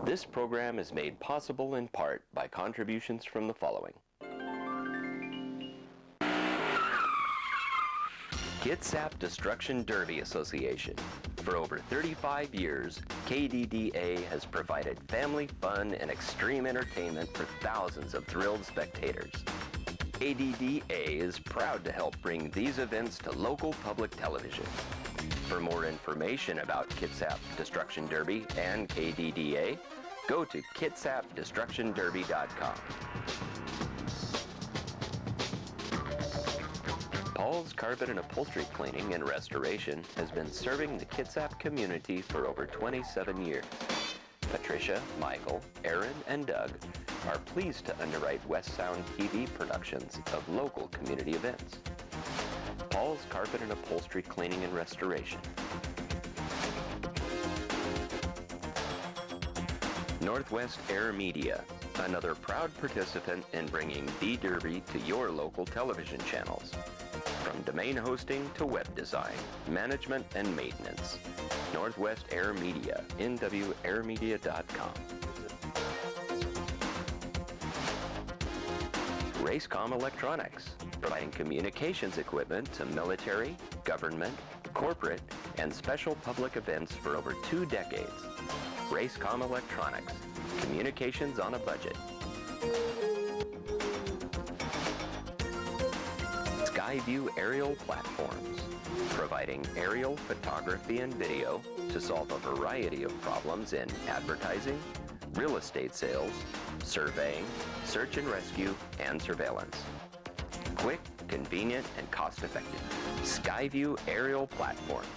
This program is made possible in part by contributions from the following. Kitsap Destruction Derby Association. For over 35 years, KDDA has provided family fun and extreme entertainment for thousands of thrilled spectators. KDDA is proud to help bring these events to local public television. For more information about Kitsap Destruction Derby and KDDA, go to kitsapdestructionderby.com. Paul's Carpet and Upholstery Cleaning and Restoration has been serving the Kitsap community for over 27 years. Patricia, Michael, Aaron, and Doug are pleased to underwrite West Sound TV productions of local community events. Paul's Carpet and Upholstery Cleaning and Restoration. Northwest Air Media, another proud participant in bringing the Derby to your local television channels. From domain hosting to web design, management, and maintenance. Northwest Air Media, nwairmedia.com. Racecom Electronics, providing communications equipment to military, government, corporate, and special public events for over 2 decades. Racecom Electronics, communications on a budget. Skyview Aerial Platforms, providing aerial photography and video to solve a variety of problems in advertising, real estate sales, surveying, search and rescue, and surveillance. Quick, convenient, and cost-effective. Skyview Aerial Platforms.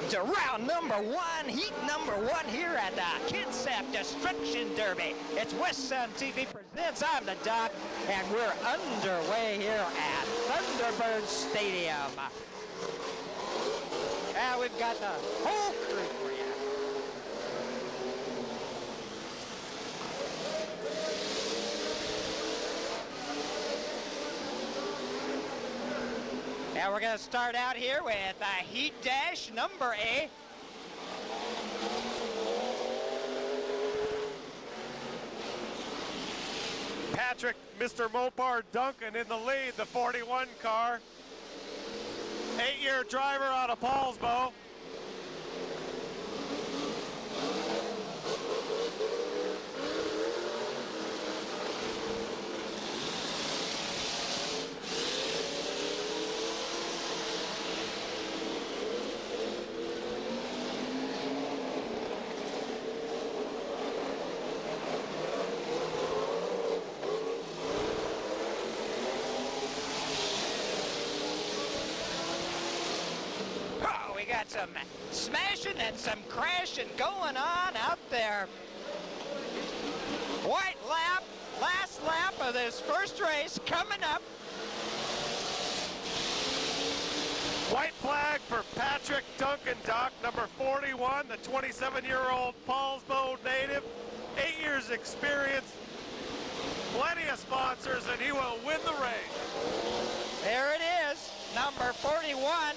to round number one, heat number one here at the Kitsap Destruction Derby. It's West Sound TV presents. I'm the Doc, and we're underway here at Thunderbird Stadium. And we've got the whole crew for you. And we're going to start out here with Heat Dash number A. Patrick, Mr. Mopar Duncan in the lead, the 41 car. 8-year driver out of Paulsbo. Got some smashing and some crashing going on out there. White lap, last lap of this first race coming up. White flag for Patrick Duncan, Doc, number 41, the 27-year-old Paulsbo native, 8 years experience, plenty of sponsors, and he will win the race. There it is, number 41.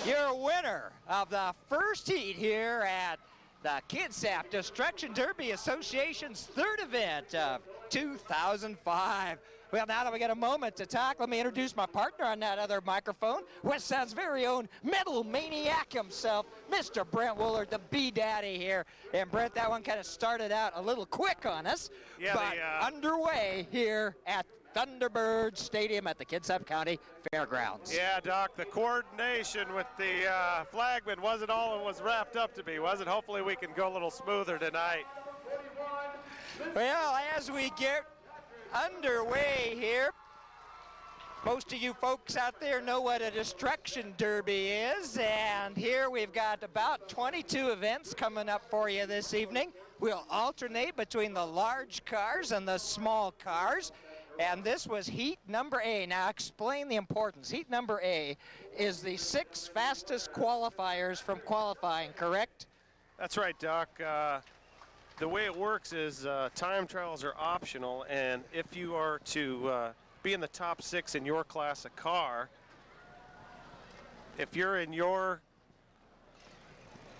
Your winner of the first heat here at the Kitsap Destruction Derby Association's third event of 2005. Well, now that we got a moment to talk, let me introduce my partner on that other microphone, West Sound's very own metal maniac himself, Mr. Brent Woolard, the B-Daddy here. And Brent, that one kind of started out a little quick on us, but underway here at Thunderbird Stadium at the Kitsap County Fairgrounds. Yeah, Doc, the coordination with the flagman wasn't all it was wrapped up to be, was it? Hopefully we can go a little smoother tonight. Well, as we get underway here, most of you folks out there know what a destruction derby is, and here we've got about 22 events coming up for you this evening. We'll alternate between the large cars and the small cars. And this was heat number A. Now explain the importance. Heat number A is the 6 fastest qualifiers from qualifying, correct? That's right, Doc. The way it works is time trials are optional, and if you are to be in the top 6 in your class of car, if you're in your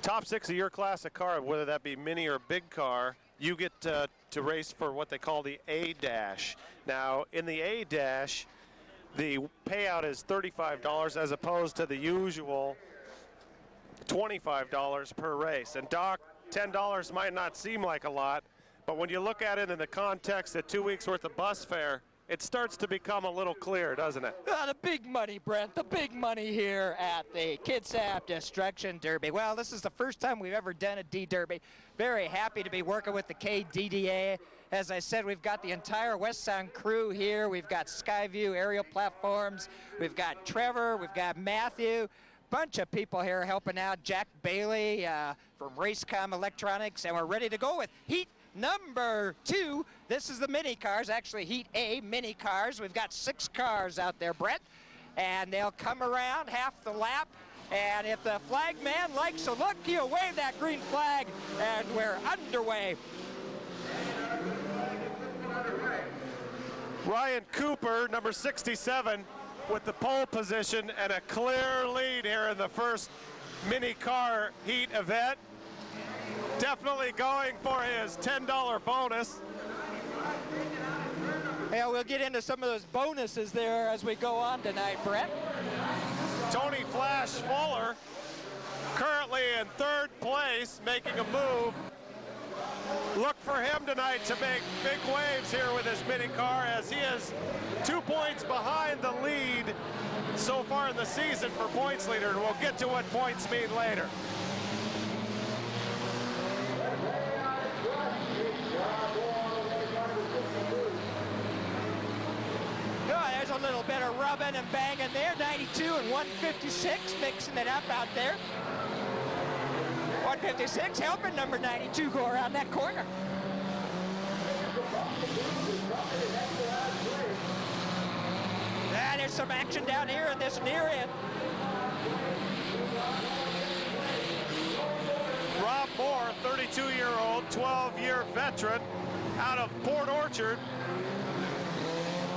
top 6 of your class of car, whether that be mini or big car, you get to race for what they call the A-Dash. Now, in the A-Dash, the payout is $35 as opposed to the usual $25 per race. And Doc, $10 might not seem like a lot, but when you look at it in the context of 2 weeks worth of bus fare, it starts to become a little clear, doesn't it? The big money, Brent, the big money here at the Kitsap Destruction Derby. Well, this is the first time we've ever done a D-Derby. Very happy to be working with the KDDA. As I said, we've got the entire West Sound crew here. We've got Skyview aerial platforms. We've got Trevor. We've got Matthew. Bunch of people here helping out. Jack Bailey from Racecom Electronics. And we're ready to go with heat number 2. This is the mini cars, actually heat A mini cars. We've got 6 cars out there, Brett, and they'll come around half the lap. And if the flag man likes to look, he'll wave that green flag, and we're underway. Ryan Cooper, number 67, with the pole position and a clear lead here in the first mini car heat event. Definitely going for his $10 bonus. Yeah, we'll get into some of those bonuses there as we go on tonight, Brett. Tony Flash Fuller, currently in 3rd place, making a move. Look for him tonight to make big waves here with his mini car, as he is 2 points behind the lead so far in the season for points leader, and we'll get to what points mean later. There's a a little bit of rubbing and banging there. 92 and 156, mixing it up out there. 156 helping number 92 go around that corner. There's some action down here in this near end. Rob Moore, 32-year-old, 12-year veteran out of Port Orchard.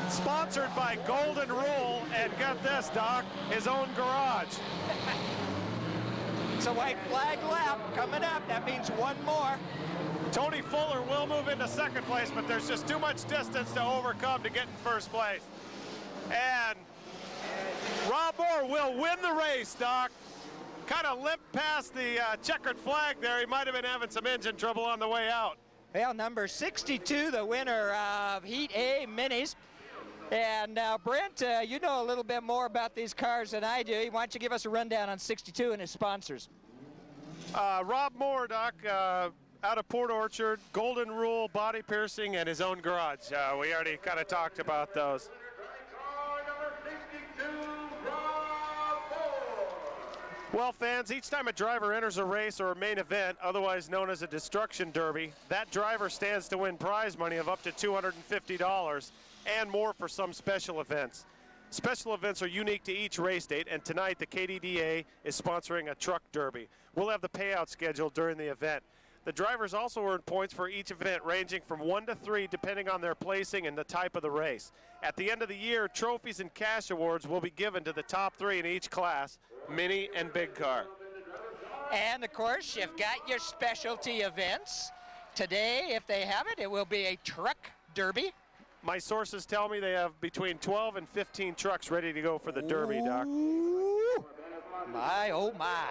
Sponsored by Golden Rule, and get this, Doc, his own garage. It's a white flag lap coming up. That means one more. Tony Fuller will move into second place, but there's just too much distance to overcome to get in first place. And Rob Moore will win the race, Doc. Kind of limped past the checkered flag there. He might have been having some engine trouble on the way out. Well, number 62, the winner of Heat A Minis. And now, Brent, you know a little bit more about these cars than I do. Why don't you give us a rundown on 62 and his sponsors? Rob Moore, Doc, out of Port Orchard, Golden Rule, body piercing, and his own garage. We already kind of talked about those. Well, fans, each time a driver enters a race or a main event, otherwise known as a destruction derby, that driver stands to win prize money of up to $250 and more for some special events. Special events are unique to each race date, and tonight the KDDA is sponsoring a truck derby. We'll have the payout schedule during the event. The drivers also earn points for each event, ranging from 1 to 3 depending on their placing and the type of the race. At the end of the year, trophies and cash awards will be given to the top 3 in each class, mini and big car. And of course, you've got your specialty events. Today, if they have it, it will be a truck derby. My sources tell me they have between 12 and 15 trucks ready to go for the derby, Doc. Ooh, my, oh my.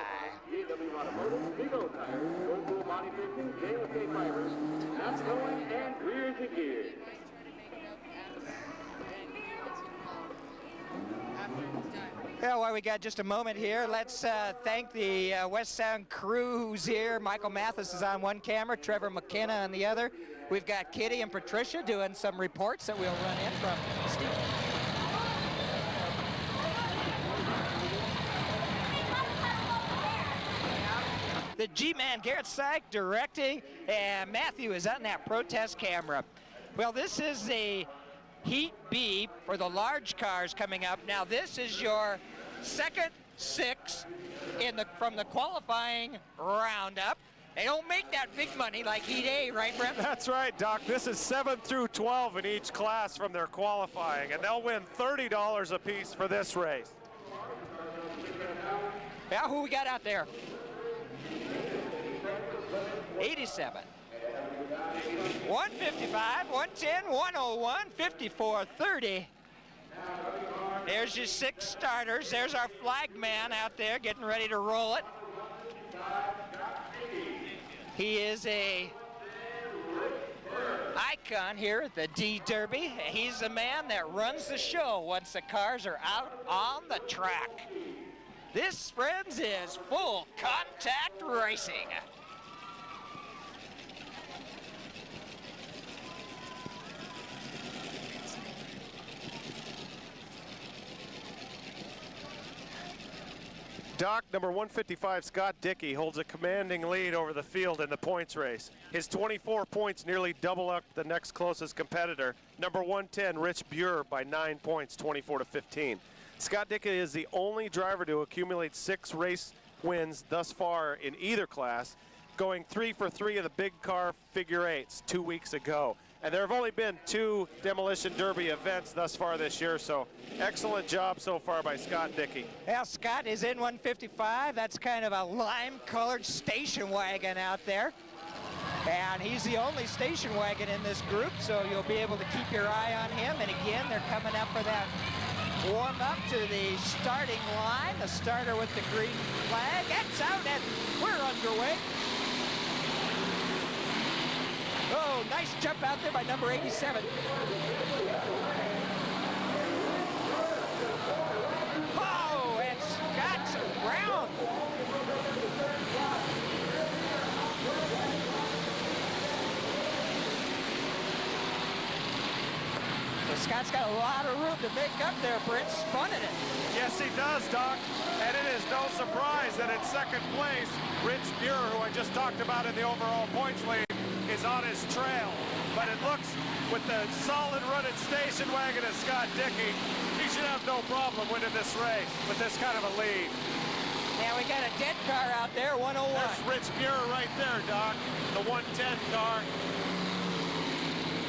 Well, while we got just a moment here, let's thank the West Sound crew who's here. Michael Mathis is on one camera, Trevor McKenna on the other. We've got Kitty and Patricia doing some reports that we'll run in from Steve. The G-Man, Garrett Syke, directing, and Matthew is on that protest camera. Well, this is the Heat B for the large cars coming up. Now, this is your second 6 from the qualifying roundup. They don't make that big money like Heat A, right, Brent? That's right, Doc. This is 7 through 12 in each class from their qualifying, and they'll win $30 a piece for this race. Yeah, who we got out there? 87. 155, 110, 101, 54, 30. There's your 6 starters. There's our flag man out there getting ready to roll it. He is a icon here at the D Derby. He's the man that runs the show once the cars are out on the track. This, friends, is full contact racing. Doc, number 155, Scott Dickey, holds a commanding lead over the field in the points race. His 24 points nearly double up the next closest competitor, number 110, Rich Buer, by 9 points, 24 to 15. Scott Dickey is the only driver to accumulate 6 race wins thus far in either class, going 3 for 3 of the big car figure eights 2 weeks ago. And there have only been 2 Demolition Derby events thus far this year, so excellent job so far by Scott Dickey. Well, Scott is in 155. That's kind of a lime-colored station wagon out there. And he's the only station wagon in this group, so you'll be able to keep your eye on him. And again, they're coming up for that warm-up to the starting line. The starter with the green flag. That's out, and we're underway. Oh, nice jump out there by number 87. Oh, and Scott's around. So Scott's got a lot of room to make up there. Brent's spun in it. Yes, he does, Doc. And it is no surprise that in second place, Rich Muir, who I just talked about in the overall points lead, is on his trail. But it looks, with the solid running station wagon of Scott Dickey, he should have no problem winning this race with this kind of a lead. Now we got a dead car out there, 101. There's Rich Muir right there, Doc, the 110 car.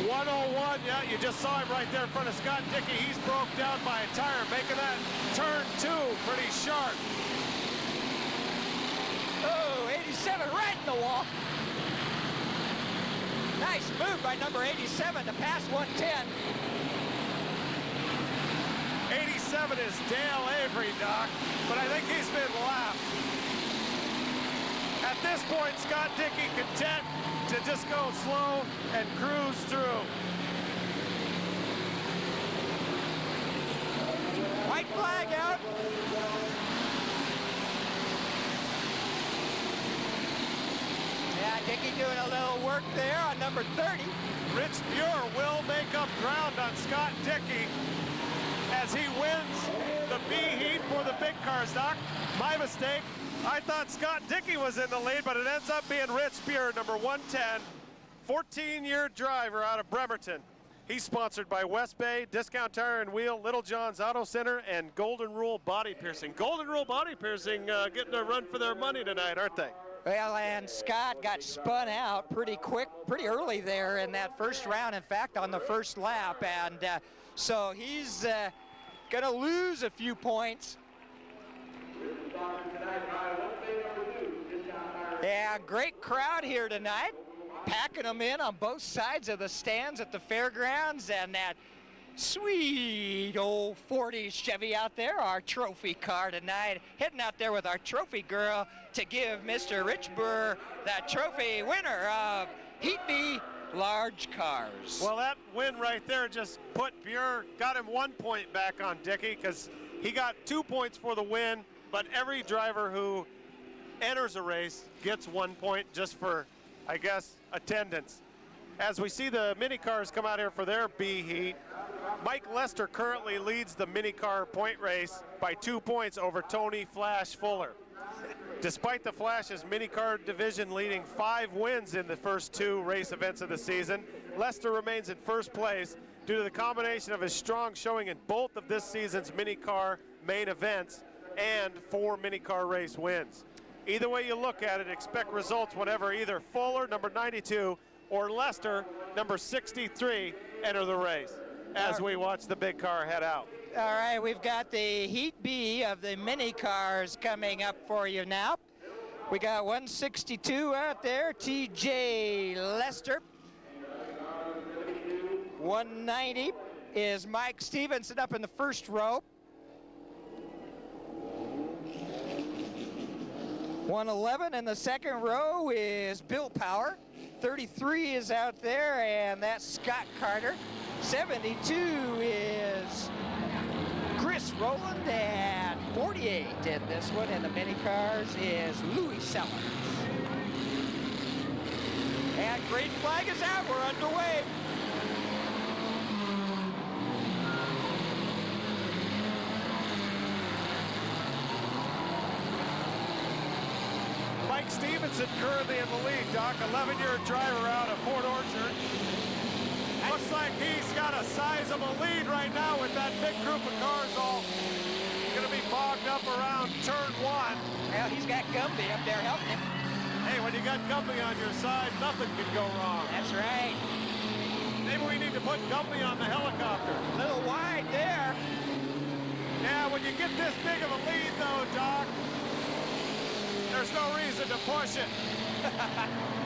101, yeah, you just saw him right there in front of Scott Dickey. He's broke down by a tire, making that turn 2 pretty sharp. Oh, 87 right in the wall. Nice move by number 87 to pass 110. 87 is Dale Avery, Doc, but I think he's been lapped. At this point, Scott Dickey content to just go slow and cruise through. White flag out. Yeah, Dickey doing a little work there on number 30. Rich Muir will make up ground on Scott Dickey as he wins the B heat for the big cars, Doc. My mistake. I thought Scott Dickey was in the lead, but it ends up being Rich Muir, number 110, 14-year driver out of Bremerton. He's sponsored by West Bay, Discount Tire and Wheel, Little John's Auto Center, and Golden Rule Body Piercing. Golden Rule Body Piercing getting a run for their money tonight, aren't they? Well, and Scott got spun out pretty quick, pretty early there in that first round, in fact, on the first lap. And so he's going to lose a few points. Yeah, great crowd here tonight, packing them in on both sides of the stands at the fairgrounds, and that sweet old 40s Chevy out there, our trophy car tonight, heading out there with our trophy girl to give Mr. Rich Burr that trophy winner of Heat B Large Cars. Well, that win right there just put Burr, got him 1 point back on Dickey, because he got 2 points for the win, but every driver who enters a race gets 1 point just for, I guess, attendance. As we see the mini cars come out here for their B heat, Mike Lester currently leads the mini car point race by 2 points over Tony Flash Fuller. Despite the Flash's mini car division leading 5 wins in the first 2 race events of the season, Lester remains in first place due to the combination of his strong showing in both of this season's mini car main events and 4 mini car race wins. Either way you look at it, expect results whenever either Fuller, number 92, or Lester, number 63, enter the race as we watch the big car head out. All right, we've got the Heat B of the mini cars coming up for you now. We got 162 out there, TJ Lester. 190 is Mike Stevenson up in the first row. 111 in the second row is Bill Power. 33 is out there, and that's Scott Carter. 72 is Chris Rowland, and 48 in this one in the mini cars is Louis Sellers. And green flag is out, we're underway. Mike Stevenson currently in the lead, Doc, 11-year driver out of Port Orchard. Looks like he's got a sizable lead right now with that big group of cars all going to be bogged up around turn 1. Well, he's got Gumby up there helping him. Hey, when you got Gumby on your side, nothing can go wrong. That's right. Maybe we need to put Gumby on the helicopter. A little wide there. Yeah, when you get this big of a lead, though, Doc, there's no reason to push it.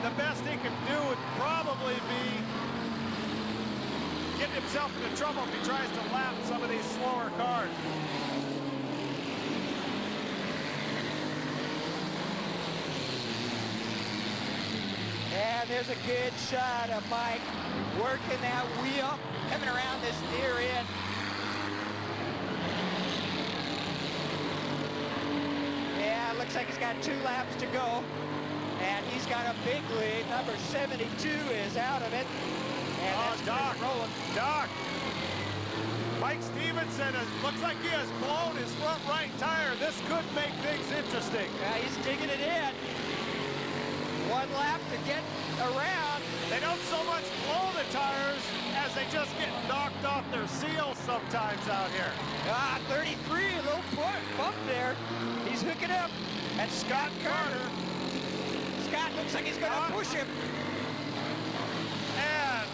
The best he can do would probably be getting himself into trouble if he tries to lap some of these slower cars. And there's a good shot of Mike working that wheel, coming around this near end. Yeah, looks like he's got 2 laps to go. And he's got a big lead. Number 72 is out of it. And that's Doc, rolling. Doc, Mike Stevenson looks like he has blown his front right tire. This could make things interesting. Yeah, he's digging it in. One lap to get around. They don't so much blow the tires as they just get knocked off their seals sometimes out here. 33, a little bump there. He's hooking up. That's Scott Carter. Scott looks like he's going to push him. And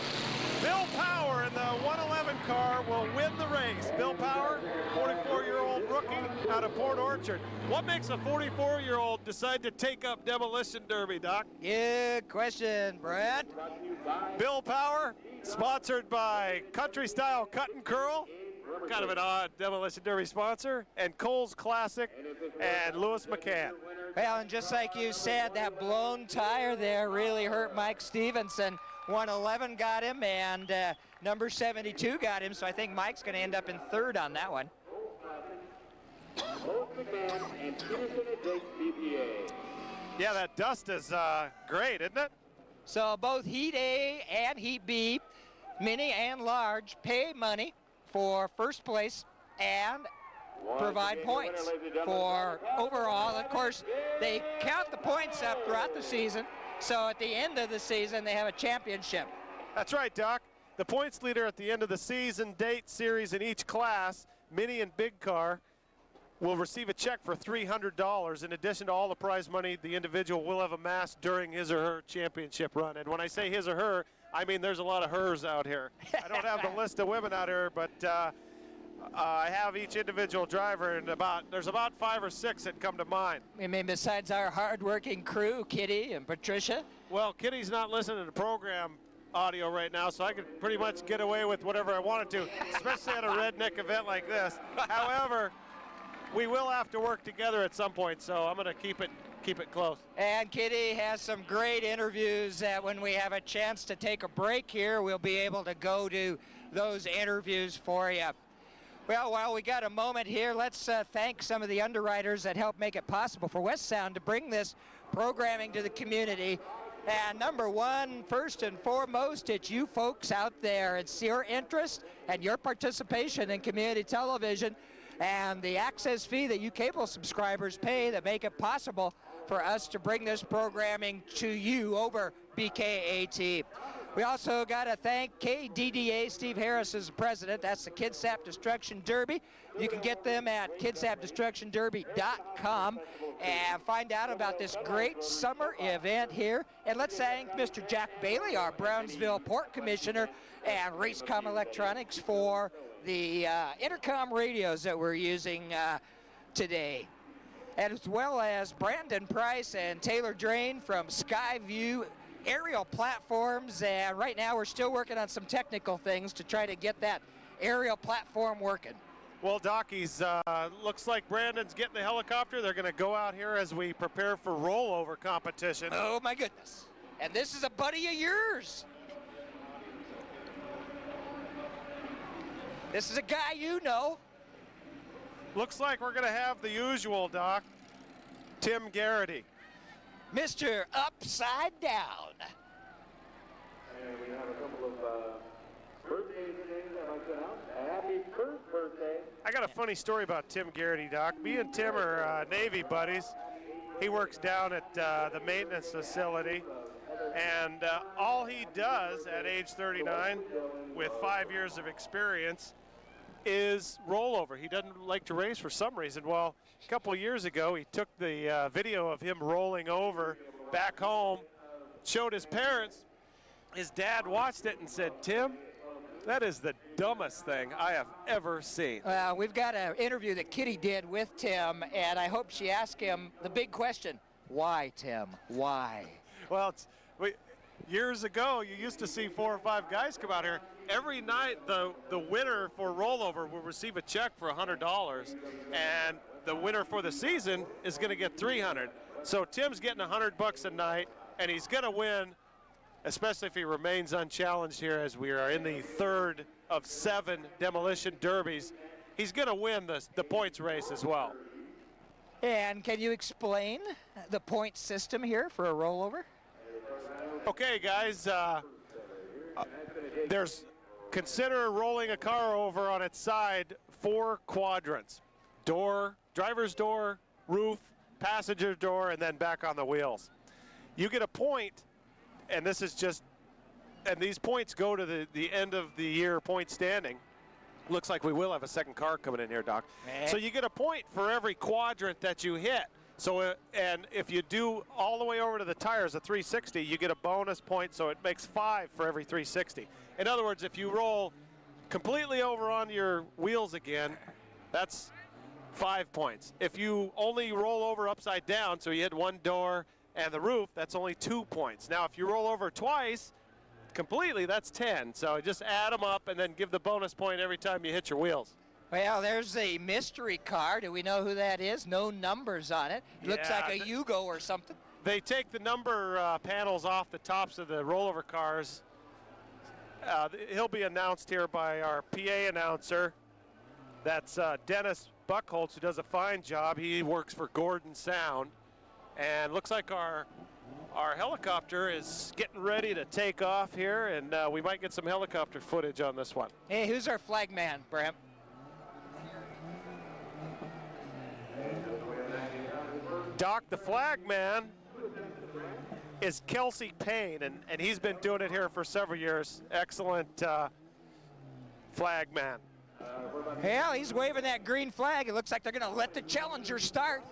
Bill Power in the 111 car will win the race. Bill Power, 44-year-old rookie out of Port Orchard. What makes a 44-year-old decide to take up Demolition Derby, Doc? Good question, Brad. Bill Power, sponsored by Country Style Cut and Curl, kind of an odd Demolition Derby sponsor, and Cole's Classic and Lewis McCann. Well, and just like you said, that blown tire there really hurt Mike Stevenson. 111 got him, and number 72 got him, so I think Mike's going to end up in third on that one. Yeah, that dust is great, isn't it? So both Heat A and Heat B, mini and large, pay money for first place and provide points for overall. Of course, they count the points up throughout the season, so at the end of the season, they have a championship. That's right, Doc. The points leader at the end of the season, date, series in each class, mini and big car, will receive a check for $300 in addition to all the prize money the individual will have amassed during his or her championship run. And when I say his or her, I mean there's a lot of hers out here. I don't have the list of women out here, but I have each individual driver, and there's about 5 or 6 that come to mind. I mean, besides our hard-working crew, Kitty and Patricia. Well, Kitty's not listening to the program audio right now, so I could pretty much get away with whatever I wanted to, especially at a redneck event like this. However, we will have to work together at some point, so I'm going to keep it close. And Kitty has some great interviews that when we have a chance to take a break here, we'll be able to go to those interviews for you. Well, while we got a moment here, let's thank some of the underwriters that helped make it possible for West Sound to bring this programming to the community. And number one, first and foremost, it's you folks out there. It's your interest and your participation in community television and the access fee that you cable subscribers pay that make it possible for us to bring this programming to you over BKAT. We also got to thank KDDA. Steve Harris is the president. That's the Kitsap Destruction Derby. You can get them at kitsapdestructionderby.com and find out about this great summer event here. And let's thank Mr. Jack Bailey, our Brownsville Port Commissioner, and Racecom Electronics for the intercom radios that we're using today, as well as Brandon Price and Taylor Drain from Skyview Aerial Platforms. And right now we're still working on some technical things to try to get that aerial platform working. Well, Doc, looks like Brandon's getting the helicopter. They're going to go out here as we prepare for rollover competition. Oh my goodness. And this is a buddy of yours. This is a guy you know. Looks like we're going to have the usual, Doc. Tim Garrity. Mr. Upside Down. And we have a couple of birthdays today that I'd like to announce. Happy first birthday. I got a funny story about Tim Garrity, Doc. Me and Tim are Navy buddies. He works down at the maintenance facility. And all he does at age 39 with 5 years of experience is rollover. He doesn't like to race for some reason. Well, a couple of years ago, he took the video of him rolling over back home, showed his parents. His dad watched it and said, "Tim, that is the dumbest thing I have ever seen." We've got an interview that Kitty did with Tim, and I hope she asked him the big question. Why, Tim? Why? Well, years ago, you used to see 4 or 5 guys come out here. Every night, the winner for rollover will receive a check for $100, and the winner for the season is going to get $300. So Tim's getting $100 a night, and he's going to win, especially if he remains unchallenged here as we are in the 3rd of 7 demolition derbies. He's going to win the points race as well. And can you explain the point system here for a rollover? Okay, guys, there's consider rolling a car over on its side 4 quadrants. Door, driver's door, roof, passenger door, and then back on the wheels. You get a point, and this is just, and these points go to the end of the year point standing. Looks like we will have a second car coming in here, Doc. So you get a point for every quadrant that you hit. So, and if you do all the way over to the tires, a 360, you get a bonus point, so it makes 5 for every 360. In other words, if you roll completely over on your wheels again, that's 5 points. If you only roll over upside down, so you hit one door and the roof, that's only 2 points. Now, if you roll over twice completely, that's 10. So just add them up and then give the bonus point every time you hit your wheels. Well, there's a mystery car. Do we know who that is? No numbers on it. It looks like a Yugo or something. They take the number panels off the tops of the rollover cars. He'll be announced here by our PA announcer. That's Dennis Buckholtz, who does a fine job. He works for Gordon Sound. And looks like our helicopter is getting ready to take off here, and we might get some helicopter footage on this one. Hey, who's our flag man, Bram? Doc, the flag man is Kelsey Payne, and he's been doing it here for several years. Excellent flag man. Well, he's waving that green flag. It looks like they're going to let the Challenger start.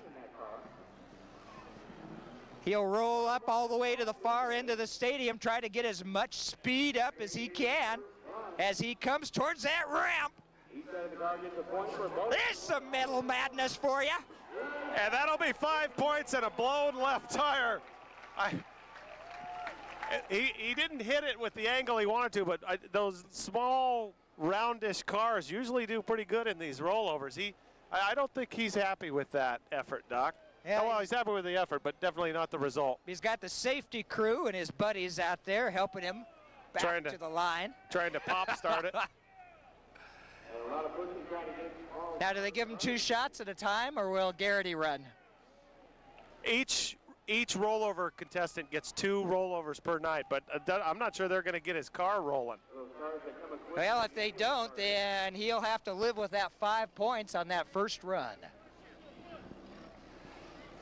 He'll roll up all the way to the far end of the stadium, try to get as much speed up as he can as he comes towards that ramp. There's some Metal Madness for you. And that'll be 5 points and a blown left tire. He didn't hit it with the angle he wanted to, but those small, roundish cars usually do pretty good in these rollovers. I don't think he's happy with that effort, Doc. Yeah, well, he's happy with the effort, but definitely not the result. He's got the safety crew and his buddies out there helping him back to the line. Trying to pop start it. Now, do they give him 2 shots at a time, or will Garrity run? Each rollover contestant gets 2 rollovers per night, but I'm not sure they're going to get his car rolling. Well, if they don't, then he'll have to live with that 5 points on that first run.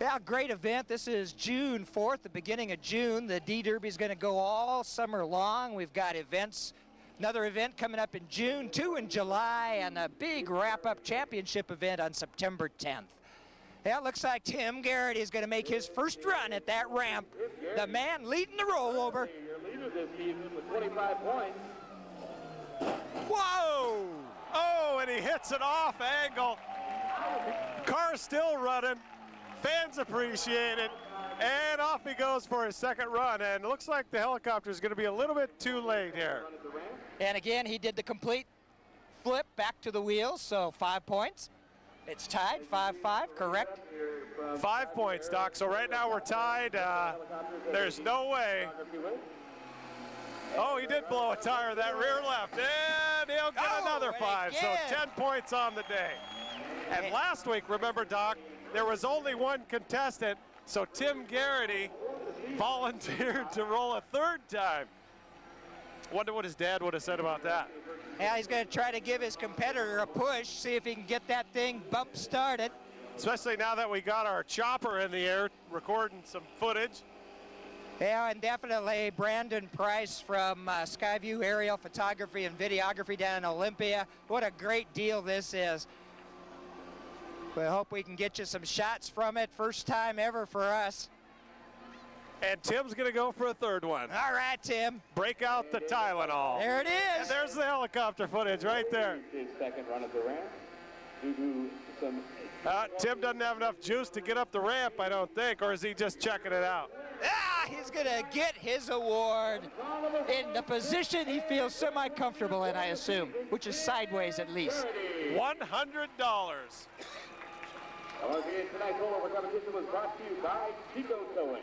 Yeah, great event. This is June 4th, the beginning of June. The D-Derby is going to go all summer long. We've got events, another event coming up in June, 2 in July, and a big wrap-up championship event on September 10th. Yeah, it looks like Tim Garrity is going to make his first run at that ramp. The man leading the rollover. Your leader this season with 25 points. Whoa! Oh, and he hits it off angle. Car's still running. Fans appreciate it, and off he goes for his second run, and it looks like the helicopter is going to be a little bit too late here. And again, he did the complete flip back to the wheels, so 5 points. It's tied, 5-5, correct? 5 points, Doc. So right now we're tied. There's no way. Oh, he did blow a tire that rear left, and he'll get another 5. So 10 points on the day. And last week, remember, Doc, there was only one contestant, so Tim Garrity volunteered to roll a 3rd time. Wonder what his dad would have said about that. Yeah, he's going to try to give his competitor a push, see if he can get that thing bump started. Especially now that we got our chopper in the air recording some footage. Yeah, and definitely Brandon Price from Skyview Aerial Photography and Videography down in Olympia. What a great deal this is. We hope we can get you some shots from it. First time ever for us. And Tim's going to go for a 3rd one. All right, Tim. Break out the Tylenol. There it is. And there's the helicopter footage right there. His second run at the ramp due to some. Tim doesn't have enough juice to get up the ramp, I don't think, or is he just checking it out? He's going to get his award in the position he feels semi-comfortable in, I assume, which is sideways at least. $100. Tonight's rollover competition was brought to you by Chico Towing.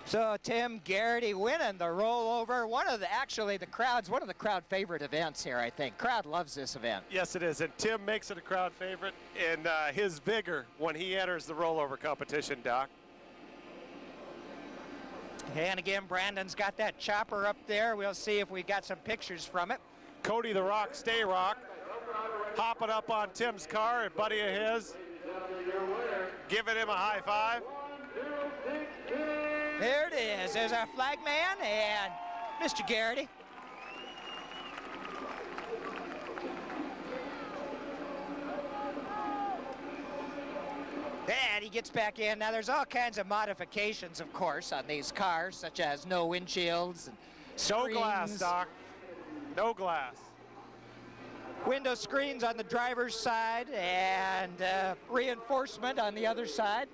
So Tim Garrity winning the rollover. One of the crowd favorite events here, I think. Crowd loves this event. Yes, it is. And Tim makes it a crowd favorite in his vigor when he enters the rollover competition, Doc. And again, Brandon's got that chopper up there. We'll see if we got some pictures from it. Cody the Rock, Stay Rock, hopping up on Tim's car, a buddy of his, giving him a high five. There it is. There's our flag man and Mr. Garrity. And he gets back in. Now, there's all kinds of modifications, of course, on these cars, such as no windshields and No screens. glass, Doc. No glass. Window screens on the driver's side and reinforcement on the other side.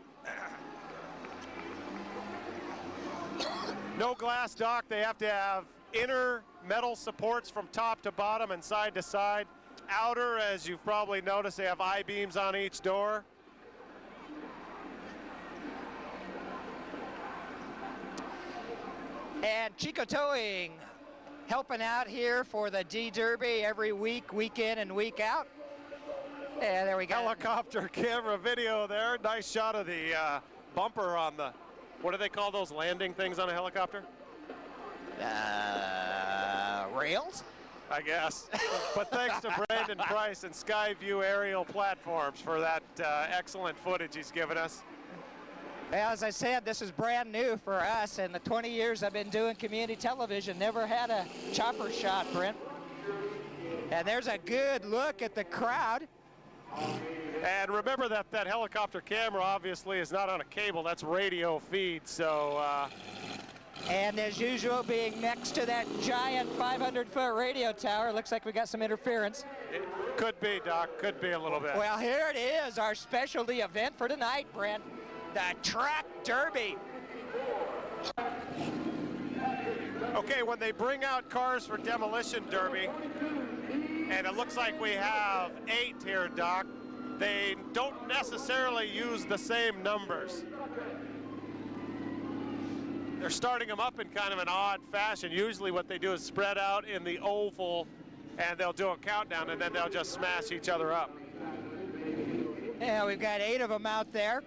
No glass, Doc. They have to have inner metal supports from top to bottom and side to side. Outer, as you've probably noticed, they have I-beams on each door. And Chico Towing helping out here for the D-Derby every week, week in and week out. And there we go. Helicopter camera video there. Nice shot of the bumper on the, what do they call those landing things on a helicopter? Rails? I guess. But thanks to Brandon Price and Skyview Aerial Platforms for that excellent footage he's given us. Well, as I said, this is brand new for us. In the 20 years I've been doing community television, never had a chopper shot, Brent. And there's a good look at the crowd. And remember that that helicopter camera obviously is not on a cable, that's radio feed, so And as usual, being next to that giant 500-foot radio tower, looks like we got some interference. it could be, Doc, could be a little bit. Well, here it is, our specialty event for tonight, Brent. The Truck Derby. Okay, when they bring out cars for Demolition Derby, and it looks like we have 8 here, Doc, they don't necessarily use the same numbers. They're starting them up in kind of an odd fashion. Usually what they do is spread out in the oval, and they'll do a countdown, and then they'll just smash each other up. Yeah, we've got 8 of them out there.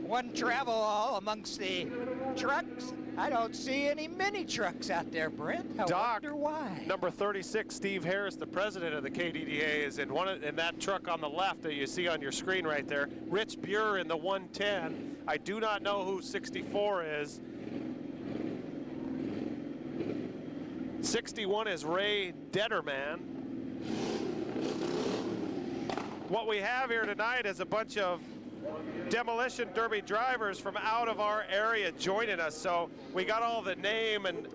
One travel all amongst the trucks. I don't see any mini trucks out there, Brent. I Doc, wonder why. Number 36, Steve Harris, the president of the KDDA, is in that truck on the left that you see on your screen right there. Rich Buer in the 110. I do not know who 64 is. 61 is Ray Detterman. What we have here tonight is a bunch of Demolition Derby drivers from out of our area joining us. So we got all the name and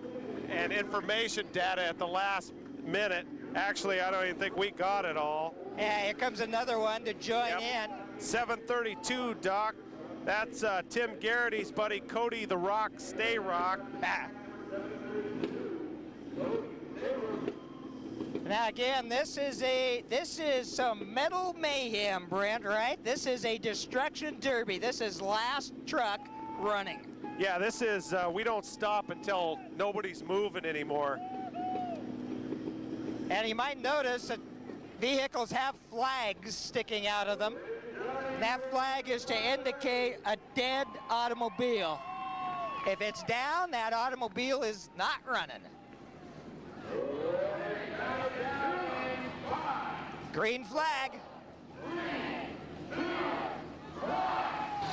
information data at the last minute. Actually, I don't even think we got it all. Yeah, here comes another one to join in. 732, Doc. That's Tim Garrity's buddy, Cody the Rock, Stay Rock. Now again, this is some metal mayhem, Brent, right? This is a destruction derby. This is last truck running. Yeah, this is, we don't stop until nobody's moving anymore. And you might notice that vehicles have flags sticking out of them. That flag is to indicate a dead automobile. If it's down, that automobile is not running. Green flag.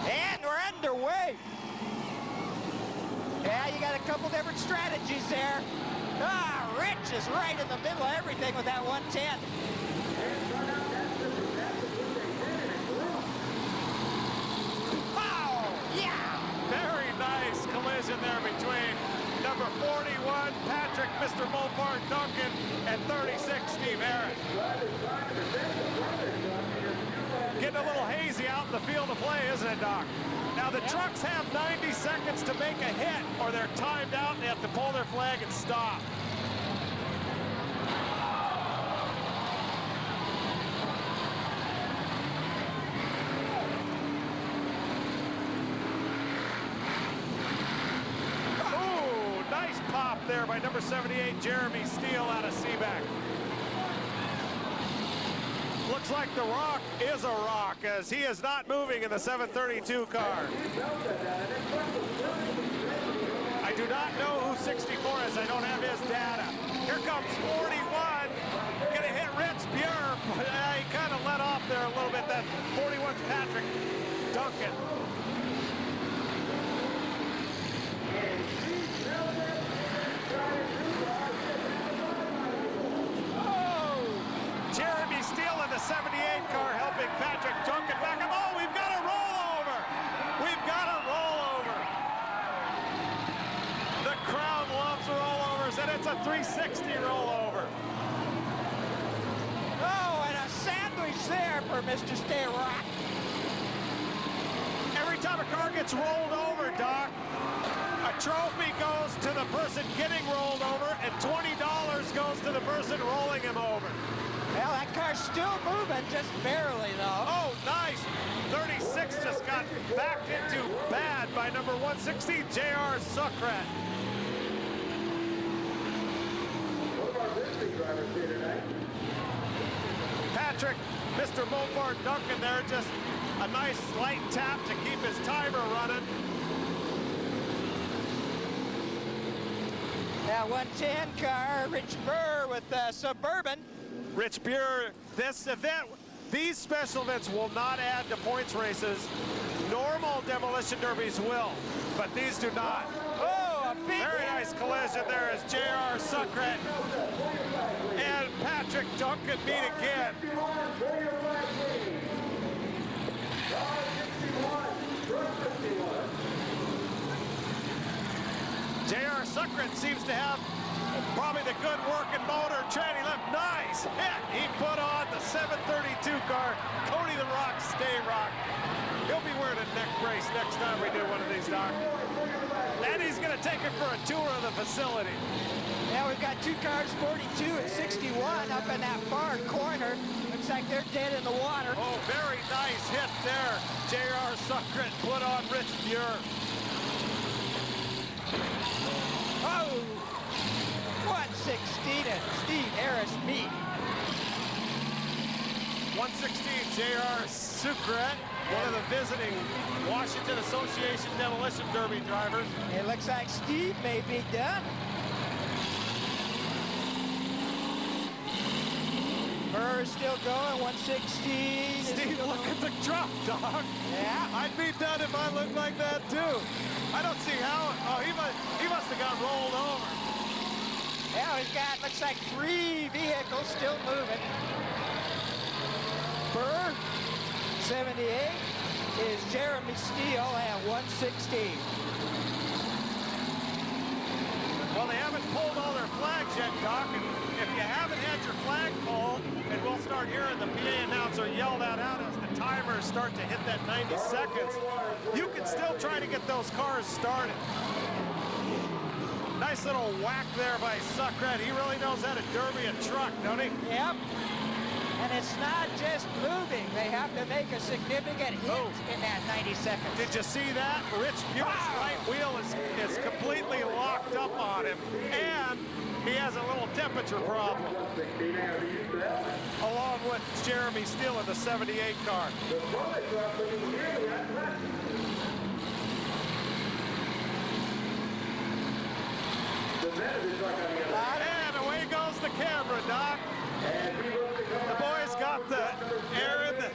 And we're underway. Yeah, you got a couple different strategies there. Ah, Rich is right in the middle of everything with that 110. Oh, yeah! Very nice collision there between number 41, Patrick Mr. Mopar Duncan, and 36, Steve Harris. Getting a little hazy out in the field of play, isn't it, Doc? Now the trucks have 90 seconds to make a hit, or they're timed out and they have to pull their flag and stop. There by number 78, Jeremy Steele out of Seaback. Looks looks like the Rock is a rock, as he is not moving in the 732 car. I do not know who 64 is. I don't have his data. Here comes 41. Gonna hit Rich Buer. He kind of let off there a little bit. That 41's Patrick Duncan. Jeremy Steele in the 78 car helping Patrick Duncan back up. Oh, we've got a rollover. We've got a rollover. The crowd loves rollovers, and it's a 360 rollover. Oh, and a sandwich there for Mr. Stay Rock. Every time a car gets rolled over, Doc, a trophy goes to the person getting rolled over, and $20 goes to the person rolling him over. Well, that car's still moving, just barely, though. Oh, nice. 36 just got backed into bad by number 116, J.R. Suckrat. One of our mystery drivers here tonight. Patrick, Mr. Mopar Duncan there, just a nice light tap to keep his timer running. That 110 car, Rich Burr with Suburban. Rich Buer, this event, these special events will not add to points races. Normal demolition derbies will, but these do not. Oh, a big Very nice collision there as J.R. Suckrat and Patrick Duncan meet again. J.R. Suckrat seems to have probably the good working motor. Tranny left, nice hit. He put on the 732 car. Cody the Rock, Stay Rock. He'll be wearing a neck brace next time we do one of these, Doc. And he's gonna take it for a tour of the facility. Yeah, we've got two cars, 42 and 61, up in that far corner. Looks like they're dead in the water. Oh, very nice hit there. J.R. Suckrat put on Rich Buer. Oh, 116 and Steve Harris meet. 116, J.R. Suckrat, one of the visiting Washington Association Demolition Derby drivers. It looks like Steve may be done. Burr's still going, 116. Steve, look at the drop, dog. Yeah. I'd be done if I looked like that, too. I don't see how. Oh, he must have got rolled over. Yeah, he's got, looks like 3 vehicles still moving. Burr, 78, is Jeremy Steele at 116. Well, they haven't pulled all their flags yet, Doc. And if you haven't had your flag pulled, and we'll start hearing the PA announcer yell that out as the timers start to hit that 90 seconds, you can still try to get those cars started. Nice little whack there by Suckrat. He really knows how to derby a truck, don't he? Yep. And it's not just moving. They have to make a significant hit in that 90 seconds. Did you see that? Rich Buer's right wheel is completely locked up on him, and he has a little temperature problem. Along with Jeremy Steele in the 78 car. And away goes the camera, Doc. The boys got the air in the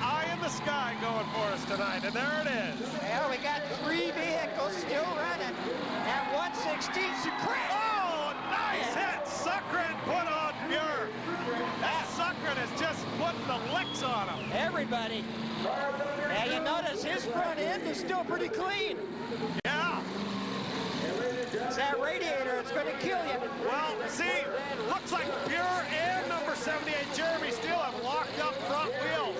eye in the sky going for us tonight, and there it is. Well, we got 3 vehicles still running at 116. Oh, nice hit! Suckrat put on Buer. That Suckrat is just putting the licks on him. Everybody. Yeah, you notice his front end is still pretty clean. Yeah. It's that radiator, it's going to kill you. Well, see, looks like Buer and number 78, Jeremy Steele, have locked up front wheels.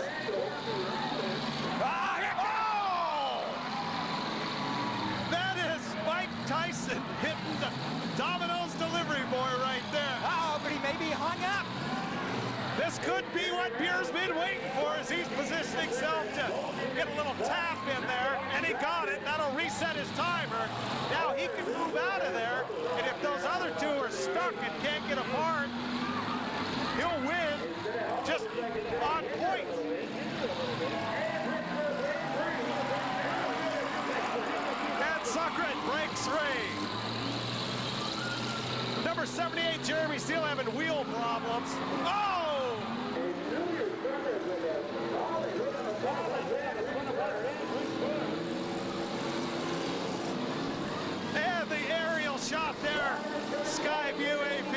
Oh! That is Mike Tyson hitting the Domino's delivery boy right there. Oh, but he may be hung up. This could be what Buer's been waiting for as he's positioning himself to get a little tap in there, and he got it. That'll reset his timer. Now he can move out of there, and if those other two are stuck and can't get apart, he'll win just on point. And Suckrit breaks free. Number 78, Jeremy, still having wheel problems. Oh! And the aerial shot there, Skyview AP.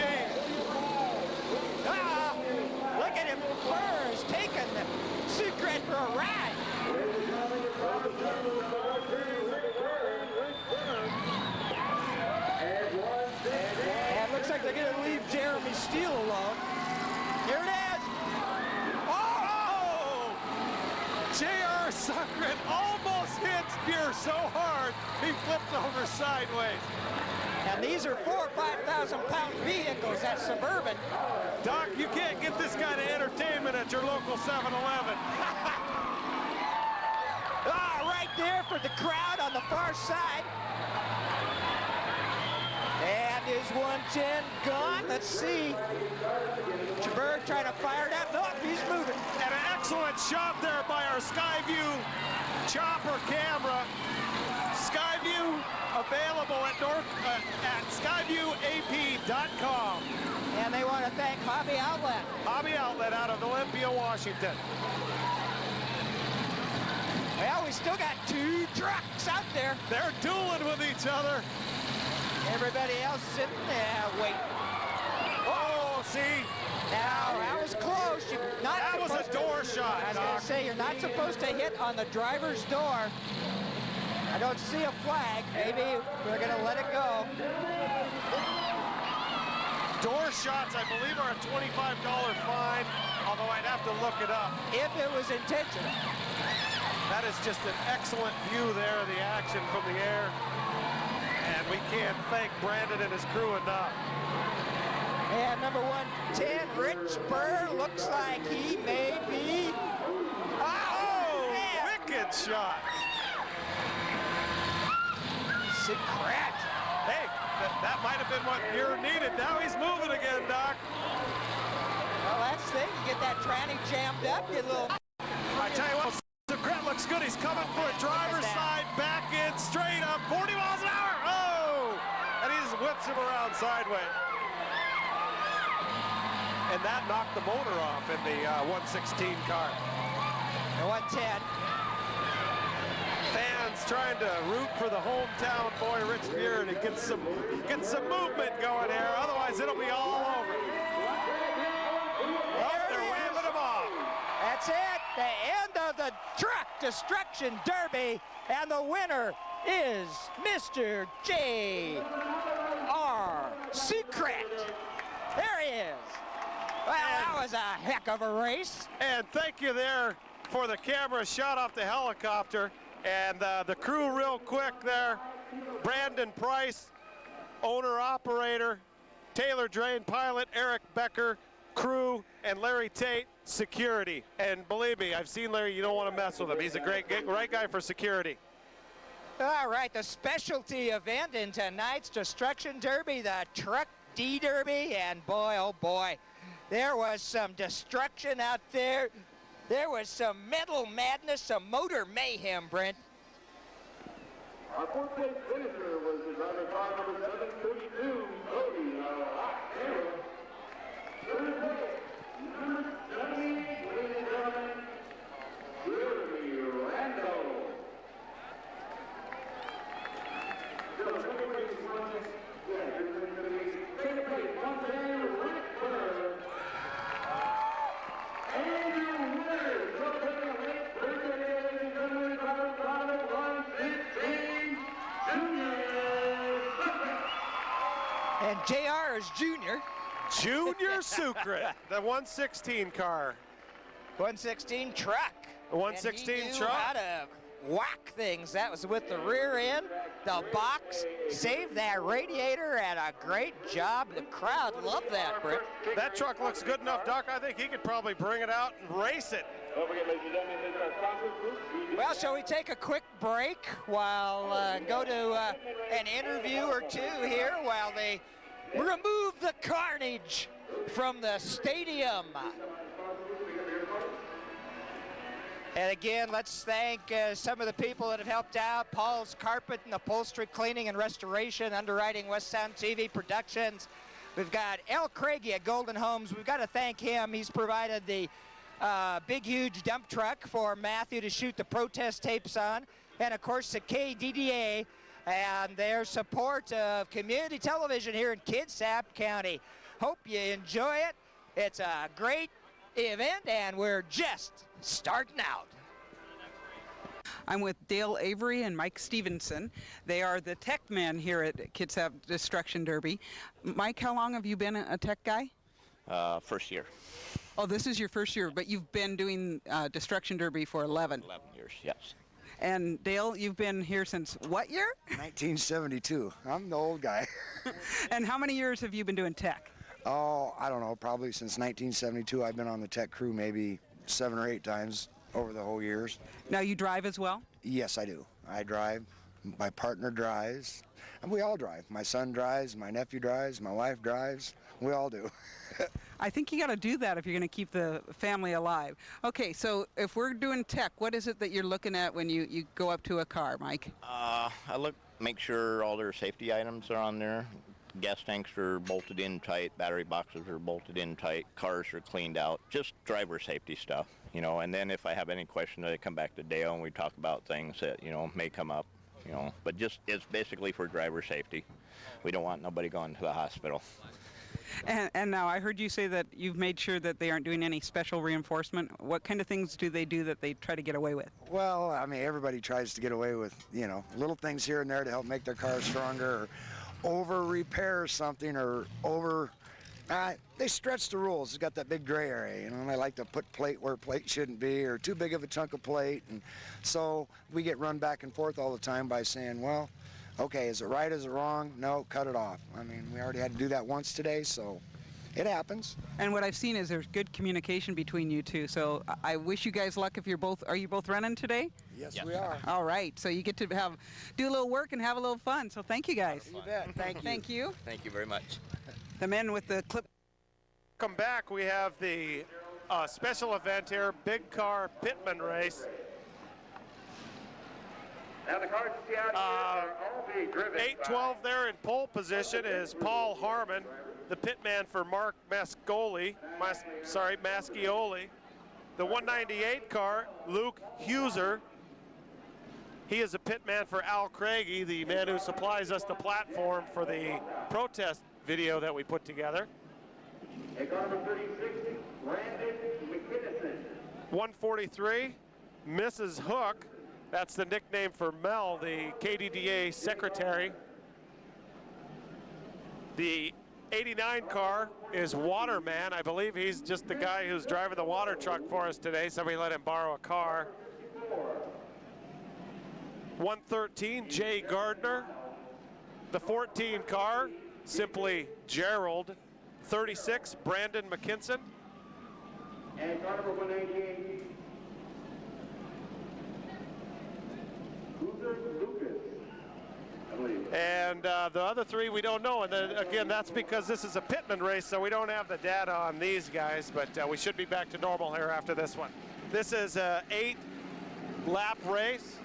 Ah, look at him, Burr's taking the Secret for a ride. And looks like they're going to leave Jeremy Steele alone. Here it is. Oh! J.R. Suckrit almost hits Beer so hard, he flipped over sideways. And these are 4,000 or 5,000 pound vehicles, that Suburban. Doc, you can't get this kind of entertainment at your local 7-Eleven. Right there for the crowd on the far side. And is 110 gone? Let's see. Jaberg trying to fire it out. No, he's moving. And an excellent shot there by our Skyview chopper camera. Skyview available at skyviewap.com. And they want to thank Hobby Outlet. Hobby Outlet out of Olympia, Washington. Well, we still got 2 trucks out there. They're dueling with each other. Everybody else sitting there waiting. Oh, see? Now, that was close. That was a door shot, I was going Doc. to say, you're not supposed to hit on the driver's door. I don't see a flag. Maybe we're going to let it go. Door shots, I believe, are a $25 fine, although I'd have to look it up. If it was intentional. That is just an excellent view there of the action from the air. And we can't thank Brandon and his crew enough. And number 110, Rich Burr, looks like he may be. Oh, man. Wicked shot. Secret. Hey, that might have been what Muir needed. Now he's moving again, Doc. Well, that's the thing. You get that tranny jammed up, get a little. I tell you what, Secret looks good. He's coming for a driver's side, back in, straight up, 40 miles an hour. Oh! And he just whips him around sideways. And that knocked the motor off in the 116 car. The 110. Fans trying to root for the hometown boy, Rich Muir, to get some movement going here. Otherwise, it'll be all over. They're waving him off. That's it. The end of the Truck Destruction Derby. And the winner is Mr. J.R. Secret. There he is. Well, that was a heck of a race. And thank you there for the camera shot off the helicopter. And the crew real quick there. Brandon Price, owner-operator. Taylor Drain, pilot. Eric Becker, crew. And Larry Tate, security. And believe me, I've seen Larry. You don't want to mess with him. He's a right guy for security. All right, the specialty event in tonight's Destruction Derby, the Truck D Derby. And boy, oh boy, there was some destruction out there. There was some mental madness, some motor mayhem, Brent. Our fourth place finisher was the driver car number 732, Cody Taylor. Third place, number 70, ladies and gentlemen, Jeremy Randall. Second place, 110, Rick Burr. And your winner, celebrating a late birthday, ladies and gentlemen, driver car number 116, Junior Suckrit. And JR is junior. Junior Sucrit, the 116 car. 116 truck. The 116 and he knew truck. how to whack things. That was with the rear end, the box, saved that radiator, and a great job. The crowd loved that, Britt. That truck looks good enough, Doc. I think he could probably bring it out and race it. Don't forget, ladies and gentlemen, this is our sponsor group. Well, shall we take a quick break while go to an interview or two here while they remove the carnage from the stadium? And again, let's thank some of the people that have helped out. Paul's Carpet and Upholstery Cleaning and Restoration, underwriting West Sound TV Productions. We've got Al Craigie at Golden Homes. We've got to thank him. He's provided the big, huge dump truck for Matthew to shoot the protest tapes on. And of course, the KDDA and their support of community television here in Kitsap County. Hope you enjoy it. It's a great event, and we're just starting out. I'm with Dale Avery and Mike Stevenson. They are the tech men here at Kitsap Destruction Derby. Mike, how long have you been a tech guy? First year. Oh, this is your first year, but you've been doing Destruction Derby for 11. 11 years, yes. And Dale, you've been here since what year? 1972. I'm the old guy. And how many years have you been doing tech? Oh, I don't know, probably since 1972. I've been on the tech crew maybe 7 or 8 times over the whole years. Now you drive as well? Yes, I do. I drive. My partner drives. And we all drive. My son drives, my nephew drives, my wife drives. We all do. I think you got to do that if you're going to keep the family alive. Okay, so if we're doing tech, what is it that you're looking at when you go up to a car, Mike? I make sure all their safety items are on there. Gas tanks are bolted in tight, battery boxes are bolted in tight, cars are cleaned out, just driver safety stuff, you know. And then if I have any questions, I come back to Dale and we talk about things that, you know, may come up, you know. But just, it's basically for driver safety. We don't want nobody going to the hospital. And now I heard you say that you've made sure that they aren't doing any special reinforcement. What kind of things do they do that they try to get away with? Well, I mean, everybody tries to get away with, you know, little things here and there to help make their car stronger, or over-repair something, or they stretch the rules. It's got that big gray area, you know, and they like to put plate where plate shouldn't be, or too big of a chunk of plate. And so we get run back and forth all the time by saying, well, okay, is it right, is it wrong? No, cut it off. I mean, we already had to do that once today, so it happens. And what I've seen is there's good communication between you two, so I wish you guys luck if are you both running today? Yes, we are. All right, so you get to do a little work and have a little fun, so thank you guys. You bet. Thank you. Thank you. Thank you very much. The men with the clip. Come back, we have the special event here, big car pitman race. Now the cars you see out here are all being driven. 8-12 there in pole position is Paul Harmon, the pitman for Mark Mascioli. The 198 car, Luke Huser. He is a pitman for Al Craigie, the man who supplies us the platform for the protest video that we put together. And car number 36, Brandon McKinnison. 143, Mrs. Hook. That's the nickname for Mel, the KDDA secretary. The 89 car is Waterman. I believe he's just the guy who's driving the water truck for us today. Somebody let him borrow a car. 113, Jay Gardner. The 14 car, simply Gerald. 36, Brandon McKinson. And car number 198, Lucas, I believe. And the other 3 we don't know. And then again, that's because this is a pitman race, so we don't have the data on these guys, but we should be back to normal here after this one. This is a 8-lap race.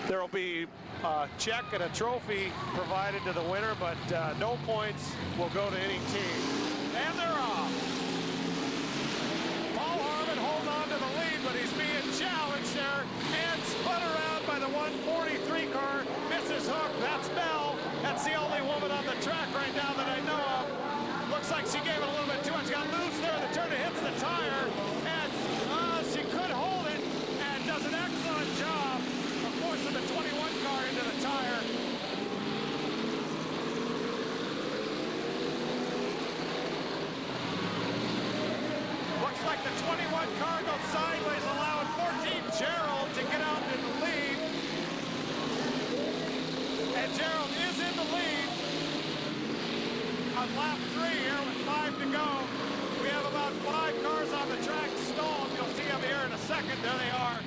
There will be a check and a trophy provided to the winner, but no points will go to any team. And they're off. Paul Harmon holding on to the lead, but he's being challenged there and spun around by the 143 car, Mrs. Hook. That's Mel. That's the only woman on the track right now that I know of. Looks like she gave it a little bit too much. Got loose there. The turn hits the tire, and she could hold it and does an excellent job of forcing the 21 car into the tire. Looks like the 21 car goes sideways, allowing 14 Gerald to get out in the lead. And Gerald is in the lead on lap 3 here with 5 to go. We have about 5 cars on the track stalled. You'll see them here in a second. There they are.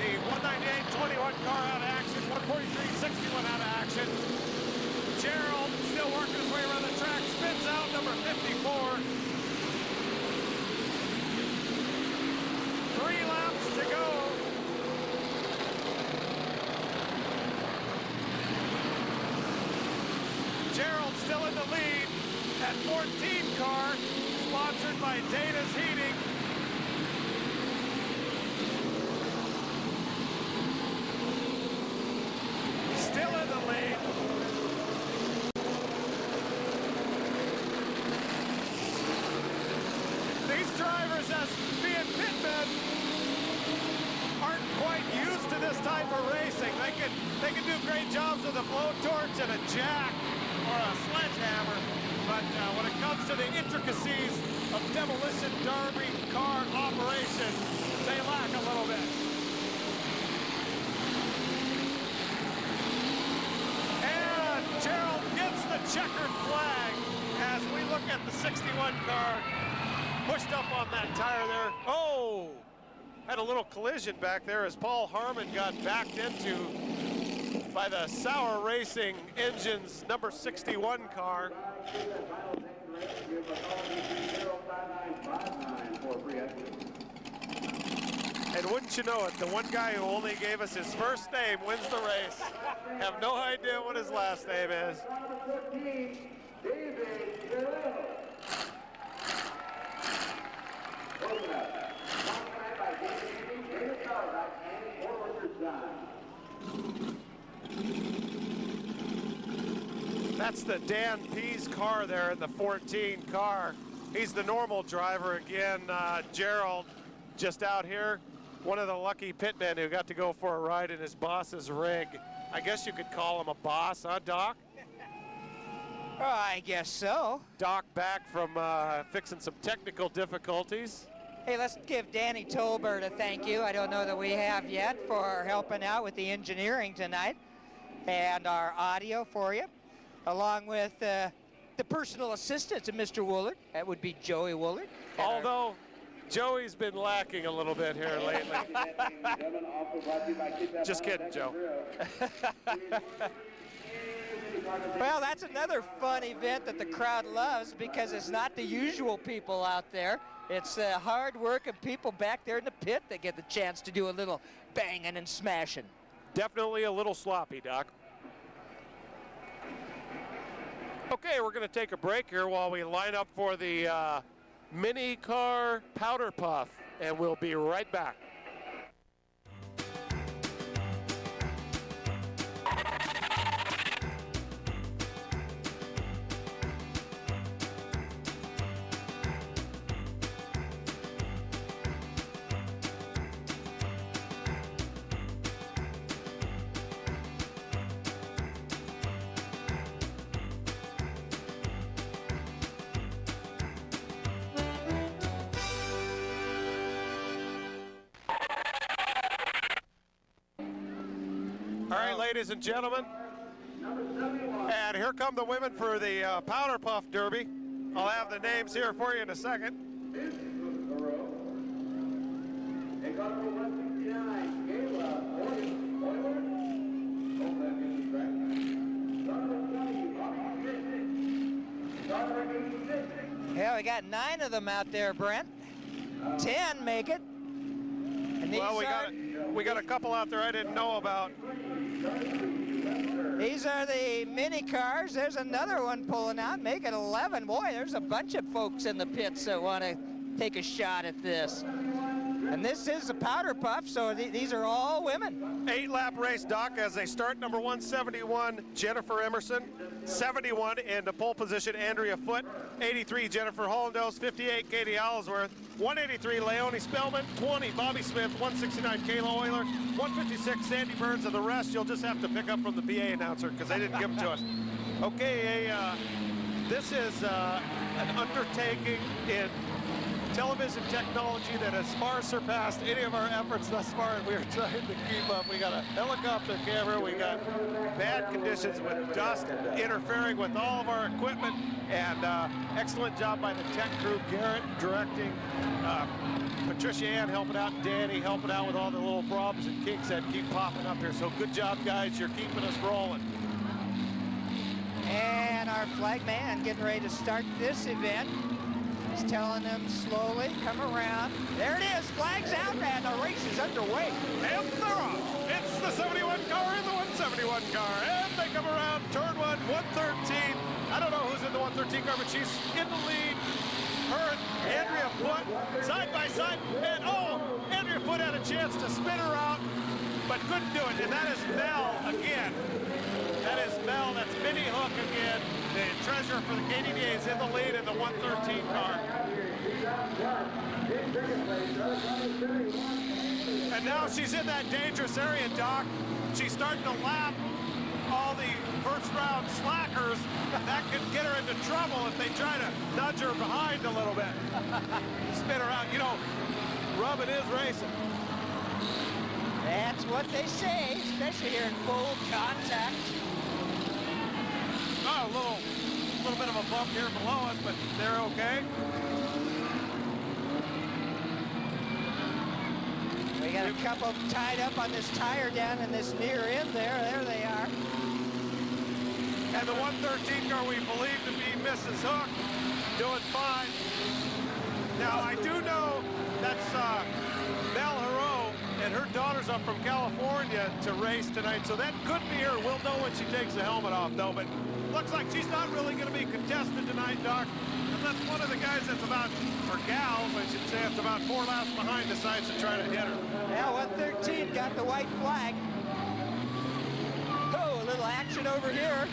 The 198-21 car out of action, 143-61 out of action. Gerald still working his way around the track, spins out number 54. 3 laps to go. still in the lead at 14 car, sponsored by Dana's Heating. Still in the lead. These drivers, as being pitmen, aren't quite used to this type of racing. They can do great jobs with a blowtorch and a jack or a sledgehammer, but when it comes to the intricacies of demolition derby car operation, they lack a little bit. And Gerald gets the checkered flag as we look at the 61 car pushed up on that tire there. Oh! Had a little collision back there as Paul Harmon got backed into by the Sauer Racing Engines number 61 car. And wouldn't you know it, the one guy who only gave us his first name wins the race. Have no idea what his last name is. That's the Dan Pease car there in the 14 car. He's the normal driver again. Gerald just out here, one of the lucky pitmen who got to go for a ride in his boss's rig. I guess you could call him a boss, huh, Doc? Oh, I guess so. Doc back from fixing some technical difficulties. Hey, let's give Danny Tolbert a thank you. I don't know that we have yet, for helping out with the engineering tonight and our audio for you, along with the personal assistants of Mr. Woolard. That would be Joey Woolard. Although Joey's been lacking a little bit here lately. Just kidding, Joe. Well, that's another fun event that the crowd loves, because it's not the usual people out there. It's the hard-working people back there in the pit that get the chance to do a little banging and smashing. Definitely a little sloppy, Doc. Okay, we're going to take a break here while we line up for the mini car powder puff, and we'll be right back. All right, ladies and gentlemen, and here come the women for the Powder Puff Derby. I'll have the names here for you in a second. Yeah, we got 9 of them out there, Brent. 10 make it. And these Well, we got a couple out there I didn't know about. These are the mini cars. There's another one pulling out, making 11. Boy, there's a bunch of folks in the pits that want to take a shot at this. And this is a powder puff, so these are all women. 8-lap race, Doc, as they start. Number 171, Jennifer Emerson. 71 in the pole position, Andrea Foote. 83, Jennifer Hollandos. 58, Katie Allsworth. 183, Leonie Spellman. 20, Bobby Smith. 169, Kayla Euler. 156, Sandy Burns. And the rest you'll just have to pick up from the BA announcer, because they didn't give them to us. Okay, this is an undertaking in television technology that has far surpassed any of our efforts thus far, and we are trying to keep up. We got a helicopter camera, we got bad conditions with dust interfering with all of our equipment, and excellent job by the tech crew, Garrett directing, Patricia Ann helping out, Danny helping out with all the little problems and kinks that keep popping up here. So good job, guys, you're keeping us rolling. And our flag man getting ready to start this event. He's telling them slowly, come around. There it is, flags out, and the race is underway. And they're off. It's the 71 car and the 171 car. And they come around turn 1, 113. I don't know who's in the 113 car, but she's in the lead. Her and Andrea Foote side by side, and oh, Andrea Foote had a chance to spin her out, but couldn't do it. And that is Mel again. That is Mel. That's Minnie Hook again. The treasurer for the KDDA is in the lead in the 113 car. And now she's in that dangerous area, Doc. She's starting to lap all the first round slackers. That could get her into trouble if they try to nudge her behind a little bit. Spin her out. You know, rubbing is racing. That's what they say, especially here in full contact. Oh, a little bit of a bump here below us, but they're okay. We got a couple tied up on this tire down in this near end there. There they are. And the 113 car we believe to be Mrs. Hook doing fine. Now I do know that's Mel Hero and her daughter's up from California to race tonight, so that could be her. We'll know when she takes the helmet off though, but looks like she's not really going to be contested tonight, Doc. Unless one of the guys that's about, or gals, I should say, that's about 4 laps behind decides to try to hit her. Now 113 got the white flag. Oh, a little action over here.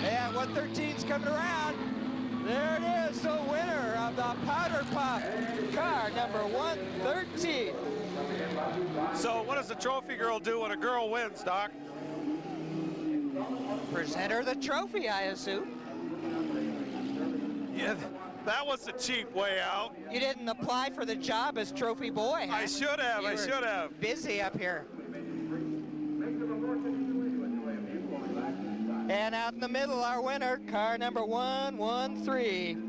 Yeah, 113's coming around. There it is, the winner of the Powder Puff car, number 113. So what does the trophy girl do when a girl wins, Doc? Present her the trophy, I assume. Yeah, that was a cheap way out. You didn't apply for the job as trophy boy, huh? I should have, You I were should have. busy up here. And out in the middle, our winner, car number 113.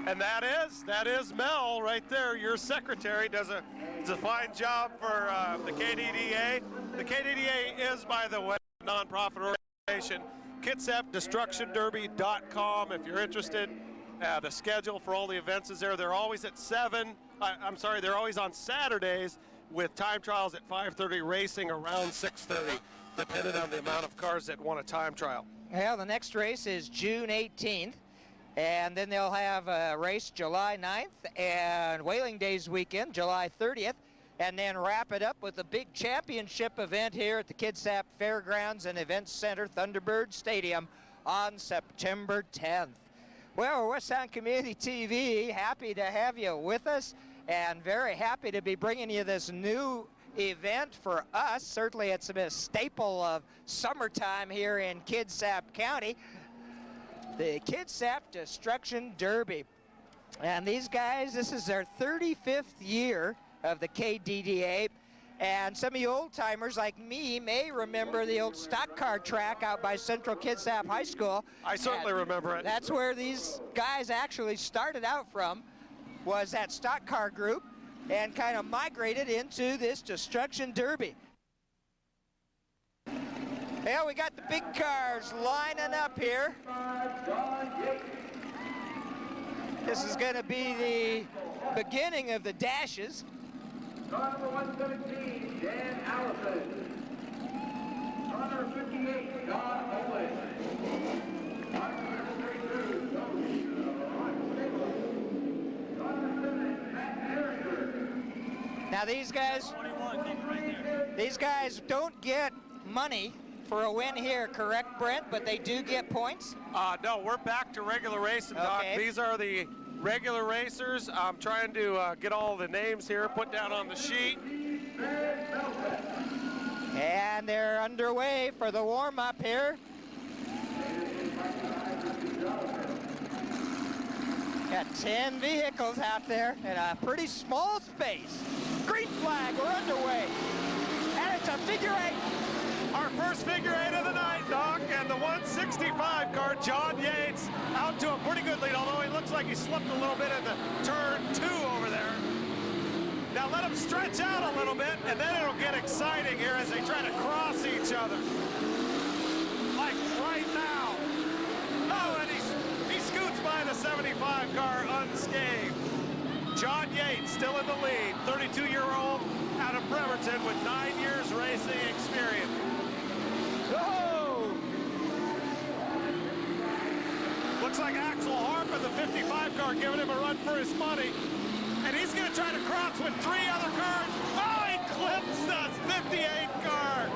And that is Mel right there. Your secretary does a fine job for the KDDA. The KDDA is, by the way, a nonprofit organization. KidSapDestructionDerby.com if you're interested. The schedule for all the events is there. They're always at 7. They're always on Saturdays with time trials at 5:30, racing around 6:30, depending on the amount of cars that want a time trial. Well, the next race is June 18th. And then they'll have a race July 9th and Whaling Days weekend, July 30th. And then wrap it up with a big championship event here at the KidSap Fairgrounds and Events Center, Thunderbird Stadium, on September 10th. Well, West Sound Community TV, happy to have you with us and very happy to be bringing you this new event for us. Certainly it's a staple of summertime here in KidSap County. The KidSap Destruction Derby. And these guys, this is their 35th year of the KDDA. And some of you old timers like me may remember the old stock car track out by Central KidSap High School. I certainly remember it. That's where these guys actually started out from, was that stock car group, and kind of migrated into this Destruction Derby. Yeah, we got the big cars lining up here. This is going to be the beginning of the dashes. Car number 117, Dan Allison. Car number 58, Don Owen. Car number 32, Tony. Car number 7, Matt Harringer. Now these guys don't get money for a win here, correct, Brent? But they do get points? No, we're back to regular racing, Doc. Okay. These are the regular racers. I'm trying to get all the names here put down on the sheet. And they're underway for the warm-up here. Got 10 vehicles out there in a pretty small space. Green flag, we're underway. And it's a figure 8. Our first figure 8 of the night, Doc, and the 165 car, John Yates, out to a pretty good lead, although he looks like he slipped a little bit in the turn 2 over there. Now let him stretch out a little bit, and then it'll get exciting here as they try to cross each other. Like right now. Oh, and he's still in the lead. 32-year-old out of Bremerton with 9 years racing experience. Oh! Looks like Axel Harp in the 55 car giving him a run for his money. And he's going to try to cross with 3 other cars. Oh, he clips the 58 car.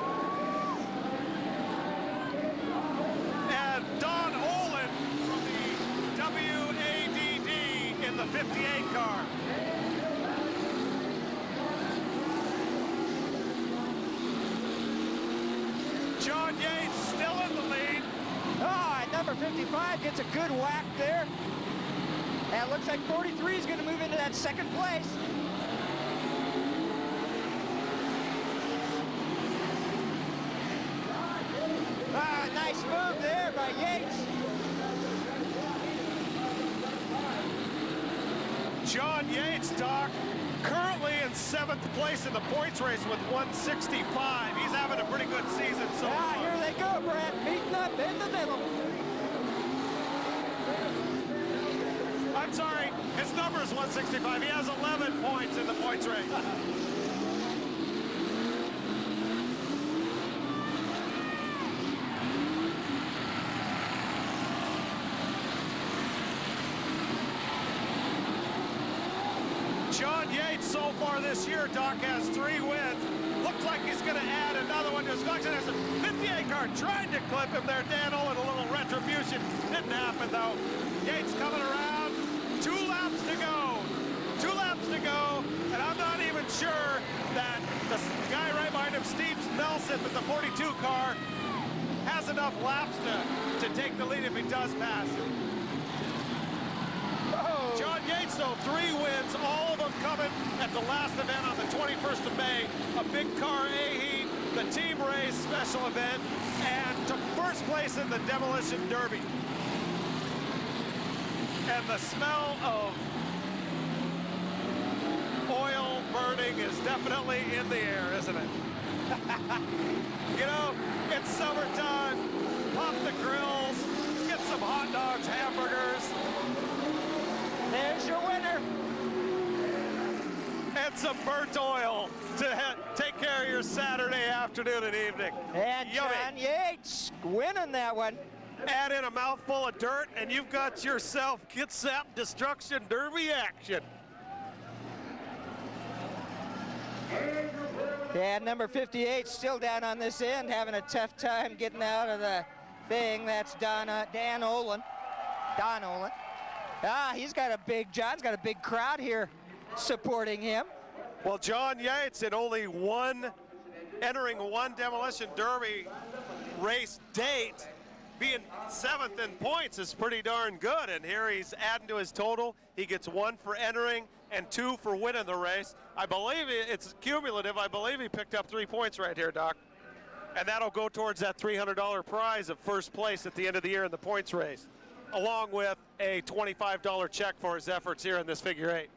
And Don Olin from the WADD in the 58 car. John Yates still in the lead. Oh, and number 55 gets a good whack there. And it looks like 43 is going to move into that second place. Ah, nice move there by Yates. John Yates, Doc, currently in 7th place in the points race with 165. He's having a pretty good season so Ah, far. here they go, Brad, meeting up in the middle. I'm sorry, his number is 165. He has 11 points in the points race. John Yates so far this year, Doc, has 3 wins. Looks like he's going to add another one to his collection. There's a 58 car trying to clip him there. Dan Olin, a little retribution. Didn't happen, though. Yates coming around. 2 laps to go. 2 laps to go. And I'm not even sure that the guy right behind him, Steve Nelson, with the 42 car, has enough laps to take the lead if he does pass him. John Yates, though, 3 wins, all of them coming at the last event on the 21st of May. A big car A-Heat, the team race special event, and took first place in the Demolition Derby. And the smell of oil burning is definitely in the air, isn't it? You know, it's summertime. Pop the grills, get some hot dogs, hamburgers. There's your winner. And some burnt oil to take care of your Saturday afternoon and evening. And Yummy. John Yates winning that one. Add in a mouthful of dirt and you've got yourself Kitsap Destruction Derby action. Yeah, number 58 still down on this end, having a tough time getting out of the thing. That's Dan Olin. Don Olin. Ah, John's got a big crowd here supporting him. Well, John Yates in only entering one Demolition Derby race date, being 7th in points is pretty darn good. And here he's adding to his total. He gets 1 for entering and 2 for winning the race. I believe it's cumulative. I believe he picked up 3 points right here, Doc. And that'll go towards that $300 prize of first place at the end of the year in the points race, along with a $25 check for his efforts here in this figure 8.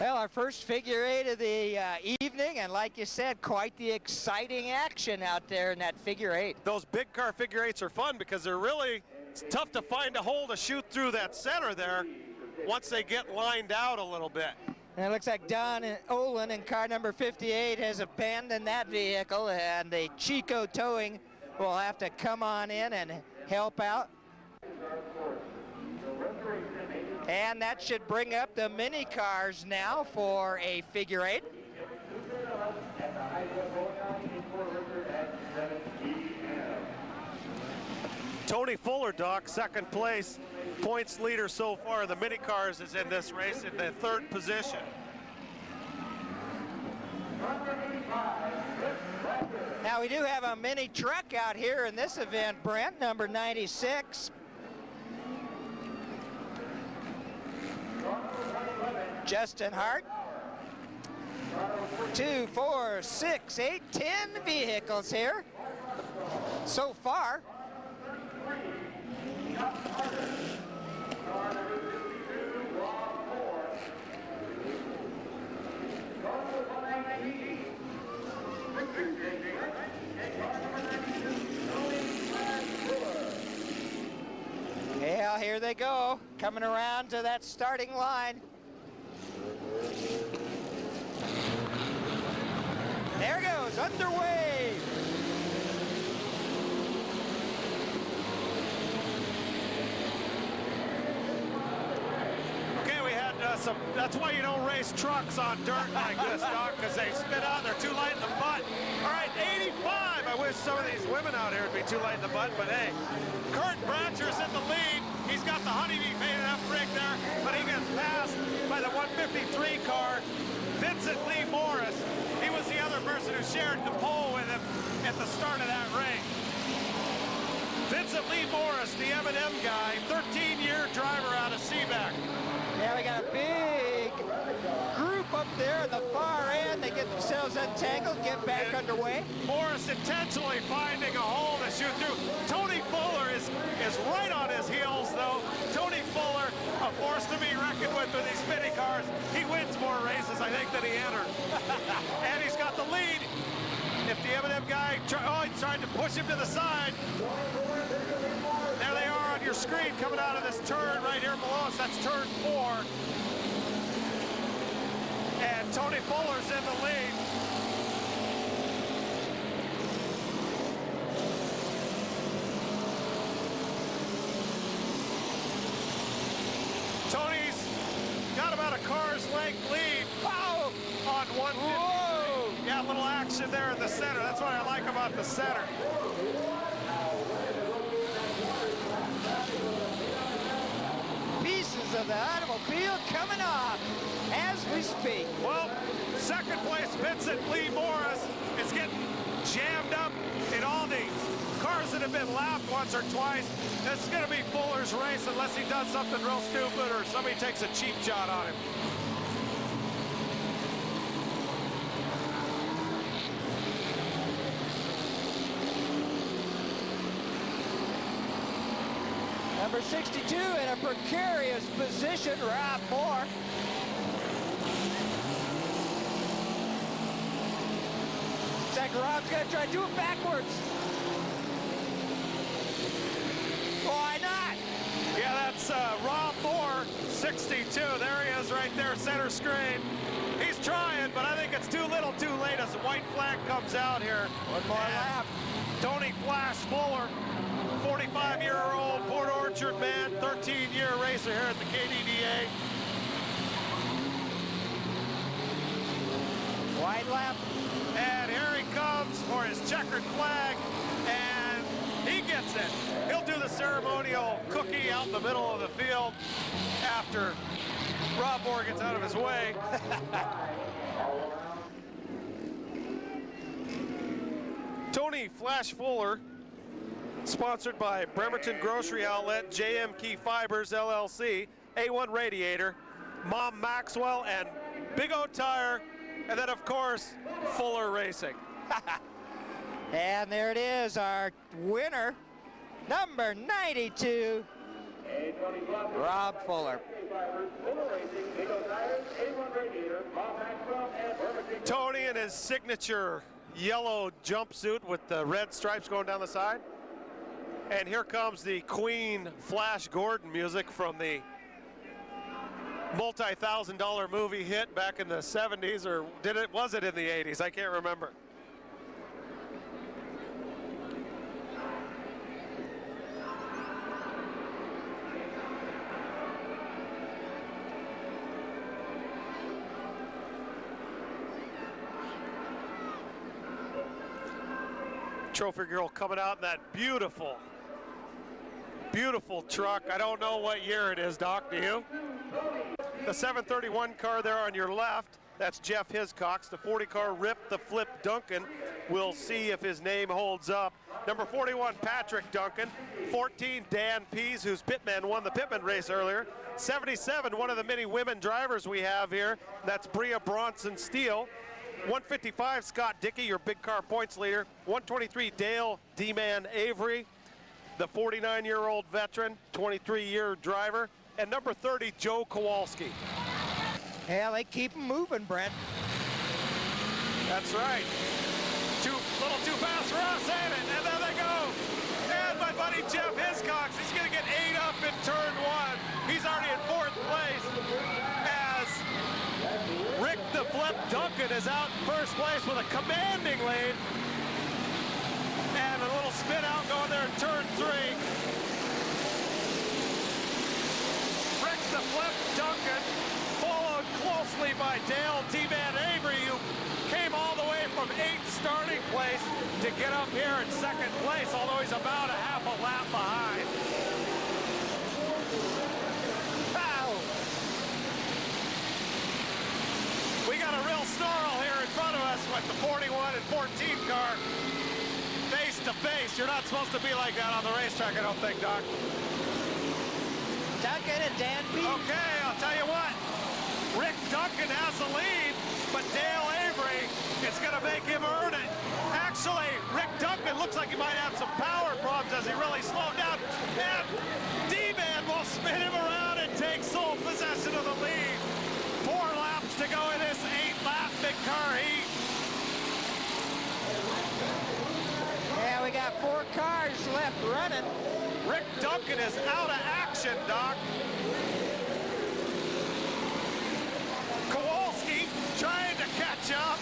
Well, our first figure 8 of the evening, and like you said, quite the exciting action out there in that figure 8. Those big car figure 8s are fun because it's tough to find a hole to shoot through that center there once they get lined out a little bit. And it looks like Don Olin in car number 58 has abandoned that vehicle, and the Chico Towing will have to come on in and help out. And that should bring up the mini cars now for a figure 8. Tony Fuller, Doc, 2nd place, points leader so far. The mini cars is in this race in the 3rd position. Now we do have a mini truck out here in this event, Brent, number 96. Justin Hart. 2, 4, 6, 8, 10 vehicles here so far. Yeah, here they go, coming around to that starting line. underway. Okay, we had that's why you don't race trucks on dirt like this, Doc, because they spit out, they're too light in the butt. All right, 85. I wish some of these women out here would be too light in the butt, but hey, Kurt Bratcher's in the lead. He's got the honeybee painted up rig there, but he gets passed by the 153 car. Vincent Lee Morris, he was the other person who shared the pole with him at the start of that race. Vincent Lee Morris, the M&M guy, 13-year driver out of Seaback. Yeah, we got a big group up there at the far end. They get themselves untangled, get back underway. Morris intentionally finding a hole to shoot through. Tony Fuller is right on his heels, though. Tony Fuller, a force to be reckoned with these mini cars. He wins more races, I think, than he entered. And he's got the lead. If the M&M guy, he's trying to push him to the side. There they are on your screen coming out of this turn right here below us. That's turn 4. And Tony Fuller's in the lead. Tony's got about a car's length lead. Wow! On 150. Whoa! Yeah, a little action there in the center. That's what I like about the center. Pieces of the automobile coming off as we speak. Well, second place, Vincent Lee Morris is getting jammed up in all the cars that have been lapped once or twice. This is going to be Fuller's race unless he does something real stupid or somebody takes a cheap shot on him. Number 62 in a precarious position, Rob Moore. Looks like Rob's gonna try to do it backwards. Why not? Yeah, that's Rob Moore, 62. There he is right there, center screen. He's trying, but I think it's too little too late as the white flag comes out here. One more lap. Tony Flash Fuller, 45-year-old Port Orchard man, 13-year racer here at the KDDA. Wide lap. And here he comes for his checkered flag, and he gets it. He'll do the ceremonial cookie out in the middle of the field after Rob Moore gets out of his way. Tony Flash Fuller, sponsored by Bremerton Grocery Outlet, JM Key Fibers LLC, A1 Radiator, Mom Maxwell, and Big O Tire, and then of course Fuller Racing. And there it is, our winner, number 92, Rob Fuller. Tony in his signature yellow jumpsuit with the red stripes going down the side. And here comes the Queen Flash Gordon music from the multi-$1,000 movie hit back in the 70s, or was it in the 80s? I can't remember. Trophy girl coming out in that beautiful, beautiful truck. I don't know what year it is, Doc, do you? The 731 car there on your left, that's Jeff Hiscox. The 40 car Rip the Flip Duncan. We'll see if his name holds up. Number 41, Patrick Duncan. 14, Dan Pease, whose pitman won the pitman race earlier. 77, one of the many women drivers we have here. That's Bria Bronson Steele. 155, Scott Dickey, your big car points leader. 123, Dale D-Man Avery, the 49-year-old veteran, 23-year driver. And number 30, Joe Kowalski. Yeah, they keep them moving, Brent. That's right. Little too fast for us, ain't it? And there they go. And my buddy Jeff Hiscox, he's going to get 8 up in turn 1. He's already in 4th place as Rick the Flip Flip Duncan is out in first place with a commanding lead. And a little spin out going there in turn 3. Rick the Flip Duncan, followed closely by Dale D-Man Avery, who came all the way from 8th starting place to get up here in 2nd place, although he's about a half a lap behind. Ow! We got a real snarl here in front of us with the 41 and 14 car face to face. You're not supposed to be like that on the racetrack, I don't think, Doc. Duncan and Dan Pete. Okay, I'll tell you what. Rick Duncan has the lead, but Dale Avery is going to make him earn it. Actually, Rick Duncan looks like he might have some power problems as he really slowed down. And D-Man will spin him around and take sole possession of the lead. 4 laps to go in this 8-lap big car heat. Yeah, we got 4 cars left running. Rick Duncan is out of action, Doc. Kowalski trying to catch up.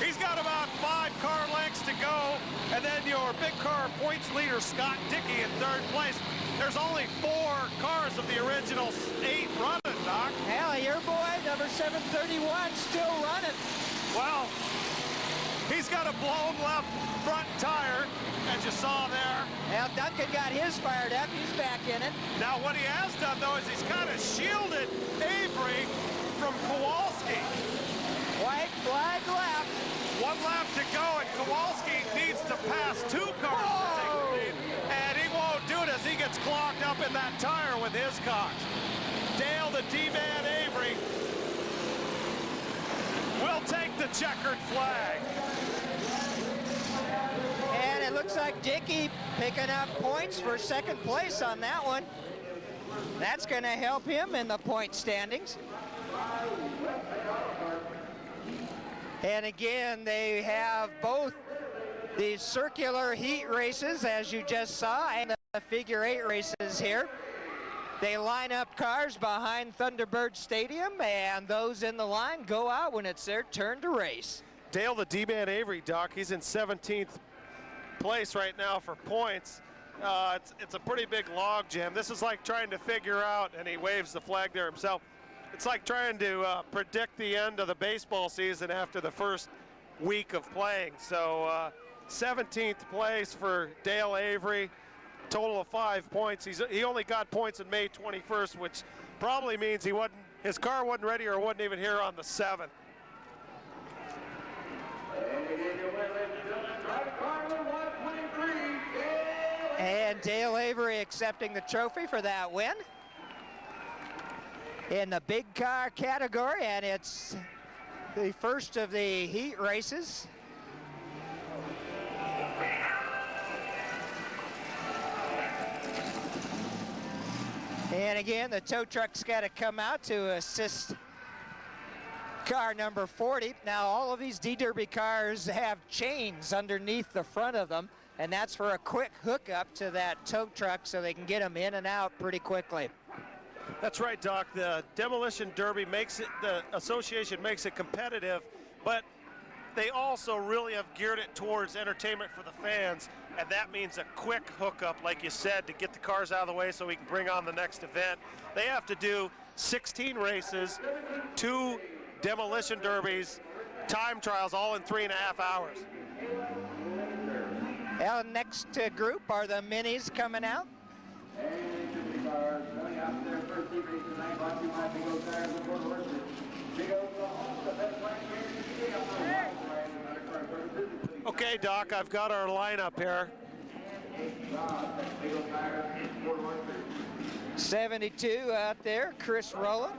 He's got about 5 car lengths to go. And then your big car points leader, Scott Dickey, in 3rd place. There's only 4 cars of the original 8 running, Doc. Hell, your boy, number 731, still running. Well, he's got a blown left front tire, as you saw there. Well, Duncan got his fired up. He's back in it. Now, what he has done, though, is he's kind of shielded Avery from Kowalski. White flag lap. 1 lap to go, and Kowalski needs to pass 2 cars to take the lead. And he won't do it as he gets clogged up in that tire with his cars. Dale, the D-Man Avery, will take the checkered flag. And it looks like Dickey picking up points for 2nd place on that one. That's going to help him in the point standings. And again, they have both the circular heat races, as you just saw, and the figure 8 races here. They line up cars behind Thunderbird Stadium, and those in the line go out when it's their turn to race. Dale, the D-Man Avery, Doc, he's in 17th place right now for points. It's a pretty big log jam. This is like trying to figure out, and he waves the flag there himself, it's like trying to predict the end of the baseball season after the first week of playing. So 17th place for Dale Avery, total of 5 points. He only got points in May 21st, which probably means his car wasn't ready or wasn't even here on the 7th. And Dale Avery accepting the trophy for that win in the big car category, and it's the first of the heat races. And again, the tow truck's got to come out to assist car number 40. Now, all of these D-Derby cars have chains underneath the front of them, and that's for a quick hookup to that tow truck so they can get them in and out pretty quickly. That's right, Doc. The Demolition Derby the association makes it competitive, but they also really have geared it towards entertainment for the fans, and that means a quick hookup, like you said, to get the cars out of the way so we can bring on the next event. They have to do 16 races, 2 demolition derbies, time trials, all in 3.5 hours. Well, next group are the minis coming out. Okay, Doc, I've got our lineup here. 72 out there, Chris Rowland.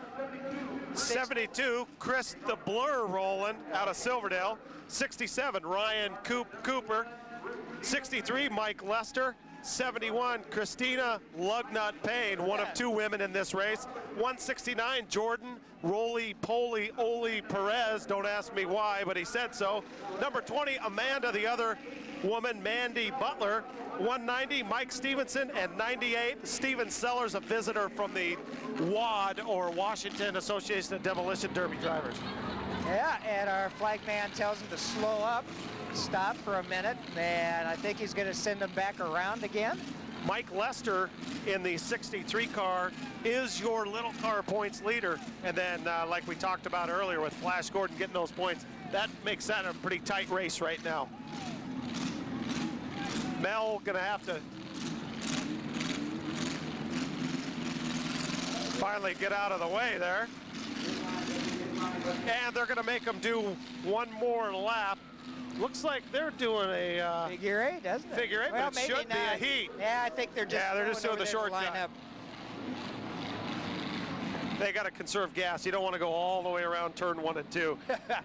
72, Chris the Blur Rowland out of Silverdale. 67, Ryan Cooper. 63, Mike Lester. 71, Christina Lugnut Payne, one of 2 women in this race. 169, Jordan Roly-Poly Oli Perez. Don't ask me why, but he said so. Number 20, Amanda, the other woman Mandy Butler, 190 Mike Stevenson, and 98 Steven Sellers, a visitor from the WAD, or Washington Association of Demolition Derby Drivers. Yeah, and our flag man tells him to slow up, stop for a minute, and I think he's going to send them back around again. Mike Lester in the 63 car is your little car points leader. And then, like we talked about earlier with Flash Gordon getting those points, that makes that a pretty tight race right now. Mel gonna have to finally get out of the way there. And they're gonna make them do one more lap. Looks like they're doing a figure eight, doesn't it? Figure eight, well, but it should be a heat. Yeah, I think they're just doing the short cut. lineup. They got to conserve gas. You don't want to go all the way around turn 1 and 2.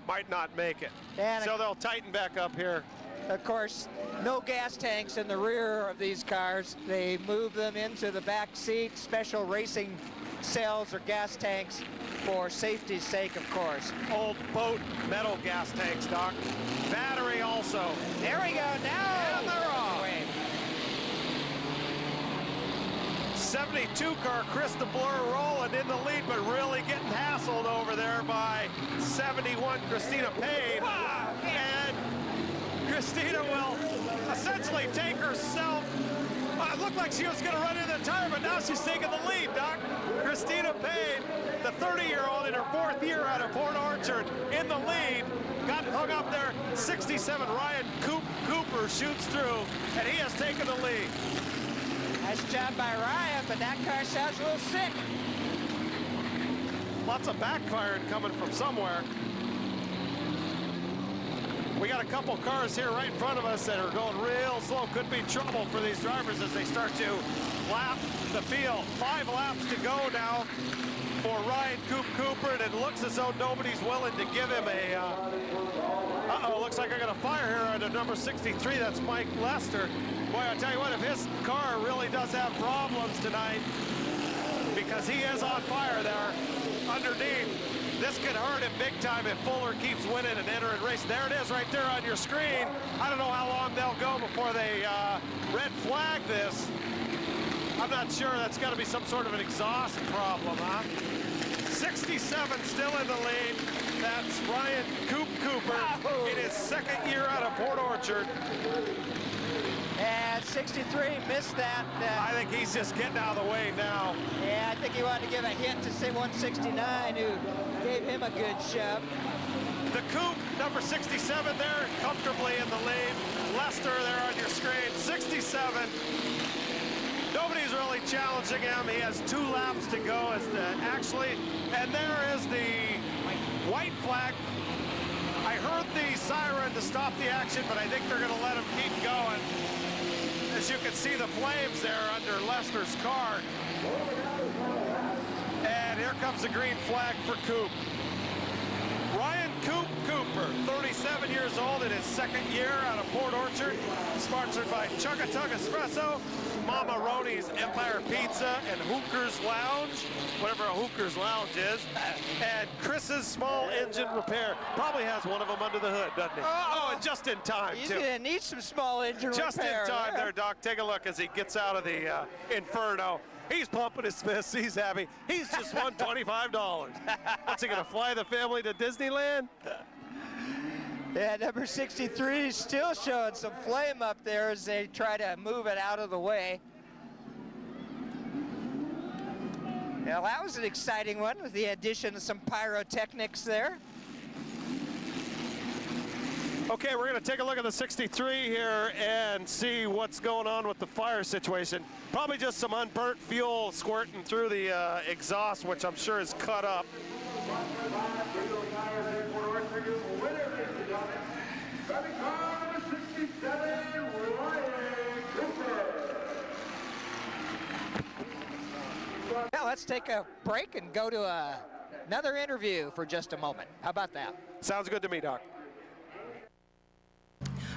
Might not make it. And so they'll tighten back up here. Of course, no gas tanks in the rear of these cars. They move them into the back seat, special racing cells or gas tanks for safety's sake, of course. Old boat metal gas tanks, Doc. Battery also. There we go, now. And they're off. 72 car Chris DeBlur rolling in the lead, but really getting hassled over there by 71 Christina Payne. Wow. And Christina will essentially take herself. It looked like she was going to run into the tire, but now she's taking the lead, Doc. Christina Payne, the 30-year-old in her 4th year out of Port Orchard, in the lead. Got hung up there. 67 Ryan Cooper shoots through, and he has taken the lead. Nice job by Ryan, but that car sounds a little sick. Lots of backfiring coming from somewhere. We got a couple cars here right in front of us that are going real slow. Could be trouble for these drivers as they start to lap the field. 5 laps to go now for Ryan Cooper, and it looks as though nobody's willing to give him a, uh-oh, looks like I got a fire here under number 63. That's Mike Lester. Boy, I tell you what, if his car really does have problems tonight, because he is on fire there underneath, this could hurt him big time if Fuller keeps winning and entering race. There it is right there on your screen. I don't know how long they'll go before they red flag this. I'm not sure. That's got to be some sort of an exhaust problem, huh? 67 still in the lead. That's Ryan Cooper in his 2nd year out of Port Orchard. And 63 missed that. I think he's just getting out of the way now. Yeah, I think he wanted to give a hint to say 169, who gave him a good shove. The Coupe, number 67 there, comfortably in the lead. Lester there on your screen, 67. Nobody's really challenging him. He has 2 laps to go and there is the white flag. I heard the siren to stop the action, but I think they're going to let him keep going. As you can see the flames there under Lester's car. And here comes the green flag for Coop. Ryan Cooper, 37 years old in his 2nd year out of Port Orchard, sponsored by Chugga Tug Espresso, Mama Roni's Empire Pizza, and Hooker's Lounge, whatever a Hooker's Lounge is, and Chris's Small Engine Repair. Probably has one of them under the hood, doesn't he? Oh, and just in time, He's too. gonna need some small engine Just repair. in time there, Doc. Take a look as he gets out of the Inferno. He's pumping his fists. He's happy. He's just won $25. What's he going to fly the family to Disneyland? Yeah, number 63 is still showing some flame up there as they try to move it out of the way. Now that was an exciting one with the addition of some pyrotechnics there. Okay, we're going to take a look at the 63 here and see what's going on with the fire situation. Probably just some unburnt fuel squirting through the exhaust, which I'm sure is cut up. Now let's take a break and go to another interview for just a moment. How about that? Sounds good to me, Doc.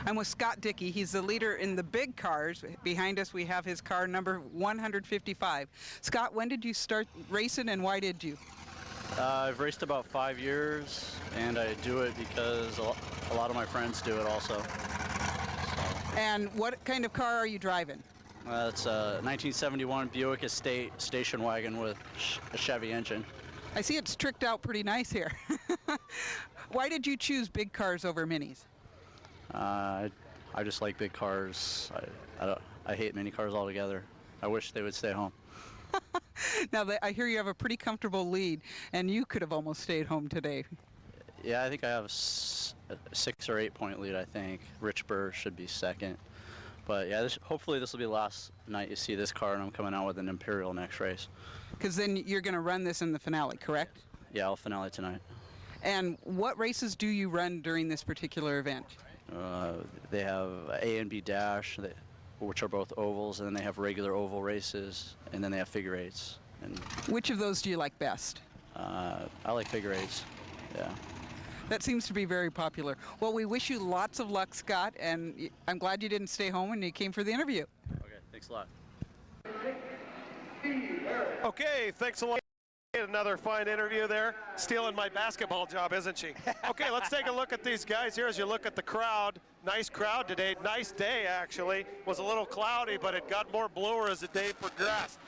I'm with Scott Dickey. He's the leader in the big cars. Behind us, we have his car number 155. Scott, when did you start racing and why did you? I've raced about 5 years, and I do it because a lot of my friends do it also. So. And what kind of car are you driving? It's a 1971 Buick Estate station wagon with a Chevy engine. I see it's tricked out pretty nice here. Why did you choose big cars over minis? I just like big cars. I hate mini cars altogether. I wish they would stay home. Now, I hear you have a pretty comfortable lead, and you could have almost stayed home today. Yeah, I think I have a 6 or 8 point lead, I think. Rich Burr should be second. But yeah, hopefully this will be the last night you see this car, and I'm coming out with an Imperial next race. Because then you're going to run this in the finale, correct? Yeah, I'll finale tonight. And what races do you run during this particular event? They have A and B dash, which are both ovals, and then they have regular oval races, and then they have figure eights. And which of those do you like best? I like figure eights, yeah. That seems to be very popular. Well, we wish you lots of luck, Scott, and I'm glad you didn't stay home and you came for the interview. Okay, thanks a lot. Okay, thanks a lot. Another fine interview there. Stealing my basketball job, isn't she? Okay, let's take a look at these guys here as you look at the crowd. Nice crowd today. Nice day, actually. Was a little cloudy, but it got more bluer as the day progressed.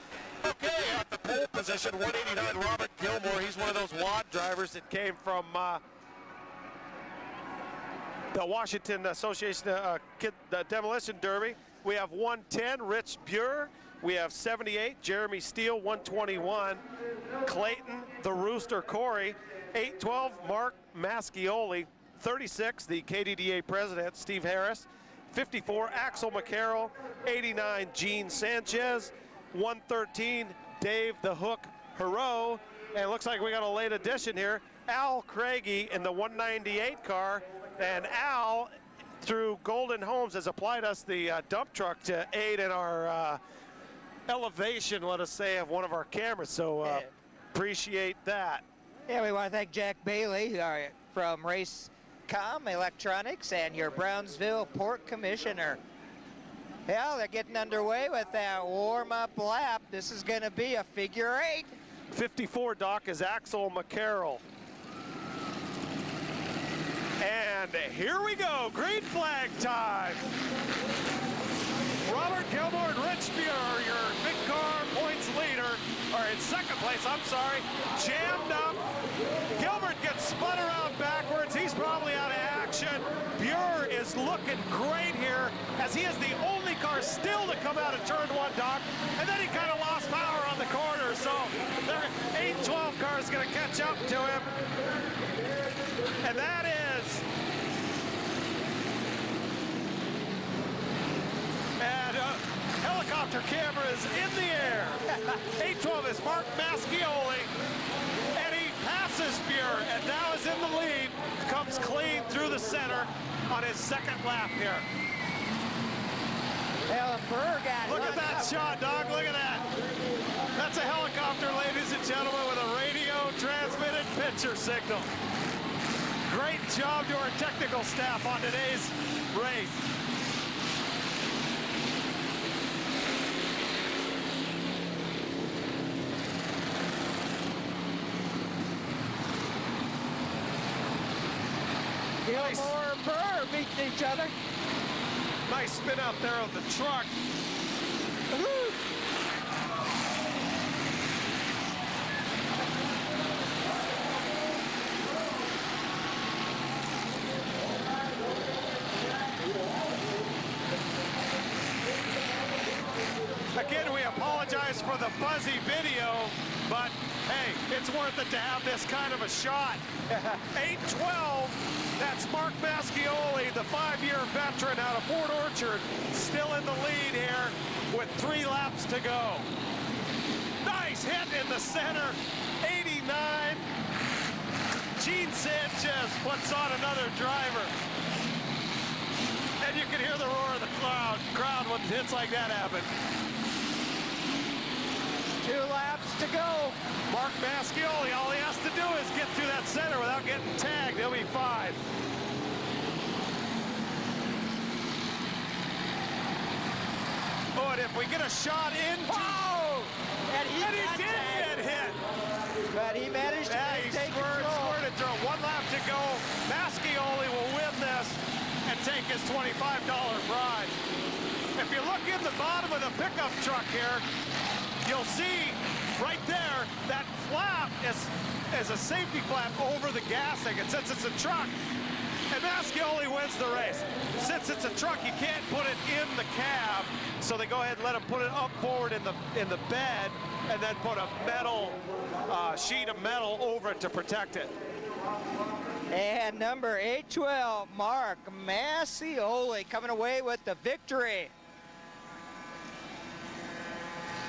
Okay, at the pole position, 189, Robert Gilmore. He's one of those WAD drivers that came from the Washington Association Demolition Derby. We have 110, Rich Burr. We have 78, Jeremy Steele, 121, Clayton, the Rooster Corey, 812, Mark Mascioli, 36, the KDDA president, Steve Harris, 54, Axel McCarroll, 89, Gene Sanchez, 113, Dave the Hook Hero, and it looks like we got a late addition here, Al Craigie in the 198 car, and Al, through Golden Homes, has applied us the dump truck to aid in our elevation, let us say, of one of our cameras, so appreciate that. Yeah, we want to thank Jack Bailey from Racecom Electronics and your Brownsville Port Commissioner. Yeah, they're getting underway with that warm-up lap. This is going to be a figure eight. 54, Doc, is Axel McCarroll. And here we go, green flag time. Robert Gilmore and Rich Burr, your big car points leader, or in second place, I'm sorry, jammed up. Gilbert gets spun around backwards. He's probably out of action. Burr is looking great here, as he is the only car still to come out of turn one, Doc. And then he kind of lost power on the corner, so the 812 car is going to catch up to him. And that is helicopter cameras in the air. 812 is Mark Mascioli, and he passes Burr, and now is in the lead, comes clean through the center on his second lap here. Well, Burr got Look at that shot, Doc, look at that. That's a helicopter, ladies and gentlemen, with a radio transmitted picture signal. Great job to our technical staff on today's race. Gilmore and Burr beating each other. Nice spin out there of the truck. Woo. Again, we apologize for the fuzzy video, but hey, it's worth it to have this kind of a shot. 812, that's Mark Mascioli, the 5-year veteran out of Port Orchard, still in the lead here with 3 laps to go. Nice hit in the center, 89. Gene Sanchez puts on another driver. And you can hear the roar of the crowd when hits like that happen. 2 laps to go. Mark Mascioli, all he has to do is get through that center without getting tagged. He'll be fine. Oh, and if we get a shot into... Oh! And he did get hit. But he managed to take squirted through. 1 lap to go. Mascioli will win this and take his $25 prize. if you look in the bottom of the pickup truck here, you'll see right there that flap is a safety flap over the gassing. And since it's a truck, and Mascioli wins the race. Since it's a truck, you can't put it in the cab, so they go ahead and let him put it up forward in the bed, and then put a metal sheet of metal over it to protect it. And number 812, Mark Mascioli, coming away with the victory.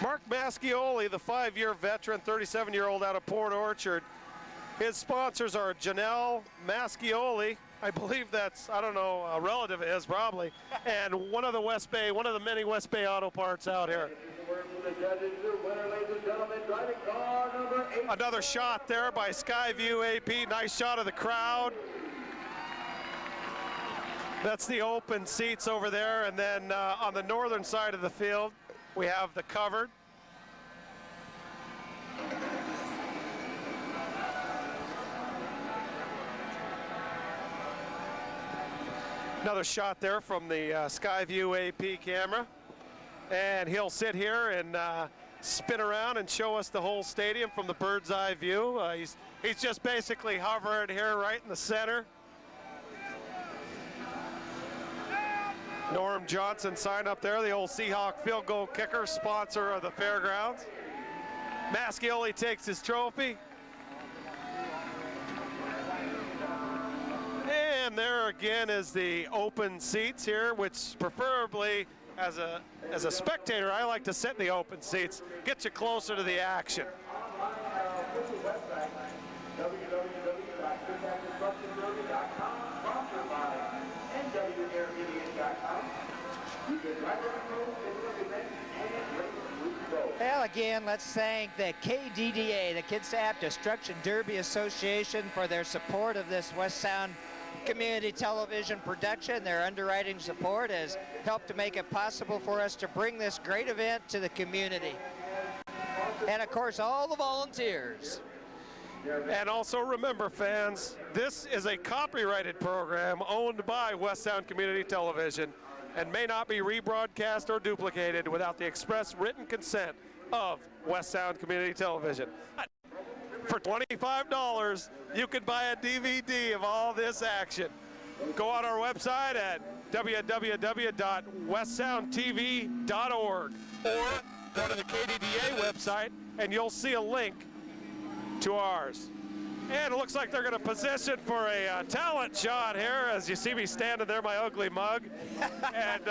Mark Mascioli, the 5-year veteran, 37-year-old out of Port Orchard. His sponsors are Janelle Mascioli. I believe that's, I don't know, a relative of his probably, and one of the many West Bay auto parts out here. Another shot there by Skyview AP. Nice shot of the crowd. That's the open seats over there, and then on the northern side of the field, we have the covered. Another shot there from the Skyview AP camera. And he'll sit here and spin around and show us the whole stadium from the bird's eye view. He's just basically hovering here right in the center. Norm Johnson signed up there, the old Seahawk field goal kicker, sponsor of the fairgrounds. Mascioli takes his trophy. And there again is the open seats here, which preferably as a spectator, I like to sit in the open seats, get you closer to the action. Well, again, let's thank the KDDA, the Kitsap Destruction Derby Association, for their support of this West Sound Community Television production. Their underwriting support has helped to make it possible for us to bring this great event to the community. And of course, all the volunteers. And also remember, fans, this is a copyrighted program owned by West Sound Community Television and may not be rebroadcast or duplicated without the express written consent of West Sound Community Television. For $25, you can buy a DVD of all this action. Go on our website at www.westsoundtv.org or go to the KDDA website and you'll see a link to ours. And it looks like they're going to position for a talent shot here as you see me standing there, my ugly mug. And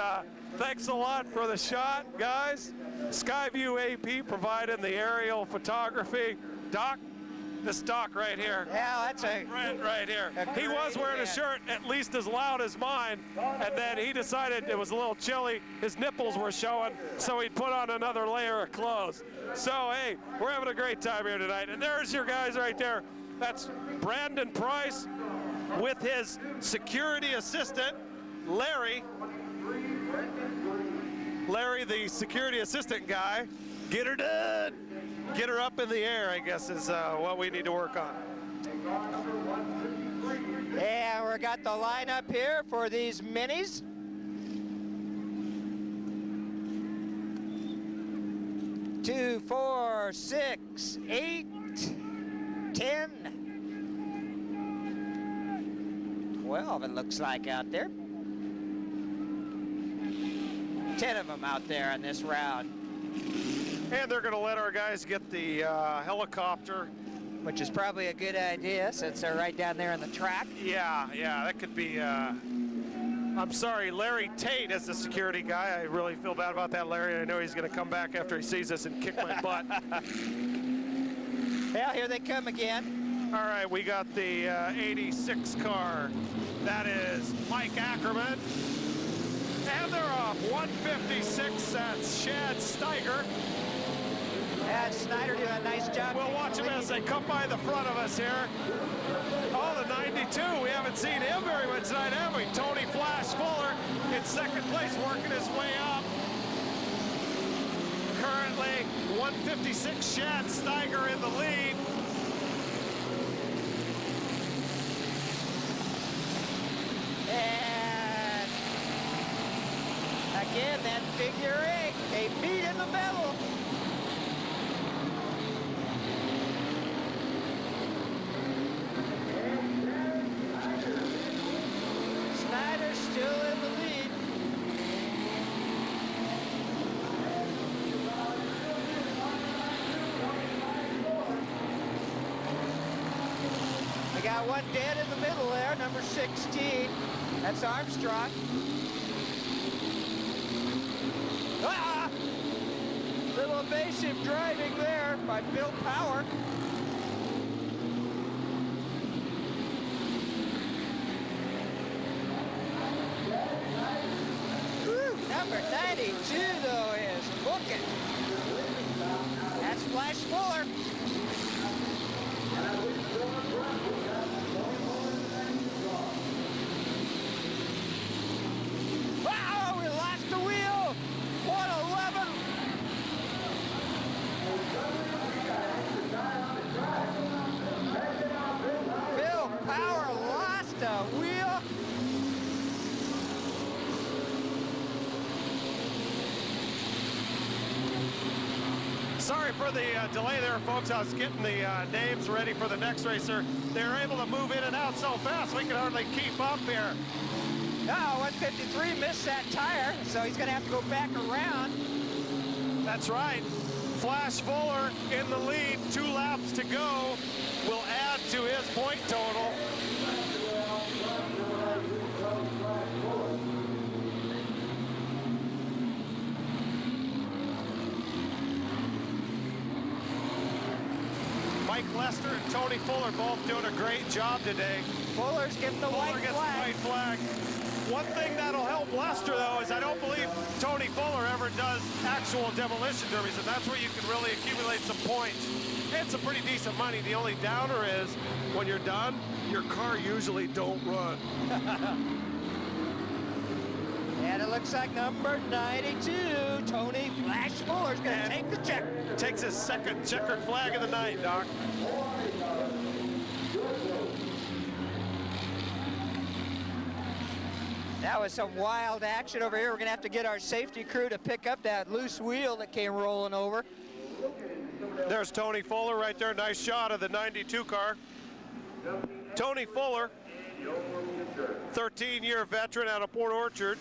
thanks a lot for the shot, guys. Skyview AP providing the aerial photography. Doc, this Doc right here. Yeah, that's a Brent right here. He was wearing a shirt at least as loud as mine, and then he decided it was a little chilly. His nipples were showing, so he put on another layer of clothes. So, hey, we're having a great time here tonight. And there's your guys right there. That's Brandon Price with his security assistant, Larry. Larry, the security assistant guy. Get her done. Get her up in the air, I guess, is what we need to work on. Yeah, we got the lineup here for these minis. Two, 4, 6, 8, 10, 12 it looks like out there. 10 of them out there in this round. And they're going to let our guys get the helicopter. Which is probably a good idea since they're right down there in the track. Yeah, that could be, I'm sorry, Larry Tate is the security guy. I really feel bad about that, Larry. I know he's going to come back after he sees us and kick my butt. Well, here they come again. All right, we got the 86 car. That is Mike Ackerman. And they're off. 156, that's Shad Steiger. And Snyder doing a nice job. We'll watch him as they come by the front of us here. Oh, the 92. We haven't seen him very much tonight, have we? Tony Flash Fuller in second place, working his way up. Currently, 156 Shad Steiger in the lead. And again, that figure eight. They meet in the middle. Snyder's still in the lead. We got one dead in the middle there, number 16. That's Armstrong. Ah! Little evasive driving there by Bill Power. Woo, number 92 though is looking. That's Flash Fuller. Wow, we lost the wheel. 111. Bill Power lost a wheel. Sorry for the delay there, folks. I was getting the names ready for the next racer. They were able to move in and out so fast we can hardly keep up here. Oh, 153 missed that tire, so he's going to have to go back around. That's right. Flash Fuller in the lead, 2 laps to go, will add to his point total. Mike Lester and Tony Fuller both doing a great job today. Fuller's getting the Fuller white gets flag. the white flag. One thing that'll help Lester, though, is I don't believe Tony Fuller ever does actual demolition derbies, and that's where you can really accumulate some points and some pretty decent money. The only downer is when you're done, your car usually don't run. And it looks like number 92, Tony Flash Fuller's going to take the check. Takes his second checkered flag of the night, Doc. That was some wild action over here. We're going to have to get our safety crew to pick up that loose wheel that came rolling over. There's Tony Fuller right there. Nice shot of the 92 car. Tony Fuller, 13-year veteran out of Port Orchard.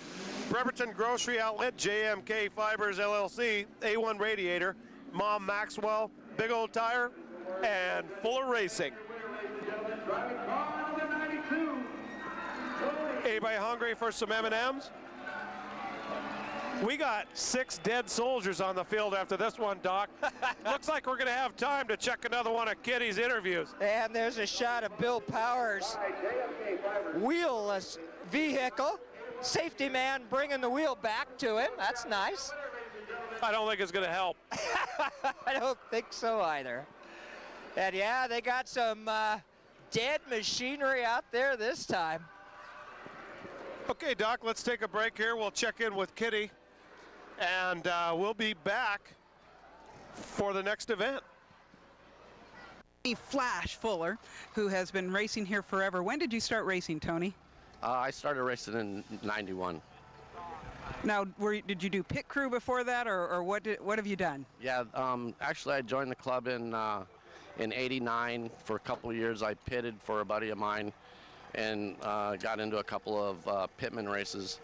Bremerton Grocery Outlet, JMK Fibers LLC, A1 Radiator, Mom Maxwell, Big Old Tire, and Fuller Racing. Anybody hungry for some M&Ms? We got 6 dead soldiers on the field after this one, Doc. Looks like we're going to have time to check another one of Kitty's interviews. And there's a shot of Bill Powers' wheelless vehicle. Safety man bringing the wheel back to him. That's nice. I don't think it's going to help. I don't think so either. And yeah, they got some dead machinery out there this time. Okay, Doc, let's take a break here. We'll check in with Kitty, and we'll be back for the next event. Flash Fuller, who has been racing here forever. When did you start racing, Tony? I started racing in '91. Now, did you do pit crew before that, or what have you done? Yeah, actually I joined the club in '89 for a couple of years. I pitted for a buddy of mine and got into a couple of pitman races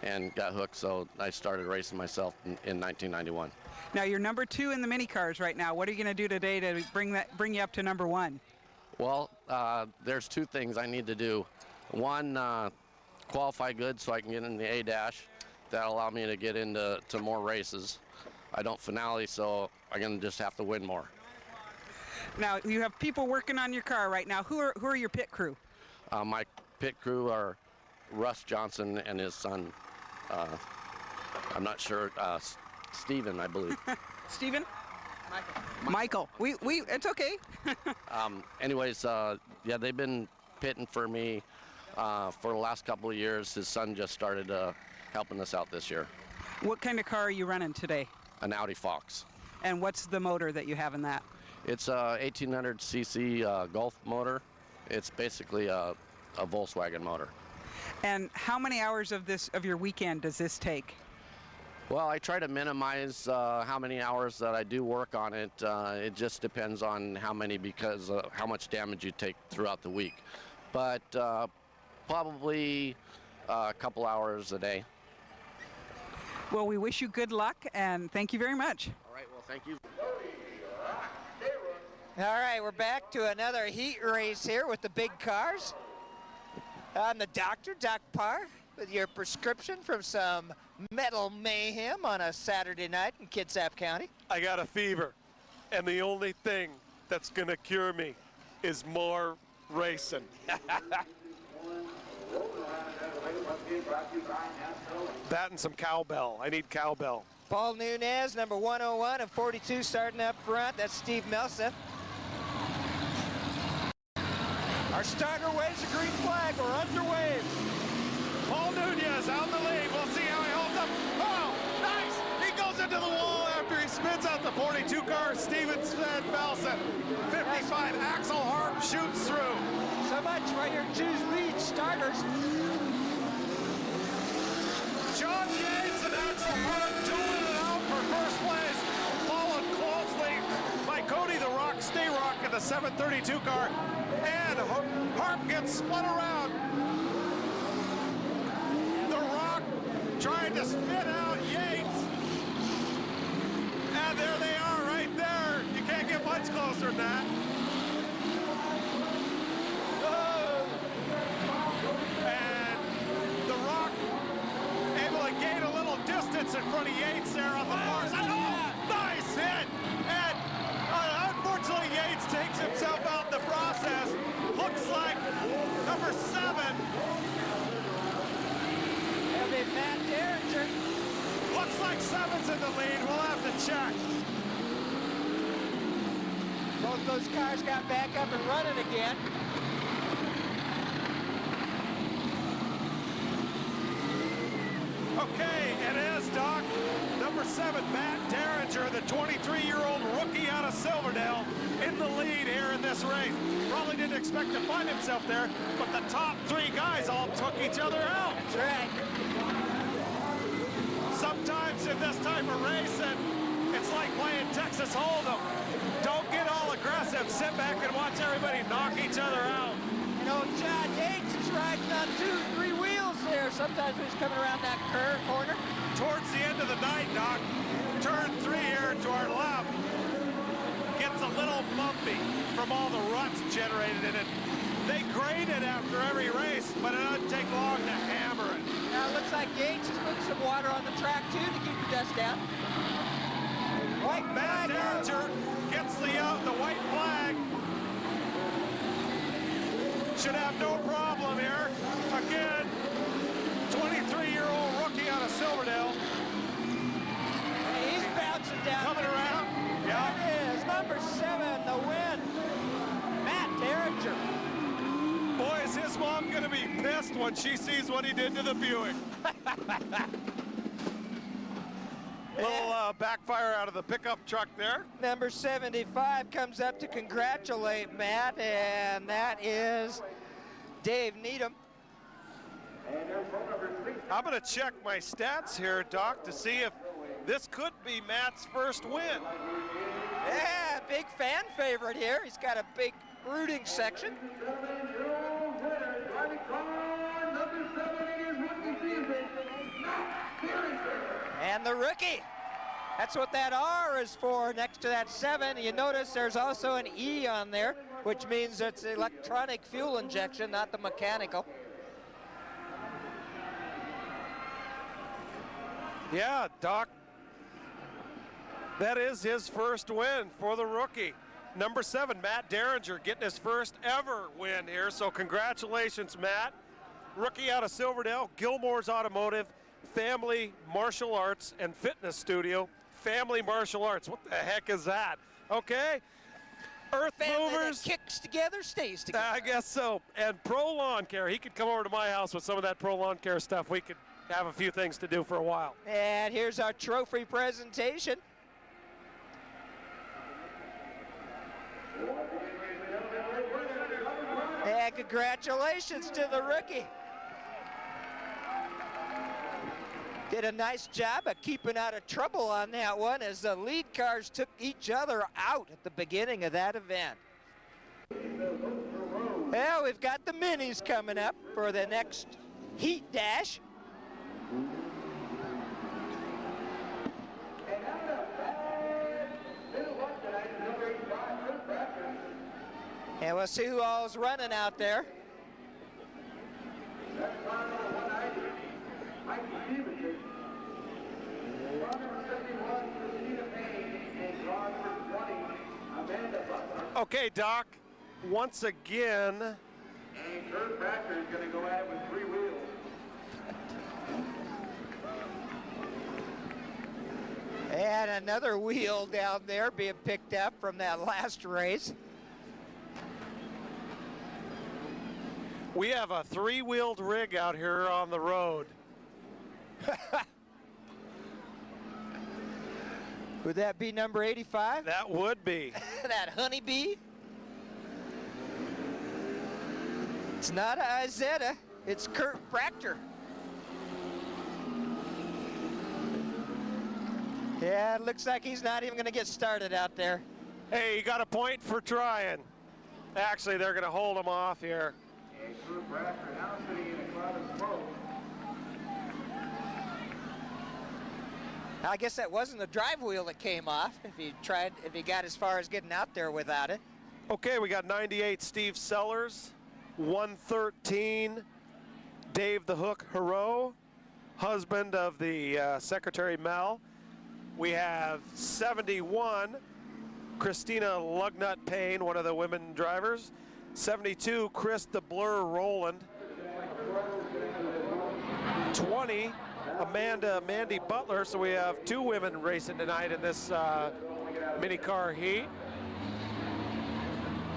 and got hooked, so I started racing myself in 1991. Now, you're number 2 in the mini cars right now. What are you going to do today to bring you up to number 1? Well, there's 2 things I need to do. One, qualify good so I can get in the A-dash. That'll allow me to get into more races. I don't finale, so I'm going to just have to win more. Now, you have people working on your car right now. Who are your pit crew? My pit crew are Russ Johnson and his son. I'm not sure, Steven, I believe. Steven? Michael. It's okay. Anyways, yeah, they've been pitting for me for the last couple of years. His son just started helping us out this year. What kind of car are you running today? An Audi Fox. And what's the motor that you have in that? It's a 1800cc Golf motor. It's basically a Volkswagen motor. And how many hours of your weekend does this take? Well, I try to minimize how many hours that I do work on it. It just depends on how many, because how much damage you take throughout the week. But probably a couple hours a day. Well, we wish you good luck, and thank you very much. All right, well, thank you. All right, we're back to another heat race here with the big cars. I'm the doctor, Doc Parr, with your prescription from some metal mayhem on a Saturday night in Kitsap County. I got a fever, and the only thing that's gonna cure me is more racing. That and some cowbell. I need cowbell. Paul Nunez, number 101 and 42 starting up front. That's Steve Melseth. Our starter waves a green flag. We're underway. Paul Nunez out in the lead. We'll see how he holds up. Oh, nice! He goes into the wall after he spins out the 42 car. Steven Melseth. 55. Axel Harp shoots through. So much for your two lead starters. John Yates and Axel Harp dueling it out for first place, followed closely by Cody the Rock Stayrock in the 732 car, and Harp gets spun around. The Rock trying to spin out Yates, and there they are right there. You can't get much closer than that. And the Rock able to gain a little distance in front of Yates there on the bars. Oh, nice hit! And unfortunately, Yates takes himself out in the process. Looks like number 7. That'll be Matt Derringer. Looks like 7's in the lead. We'll have to check. Both those cars got back up and running again. Okay, and as Doc, number 7, Matt Derringer, the 23-year-old rookie out of Silverdale, in the lead here in this race. Probably didn't expect to find himself there, but the top 3 guys all took each other out. That's right. Sometimes in this type of racing, it's like playing Texas Hold'em. Don't get all aggressive. Sit back and watch everybody knock each other out. You know, John Yates is riding on 2, 3 wheels there. Sometimes when he's coming around that corner. Towards the end of the night, Doc, turn 3 here to our left. Gets a little bumpy from all the ruts generated in it. They grade it after every race, but it doesn't take long to hammer it. Now it looks like Yates is putting some water on the track too to keep the dust down. White Matt flag. Derringer gets the white flag. Should have no problem here. Again, 23-year-old rookie out of Silverdale. Hey, he's bouncing down. Coming around. Yeah. There it is, number 7, the win. Matt Derringer. Boy, is his mom going to be pissed when she sees what he did to the Buick. Little backfire out of the pickup truck there. Number 75 comes up to congratulate Matt, and that is Dave Needham. I'm going to check my stats here, Doc, to see if this could be Matt's first win. Yeah, big fan favorite here. He's got a big rooting section. And the rookie. That's what that R is for next to that 7. You notice there's also an E on there, which means it's electronic fuel injection, not the mechanical. Yeah, Doc, that is his first win for the rookie. Number 7, Matt Derringer, getting his first ever win here, so congratulations, Matt. Rookie out of Silverdale, Gilmore's Automotive, Family Martial Arts and Fitness Studio. Family Martial Arts, what the heck is that? Okay, Earth Family Movers. that kicks together, stays together. I guess so. And Pro Lawn Care, he could come over to my house with some of that Pro Lawn Care stuff. We could have a few things to do for a while. And here's our trophy presentation. And congratulations to the rookie. Did a nice job of keeping out of trouble on that one as the lead cars took each other out at the beginning of that event. Well, we've got the minis coming up for the next heat dash. And we'll see who all is running out there. Okay, Doc, once again. And Kurt Bratcher is going to go at it with 3 wheels. And another wheel down there being picked up from that last race. We have a 3-wheeled rig out here on the road. Would that be number 85? That would be. That honeybee? It's not a Izetta, it's Kurt Bratcher. Yeah, it looks like he's not even going to get started out there. Hey, you got a point for trying. Actually, they're going to hold him off here. And Kurt Bratcher now sitting in a cloud of smoke. I guess that wasn't the drive wheel that came off if he got as far as getting out there without it. Okay, we got 98 Steve Sellers, 113 Dave the Hook Hero, husband of the Secretary Mel. We have 71 Christina Lugnut Payne, one of the women drivers. 72 Chris the Blur Rowland. 20 Amanda Mandy Butler. So we have 2 women racing tonight in this mini car heat.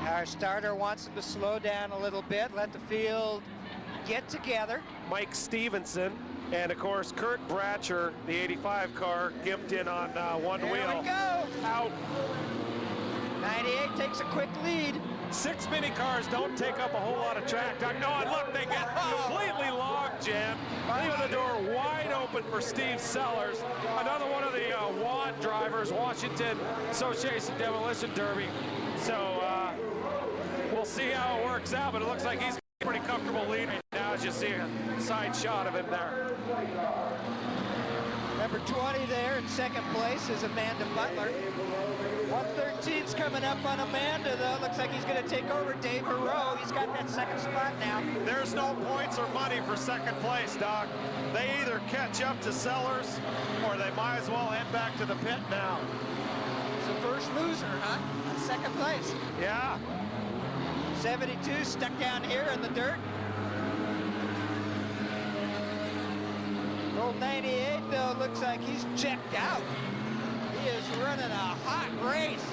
Our starter wants him to slow down a little bit, let the field get together. Mike Stevenson, and of course Kurt Bratcher, the 85 car, gimped in on one There wheel. we go. Out. 98 takes a quick lead. 6 mini cars don't take up a whole lot of track. No, and look, they get completely locked, Jan. Leaving the door wide open for Steve Sellers. Another one of the WAD drivers, Washington Association Demolition Derby. So we'll see how it works out, but it looks like he's pretty comfortable leading now as you see a side shot of him there. Number 20 there in second place is Amanda Butler. 113's coming up on Amanda, though. Looks like he's going to take over Dave Hero. He's got that second spot now. There's no points or money for second place, Doc. They either catch up to Sellers or they might as well head back to the pit now. He's the first loser, huh? Second place. Yeah. 72 stuck down here in the dirt. Old 98, though, looks like he's checked out. He is running a hot race.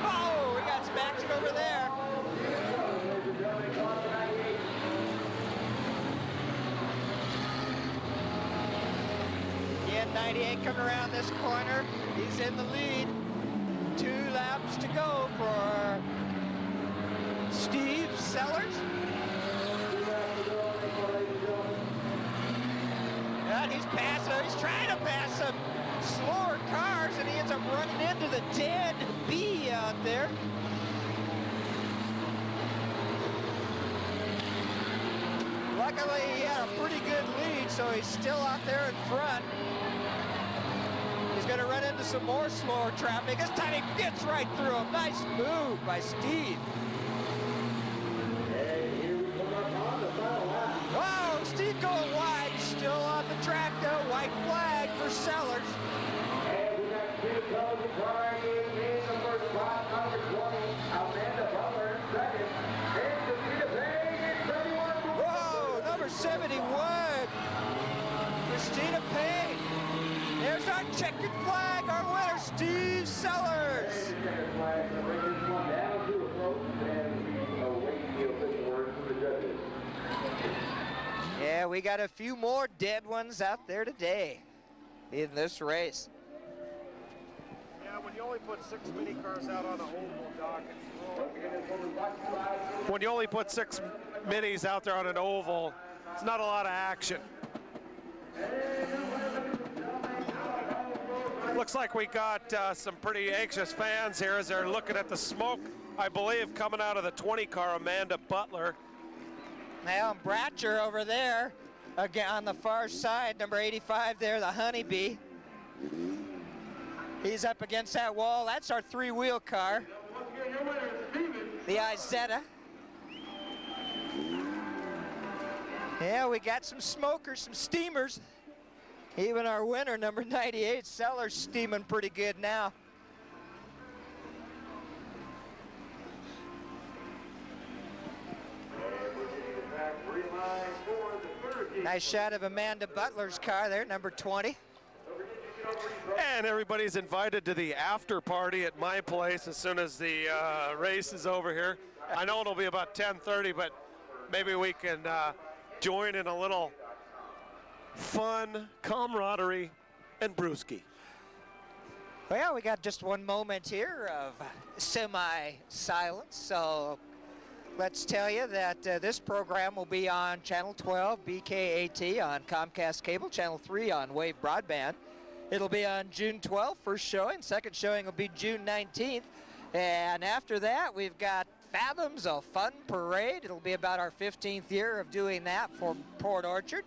Oh, we got some action over there. Again, 98 coming around this corner. He's in the lead. 2 laps to go for Steve Sellers. And he's passing, he's trying to pass some slower cars, and he ends up running into the dead bee out there. Luckily, he had a pretty good lead, so he's still out there in front. He's going to run into some more slower traffic. This time he gets right through him. Nice move by Steve. Oh, Steve going wide, still on the track though. White flag for Sellers. And we got 2 cars in the first spot, number 20, Amanda Butler in second. And Christina Payne in 31. Whoa, number 71, Christina Payne. There's our checkered flag, our winner, Steve Sellers. Yeah, we got a few more dead ones out there today in this race. Yeah, when you only put 6 mini cars out on a oval, Doc, it's When you only put 6 minis out there on an oval, it's not a lot of action. Looks like we got some pretty anxious fans here as they're looking at the smoke, I believe, coming out of the 20 car, Amanda Butler. Now, Bratcher over there, again on the far side, number 85 there, the Honeybee. He's up against that wall. That's our 3-wheel car, the Izetta. Yeah, we got some smokers, some steamers. Even our winner, number 98, Seller's steaming pretty good now. Nice shot of Amanda Butler's car there, number 20. And everybody's invited to the after party at my place as soon as the race is over here. I know it'll be about 10:30, but maybe we can join in a little fun, camaraderie, and brewski. Well, we got just one moment here of semi-silence, so let's tell you that this program will be on Channel 12, BKAT on Comcast Cable, Channel 3 on Wave Broadband. It'll be on June 12th, first showing. Second showing will be June 19th. And after that, we've got Fathoms, a fun parade. It'll be about our 15th year of doing that for Port Orchard.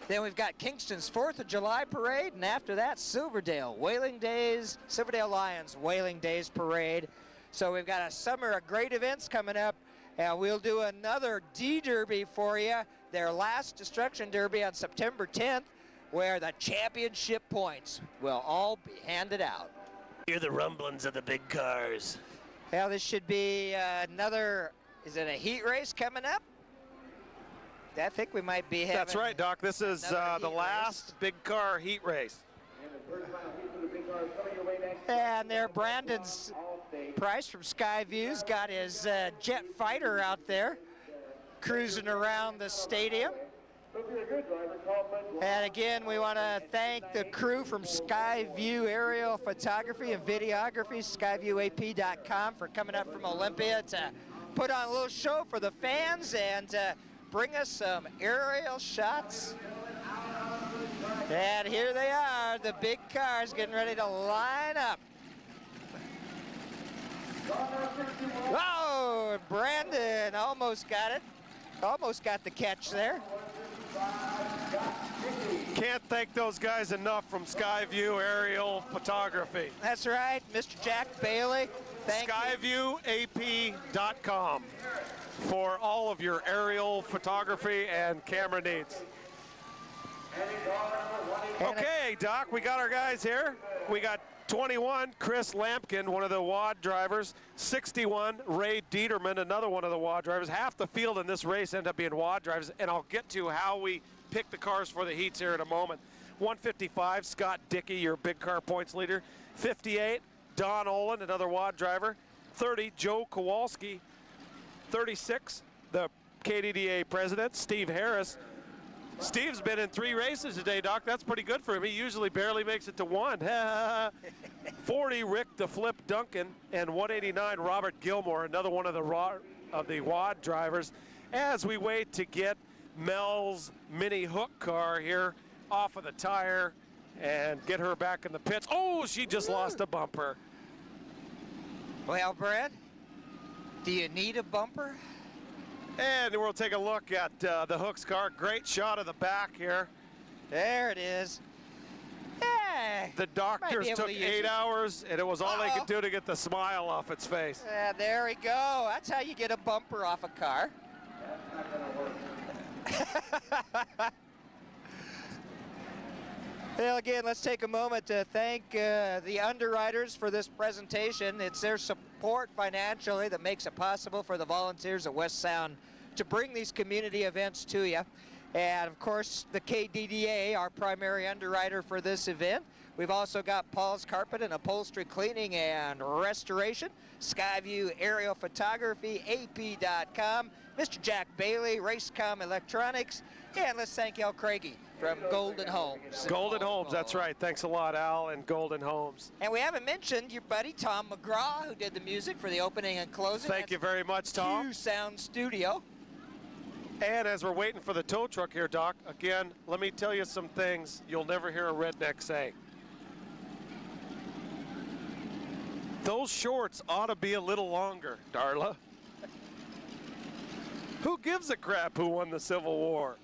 Then we've got Kingston's 4th of July parade, and after that, Silverdale Lions Whaling Days parade. So we've got a summer of great events coming up, and we'll do another D-Derby for you, their last Destruction Derby on September 10th, where the championship points will all be handed out. Hear the rumblings of the big cars. Well, this should be another, is it a heat race coming up? I think we might be having. That's right, Doc. This is the last big car heat race. And there, Brandon's Price from Skyview's got his jet fighter out there, cruising around the stadium. And again, we want to thank the crew from Skyview Aerial Photography and Videography, skyviewap.com, for coming up from Olympia to put on a little show for the fans and bring us some aerial shots. And here they are, the big cars getting ready to line up. Oh, Brandon almost got it. Almost got the catch there. Can't thank those guys enough from Skyview Aerial Photography. That's right, Mr. Jack Bailey. SkyviewAP.com for all of your aerial photography and camera needs. Okay, Doc, we got our guys here. We got 21, Chris Lampkin, one of the WAD drivers. 61, Ray Dieterman, another one of the WAD drivers. Half the field in this race ended up being WAD drivers, and I'll get to how we pick the cars for the heats here in a moment. 155, Scott Dickey, your big car points leader. 58, Don Olin, another WAD driver. 30, Joe Kowalski. 36, the KDDA president, Steve Harris. Steve's been in 3 races today, Doc. That's pretty good for him. He usually barely makes it to 1. 40, Rick the Flip Duncan, and 189, Robert Gilmore, another one of the WAD drivers, as we wait to get Mel's mini hook car here off of the tire and get her back in the pits. Oh, she just lost a bumper. Well, Brad, do you need a bumper? And we'll take a look at the Hooks car. Great shot of the back here. There it is. Yeah. The doctors took 8 hours, and it was all they could do to get the smile off its face. There we go. That's how you get a bumper off a car. Well, again, let's take a moment to thank the underwriters for this presentation. It's their support financially that makes it possible for the volunteers at West Sound to bring these community events to you. And of course, the KDDA, our primary underwriter for this event. We've also got Paul's Carpet and Upholstery Cleaning and Restoration, Skyview Aerial Photography, AP.com, Mr. Jack Bailey, Racecom Electronics, and let's thank Al Craigie from Golden Homes. Golden Homes, that's right. Thanks a lot, Al, and Golden Homes. And we haven't mentioned your buddy Tom McGraw, who did the music for the opening and closing. Thank you very much, Tom. Q Sound Studio. And as we're waiting for the tow truck here, Doc, again, let me tell you some things you'll never hear a redneck say. Those shorts ought to be a little longer, Darla. Who gives a crap who won the Civil War?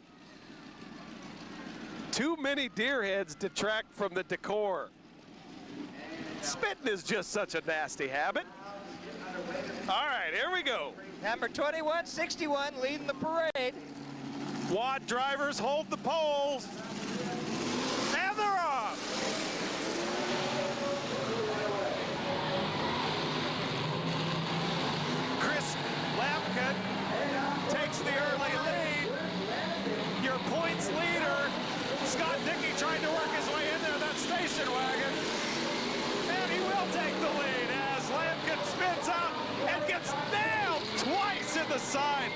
Too many deer heads detract from the decor. Spitting is just such a nasty habit. All right, here we go. Number 2161 leading the parade. Wad drivers hold the poles. And they're off. Chris Lampkin takes the early lead. Your points leader, Scott Dickey, trying to work his way in there, that station wagon. And he will take the lead as Lampkin spins out and gets nailed twice in the side.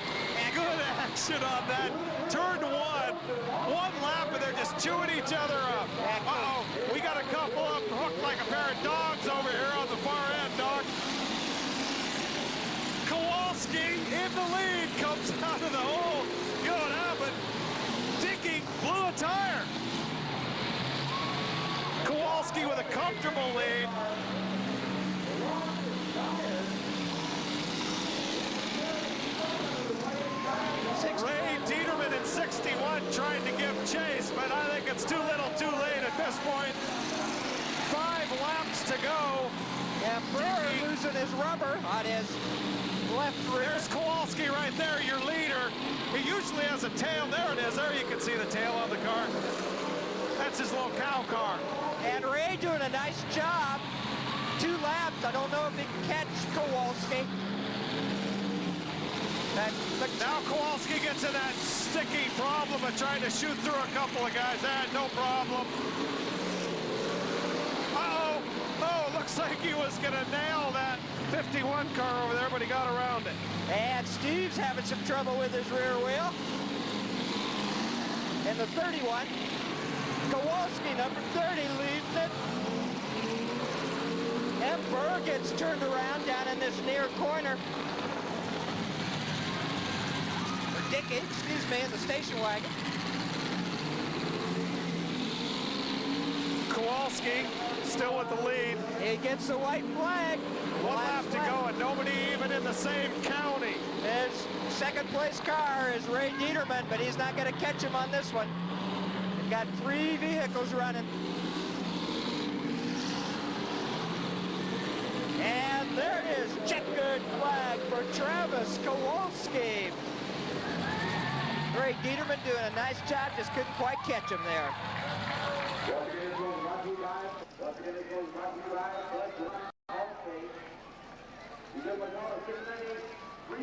Good action on that. Turn one. One lap and they're just chewing each other up. Uh-oh, we got a couple of them hooked like a pair of dogs over here on the far end, dog. Kowalski in the lead, comes out of the hole. You know what happened? Dickey blew a tire. Kowalski with a comfortable lead. Ray Dieterman in 61 trying to give chase, but I think it's too little too late at this point. 5 laps to go. Yeah, Brewer losing his rubber on his left rear. There's Kowalski right there, your leader. He usually has a tail. There it is. There you can see the tail on the car. That's his little cow car. And Ray doing a nice job. 2 laps. I don't know if he can catch Kowalski. Now Kowalski gets in that sticky problem of trying to shoot through a couple of guys. No problem. Uh-oh. Oh, looks like he was going to nail that 51 car over there, but he got around it. And Steve's having some trouble with his rear wheel. And the 31. Kowalski, number 30, leads it. And Burr gets turned around down in this near corner. Dickey, excuse me, in the station wagon. Kowalski still with the lead. He gets the white flag. One lap to go and nobody even in the same county. His second place car is Ray Dieterman, but he's not going to catch him on this one. They've got 3 vehicles running. And there it is, checkered flag for Travis Kowalski. Ray Dieterman doing a nice job, just couldn't quite catch him there.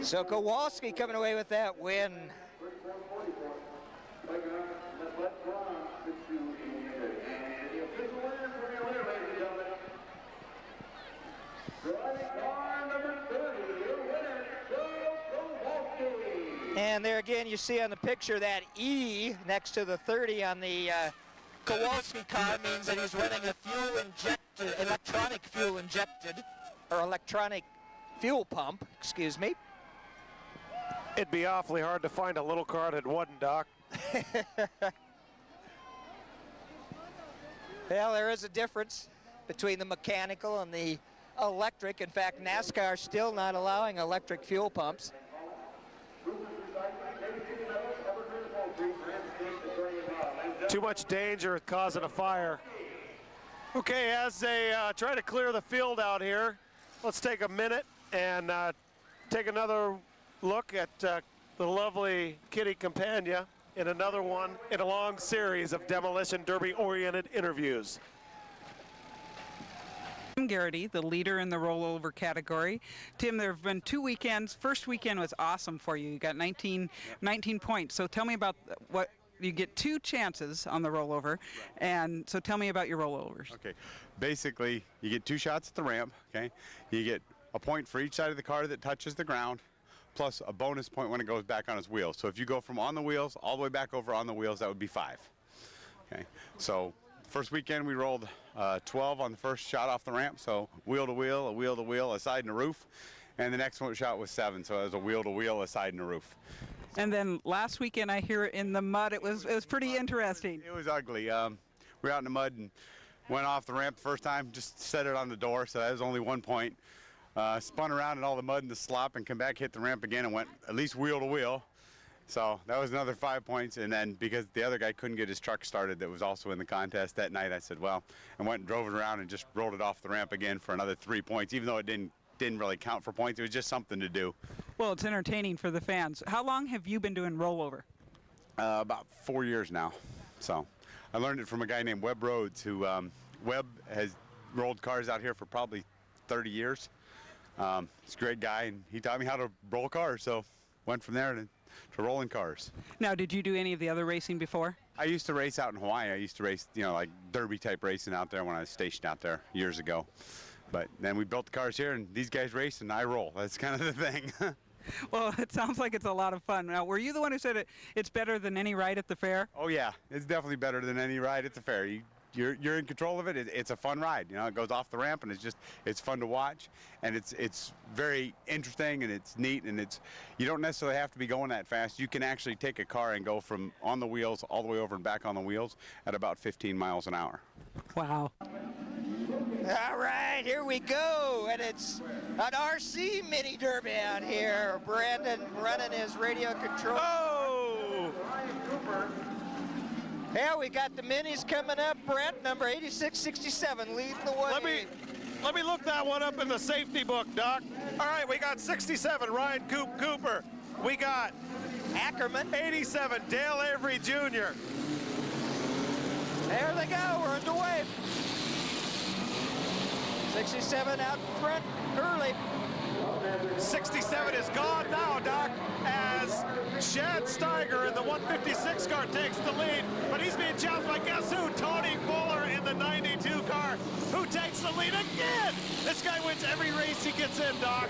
So Kowalski coming away with that win. And there again, you see on the picture that E next to the 30 on the Kowalski car means that he's running a fuel injected, electronic fuel injected, or electronic fuel pump, excuse me. It'd be awfully hard to find a little car that wasn't, Doc. Well, there is a difference between the mechanical and the electric. In fact, NASCAR still not allowing electric fuel pumps. Too much danger with causing a fire. Okay, as they try to clear the field out here, let's take a minute and take another look at the lovely Kitty Campagna in another one in a long series of Demolition Derby-oriented interviews. Tim Garrity, the leader in the rollover category. Tim, there have been 2 weekends. First weekend was awesome for you. You got 19 points. So tell me about what you get 2 chances on the rollover. Right. And so tell me about your rollovers. Okay. Basically, you get 2 shots at the ramp, okay? You get a point for each side of the car that touches the ground, plus a bonus point when it goes back on its wheels. So if you go from on the wheels all the way back over on the wheels, that would be 5. Okay, so first weekend we rolled 12 on the first shot off the ramp, so wheel to wheel, a wheel to wheel, a side and a roof. And the next one shot was 7, so it was a wheel to wheel, a side and a roof. And then last weekend, I hear in the mud, it was pretty interesting. It was ugly. We were out in the mud and went off the ramp the first time, just set it on the door, so that was only 1 point. Spun around in all the mud and the slop and come back, hit the ramp again, and went at least wheel to wheel. So that was another 5 points. And then because the other guy couldn't get his truck started that was also in the contest that night, I said, well, and went and drove it around and just rolled it off the ramp again for another 3 points, even though it didn't really count for points. It was just something to do. Well, it's entertaining for the fans. How long have you been doing rollover? About 4 years now. So I learned it from a guy named Webb Rhodes, who Webb has rolled cars out here for probably 30 years. He's a great guy, and he taught me how to roll cars, so went from there to rolling cars. Now, did you do any of the other racing before? I used to race out in Hawaii. I used to race, like derby type racing out there when I was stationed out there years ago. But then we built the cars here, and these guys race and I roll. That's kind of the thing. Well, it sounds like it's a lot of fun. Now, were you the one who said it's better than any ride at the fair? Oh yeah, it's definitely better than any ride at the fair. You're in control of it. It's a fun ride. It goes off the ramp, and it's fun to watch, and it's very interesting, and it's neat, and you don't necessarily have to be going that fast. You can actually take a car and go from on the wheels all the way over and back on the wheels at about 15 miles an hour. Wow. All right, here we go, and it's an RC mini derby out here. Brandon running his radio control. Oh! Yeah, we got the minis coming up. Brent, number 8667, leading the way. Let me look that one up in the safety book, Doc. All right, we got 67, Ryan Cooper. We got Ackerman. 87, Dale Avery Jr. There they go, we're underway. 67 out in front early. 67 is gone now, Doc, as Chad Steiger in the 156 car takes the lead, but he's being challenged by guess who? Tony Fuller in the 92 car, who takes the lead again. This guy wins every race he gets in, Doc.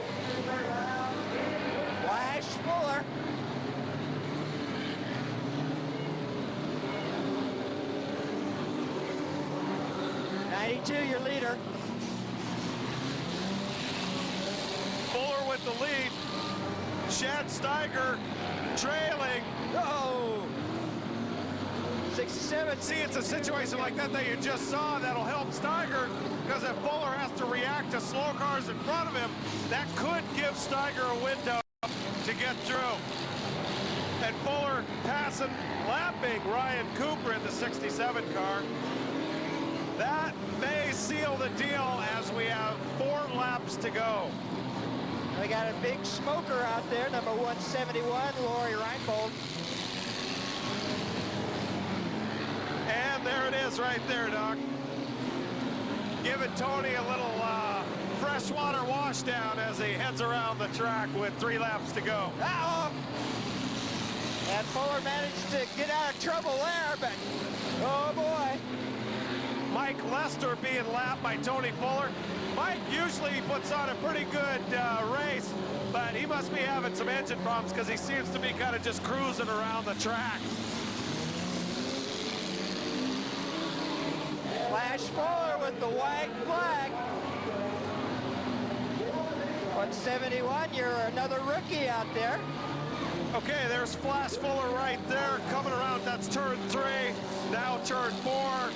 Flash Fuller. '92, your leader. Fuller with the lead. Chad Steiger trailing. Oh! 67. See, it's a situation like that you just saw that'll help Steiger, because if Fuller has to react to slow cars in front of him, that could give Steiger a window to get through. And Fuller lapping Ryan Cooper in the 67 car. That may seal the deal as we have 4 laps to go. We got a big smoker out there, number 171, Lori Reinbold. And there it is right there, Doc. Giving Tony a little freshwater wash down as he heads around the track with 3 laps to go. Uh-oh. And Fuller managed to get out of trouble there, but oh boy. Mike Lester being lapped by Tony Fuller. Mike usually puts on a pretty good race, but he must be having some engine problems because he seems to be kind of just cruising around the track. Flash Fuller with the white flag. 171, you're another rookie out there. Okay, there's Flash Fuller right there, coming around. That's turn 3, now turn 4.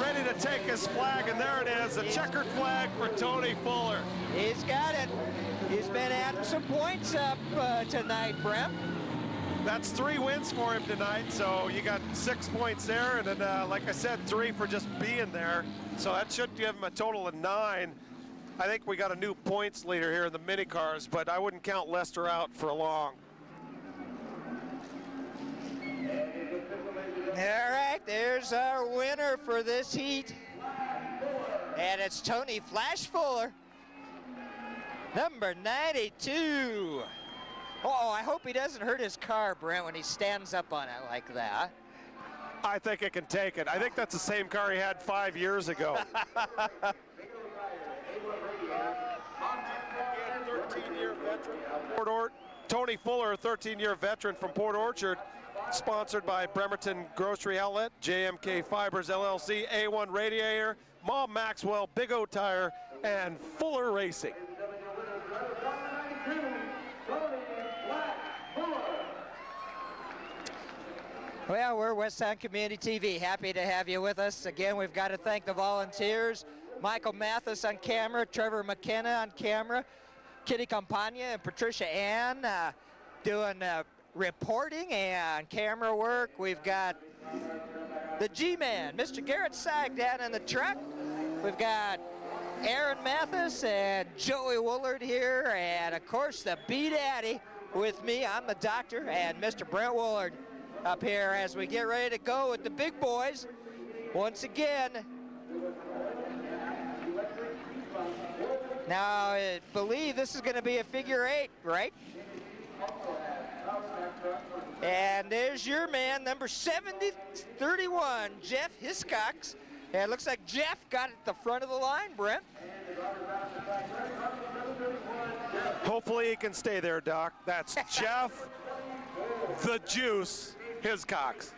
Ready to take his flag, and there it is, a checkered flag for Tony Fuller. He's got it. He's been adding some points up tonight, Brent. That's 3 wins for him tonight, so you got 6 points there, and then, like I said, 3 for just being there. So that should give him a total of 9. I think we got a new points leader here in the mini cars, but I wouldn't count Lester out for long. All right, there's our winner for this heat. And it's Tony Flash Fuller, number 92. Oh, I hope he doesn't hurt his car, Brent, when he stands up on it like that. I think it can take it. I think that's the same car he had 5 years ago. 13-year veteran. Tony Fuller, a 13-year veteran from Port Orchard, sponsored by Bremerton Grocery Outlet, JMK Fibers LLC, A1 Radiator, Mom Maxwell, Big O Tire, and Fuller Racing. Well, we're West Sound Community TV. Happy to have you with us. Again, we've got to thank the volunteers. Michael Mathis on camera, Trevor McKenna on camera, Kitty Campagna and Patricia Ann doing reporting and camera work. We've got the G-Man, Mr. Garrett Sack down in the truck. We've got Aaron Mathis and Joey Woolard here, and of course the B-Daddy with me. I'm the doctor, and Mr. Brent Woolard up here as we get ready to go with the big boys once again. Now, I believe this is going to be a figure 8, right? And there's your man, number 7031, Jeff Hiscox. And it looks like Jeff got at the front of the line, Brent. Hopefully he can stay there, Doc. That's Jeff the Juice Hiscox.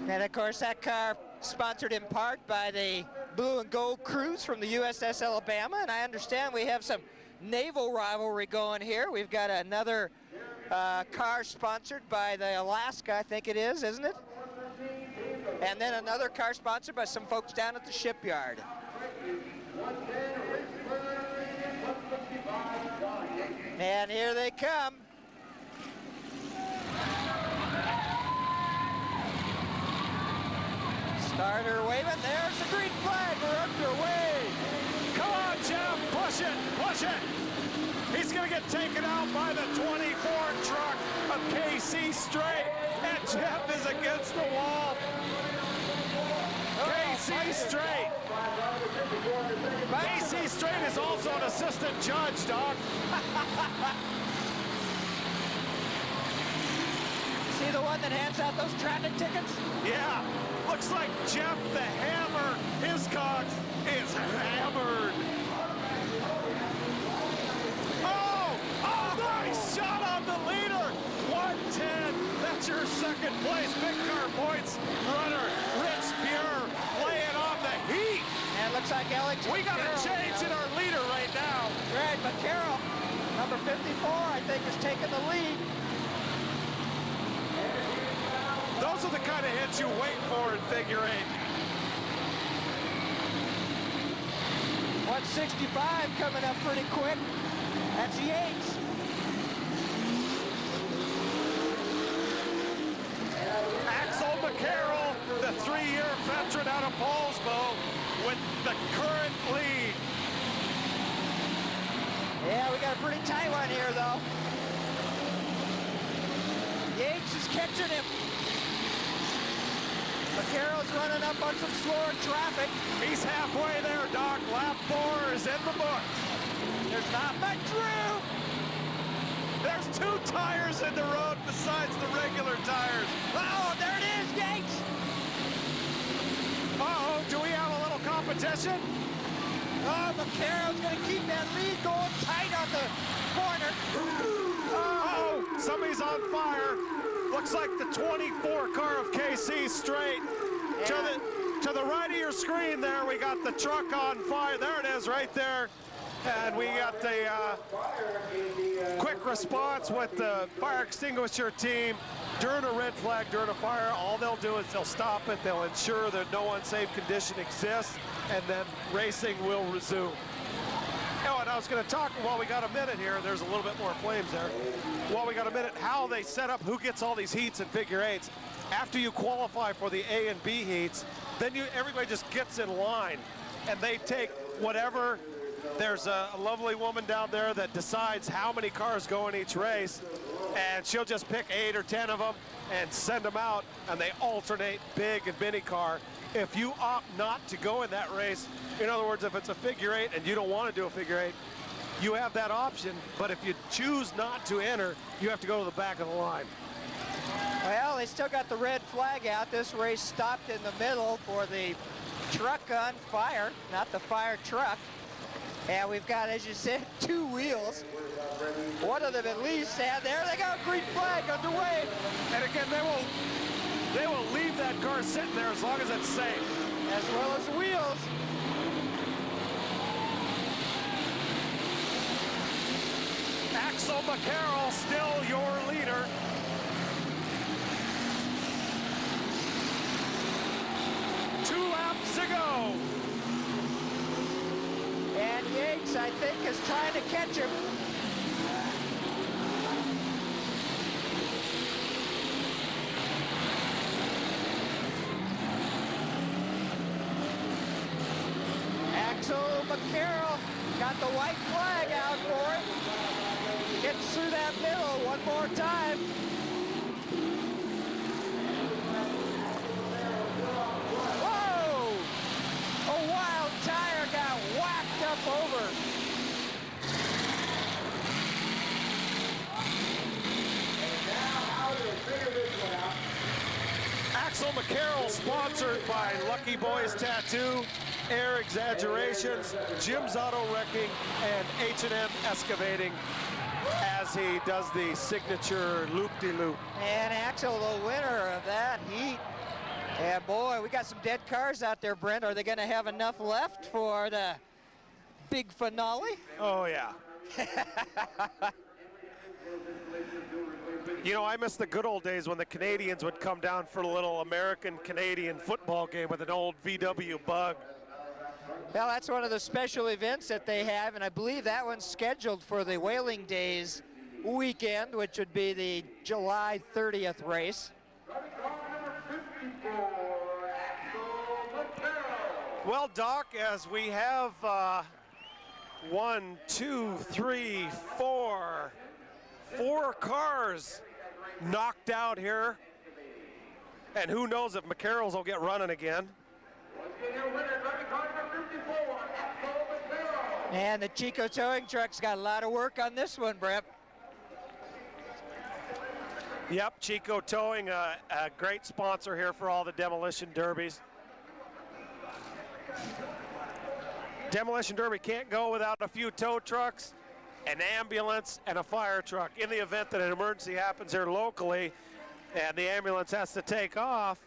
And of course that car sponsored in part by the Blue and Gold Cruise from the USS Alabama, and I understand we have some naval rivalry going here. We've got another car sponsored by the Alaska, I think it is, isn't it? And then another car sponsored by some folks down at the shipyard. And here they come. Starter waving, there's the green flag, we're underway. Come on, Jeff, push it, push it. He's gonna get taken out by the 24 truck of KC Straight, and Jeff is against the wall. KC Straight. KC Straight is also an assistant judge, Doc. See the one that hands out those traffic tickets? Yeah, looks like Jeff the Hammer, Hiscox, is hammered. Oh, nice shot on the leader. 110, that's your second place. Big car points runner, Rich Buer, laying on the heat. And it looks like Alex We got a change in our leader right now. Right, but Carroll, number 54, I think, is taking the lead. Those are the kind of hits you wait for in figure 8. 165 coming up pretty quick. That's Yates. Axel McCarroll, the 3-year veteran out of Paulsbo, with the current lead. Yeah, we got a pretty tight one here, though. Yates is catching him. McCarroll's running up on some slower traffic. He's halfway there, Doc. Lap 4 is in the book. There's not much room. There's 2 tires in the road besides the regular tires. Oh, there it is, Yates. Uh-oh, do we have a little competition? Oh, McCarroll's going to keep that lead going tight on the corner. Uh-oh, somebody's on fire. Looks like the 24 car of KC Straight. Yeah. To the right of your screen there, we got the truck on fire. There it is right there. And we got the quick response with the fire extinguisher team. During a red flag, during a fire, all they'll do is they'll stop it. They'll ensure that no unsafe condition exists, and then racing will resume. Oh, and I was going to talk while we got a minute here. There's a little bit more flames there. While we got a minute, how they set up, who gets all these heats in figure 8s. After you qualify for the A and B heats, then everybody just gets in line, and they take whatever. There's a lovely woman down there that decides how many cars go in each race, and she'll just pick 8 or 10 of them and send them out, and they alternate big and mini car. If you opt not to go in that race, in other words, if it's a figure 8 and you don't want to do a figure 8, you have that option, but if you choose not to enter, you have to go to the back of the line. Well, they still got the red flag out. This race stopped in the middle for the truck on fire, not the fire truck. And we've got, as you said, 2 wheels. One of them at least, and there they go, green flag underway. And again, they will leave that car sitting there as long as it's safe. As well as wheels. Axel McCarroll still your leader. Two laps to go. And Yates, I think, is trying to catch him. Axel McCarroll got the white flag out for him. Gets through that middle one more time. Whoa! A wild tire got whacked up over. Axel McCarroll, sponsored by Lucky Boys Tattoo, Air Exaggerations, Jim's Auto Wrecking, and H&M Excavating, as he does the signature loop-de-loop. And Axel, the winner of that heat. And boy, we got some dead cars out there, Brent. Are they going to have enough left for the big finale? Oh, yeah. You know, I miss the good old days when the Canadians would come down for a little American-Canadian football game with an old VW Bug. Well, that's one of the special events that they have, and I believe that one's scheduled for the Whaling Days weekend, which would be the July 30th race. Well, Doc, as we have 1, 2, 3, 4 cars knocked out here, and who knows if McCarroll's will get running again. And the Chico towing truck's got a lot of work on this one, Brett. Yep, Chico Towing, a great sponsor here for all the demolition derbies. Demolition Derby can't go without a few tow trucks, an ambulance, and a fire truck. In the event that an emergency happens here locally and the ambulance has to take off,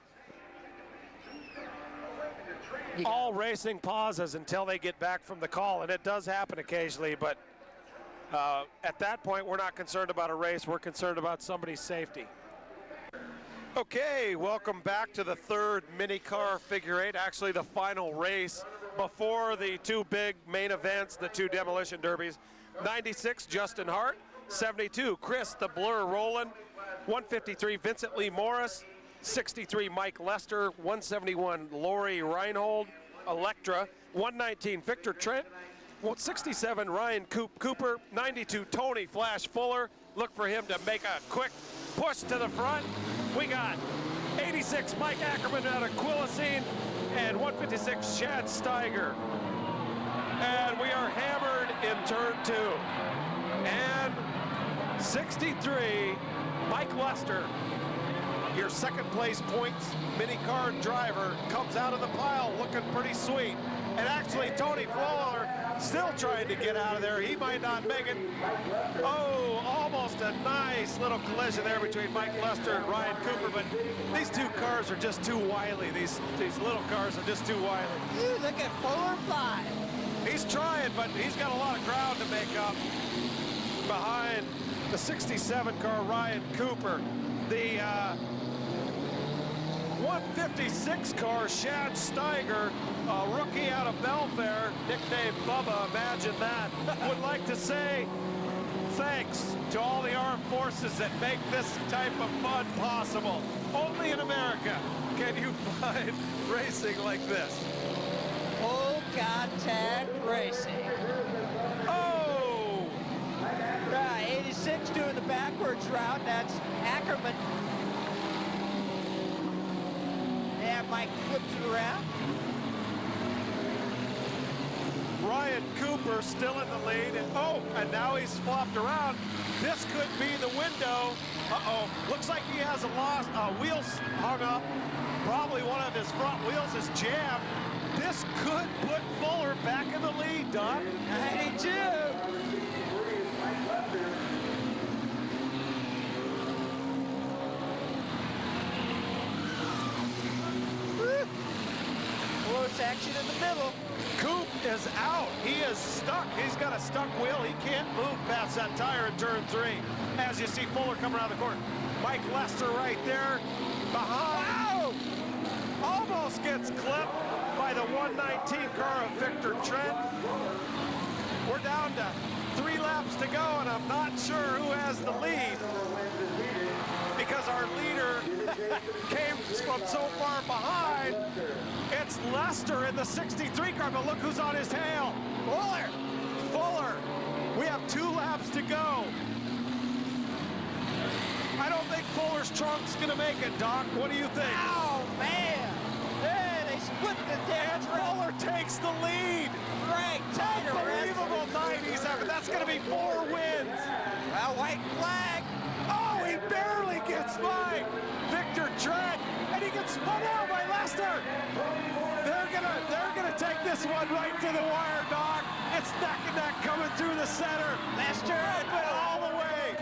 all racing pauses until they get back from the call, and it does happen occasionally, but at that point, we're not concerned about a race. We're concerned about somebody's safety. Okay, welcome back to the third mini car figure eight, actually the final race before the two big main events, the two demolition derbies. 96, Justin Hart. 72, Chris the Blur Rowland. 153, Vincent Lee Morris. 63, Mike Lester. 171, Lori Reinhold, Electra. 119, Victor Trent. 67, Ryan Cooper. 92, Tony Flash Fuller. Look for him to make a quick push to the front. We got 86, Mike Ackerman out of Quilcene, and 156, Chad Steiger. And we are hammered in turn 2. And 63, Mike Lester, your second place points mini car driver, comes out of the pile looking pretty sweet. And actually Tony Fuller still trying to get out of there. He might not make it. Oh, almost a nice little collision there between Mike Lester and Ryan Cooper, but these two cars are just too wily. These little cars are just too wily. Ooh, look at Fuller fly. He's trying, but he's got a lot of ground to make up behind the 67 car Ryan Cooper. The 156 car Chad Steiger, a rookie out of Belfair, nicknamed Bubba, imagine that, would like to say thanks to all the armed forces that make this type of fun possible. Only in America can you find racing like this. Full contact racing. Oh! 86 doing the backwards route. That's Ackerman. And Mike flips it around. Ryan Cooper still in the lead, and now he's flopped around. This could be the window. Uh-oh, looks like he has wheels hung up. Probably one of his front wheels is jammed. This could put Fuller back in the lead, Doc. 92. Close action in the middle. Coop is out. He is stuck. He's got a stuck wheel. He can't move past that tire in turn 3. As you see Fuller coming around the corner. Mike Lester right there behind. Wow! Almost gets clipped by the 119 car of Victor Trent. We're down to 3 laps to go, and I'm not sure who has the lead because our leader came from so far behind. It's Lester in the 63 car, but look who's on his tail. Fuller. We have 2 laps to go. I don't think Fuller's trunk's gonna make it, Doc. What do you think? Oh, man. Hey, they split the dance. Fuller takes the lead. Great tire. Unbelievable 97. That's gonna be 4 wins. Well, white flag. Oh, he barely gets by Victor Trent, and he gets spun out by Lester. They're gonna take this one right to the wire, Doc. It's neck and neck coming through the center. Lester But all the way.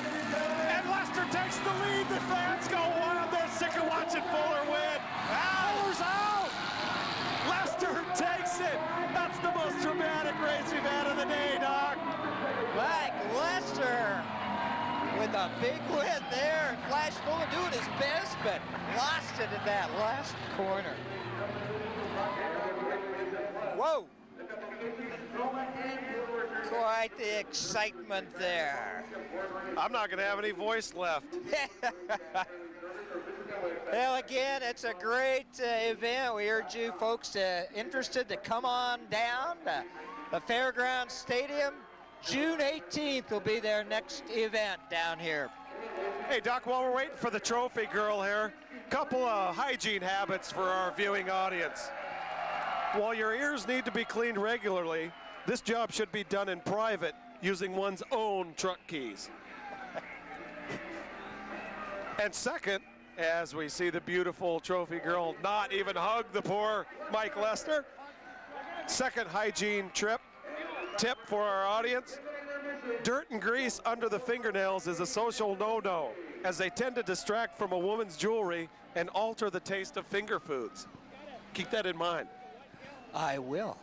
And Lester takes the lead. The fans go wild. They're sick of watching Fuller win. Fuller's out. Lester takes it. That's the most dramatic race we've had of the day, Doc. Mike Lester with a big win there. Flash Fuller doing his best, but lost it in that last corner. Whoa. Quite the excitement there. I'm not going to have any voice left. Well, again, it's a great event. We urge you folks interested to come on down to the Fairgrounds Stadium. June 18th will be their next event down here. Hey, Doc, while we're waiting for the trophy girl here, couple of hygiene habits for our viewing audience. While your ears need to be cleaned regularly, this job should be done in private using one's own truck keys. And second, as we see the beautiful trophy girl not even hug the poor Mike Lester, second hygiene tip for our audience: dirt and grease under the fingernails is a social no-no, as they tend to distract from a woman's jewelry and alter the taste of finger foods. Keep that in mind. I will.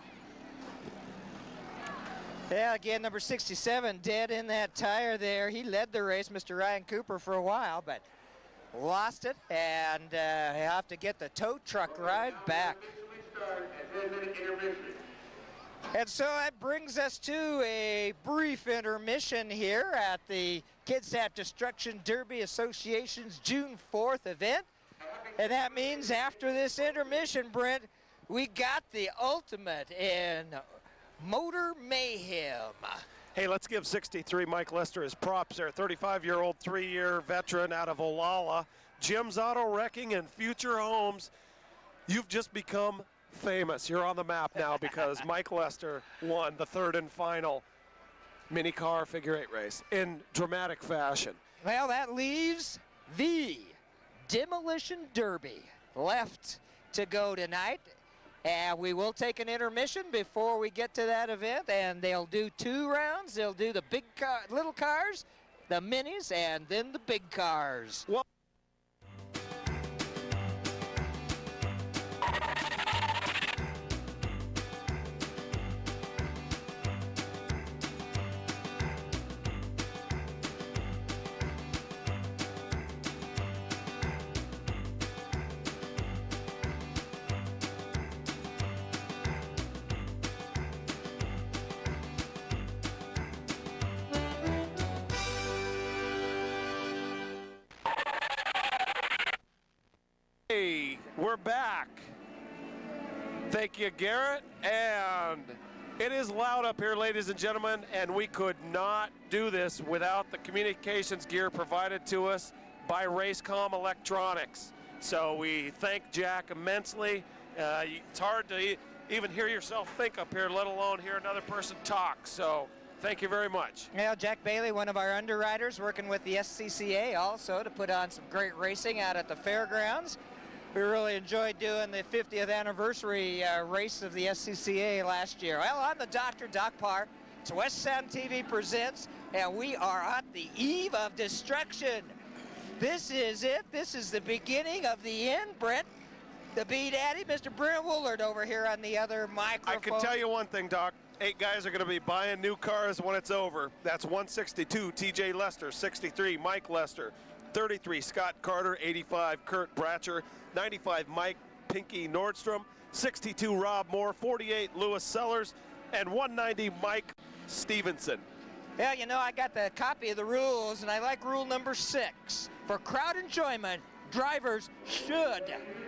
Yeah, again, number 67 dead in that tire there. He led the race, Mr. Ryan Cooper, for a while, but lost it, and have to get the tow truck ride back. And so that brings us to a brief intermission here at the KidSap Destruction Derby Association's June 4th event. And that means after this intermission, Brent, we got the ultimate in motor mayhem. Hey, let's give 63 Mike Lester his props there. 35-year-old, 3-year veteran out of Olalla. Jim's Auto Wrecking and Future Homes. You've just become famous. You're on the map now because Mike Lester won the 3rd and final mini car figure 8 race in dramatic fashion. Well, that leaves the Demolition Derby left to go tonight. And we will take an intermission before we get to that event, and they'll do 2 rounds. They'll do the big little cars, the minis, and then the big cars. Well, we're back. Thank you, Garrett. And it is loud up here, ladies and gentlemen, and we could not do this without the communications gear provided to us by Racecom Electronics. So we thank Jack immensely. It's hard to even hear yourself think up here, let alone hear another person talk. So thank you very much. Well, Jack Bailey, one of our underwriters, working with the SCCA also to put on some great racing out at the fairgrounds. We really enjoyed doing the 50th anniversary race of the SCCA last year. Well, I'm the Dr. Doc Parr. It's West Sound TV Presents, and we are at the eve of destruction. This is it. This is the beginning of the end, Brent. The B-Daddy, Mr. Brent Woolard over here on the other microphone. I can tell you one thing, Doc. 8 guys are going to be buying new cars when it's over. That's 162, TJ Lester, 63, Mike Lester, 33, Scott Carter, 85, Kurt Bratcher, 95, Mike Pinky Nordstrom, 62, Rob Moore, 48, Lewis Sellers, and 190, Mike Stevenson. Well, you know, I got the copy of the rules, and I like rule number 6. For crowd enjoyment, drivers should,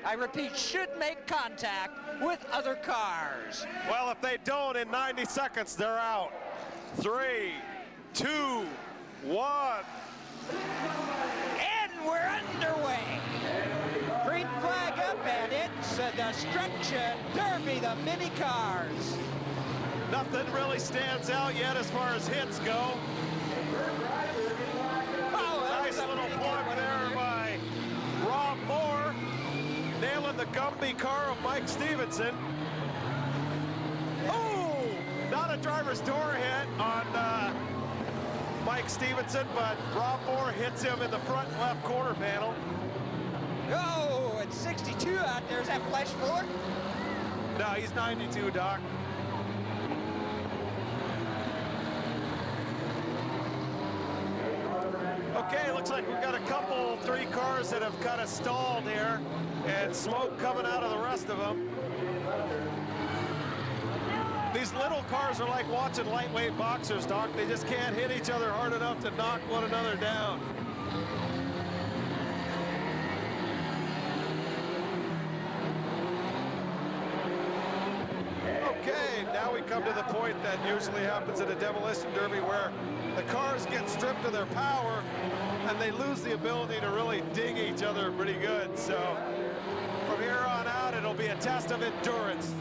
I repeat, should make contact with other cars. Well, if they don't, in 90 seconds, they're out. 3, 2, 1. And we're underway. Green flag up, and it's a destruction derby, the mini cars. Nothing really stands out yet as far as hits go. Oh, nice little plug there by Rob Moore, nailing the Gumby car of Mike Stevenson. Oh, not a driver's door hit on Mike Stevenson, but Rob Moore hits him in the front left quarter panel. Oh, it's 62 out there. Is that Flesh Fuller? No, he's 92, Doc. Okay, looks like we've got a couple, 3 cars that have kind of stalled here, and smoke coming out of the rest of them. These little cars are like watching lightweight boxers, Doc. They just can't hit each other hard enough to knock one another down. Okay, now we come to the point that usually happens at a demolition derby where the cars get stripped of their power and they lose the ability to really dig each other pretty good. So from here on out, it'll be a test of endurance.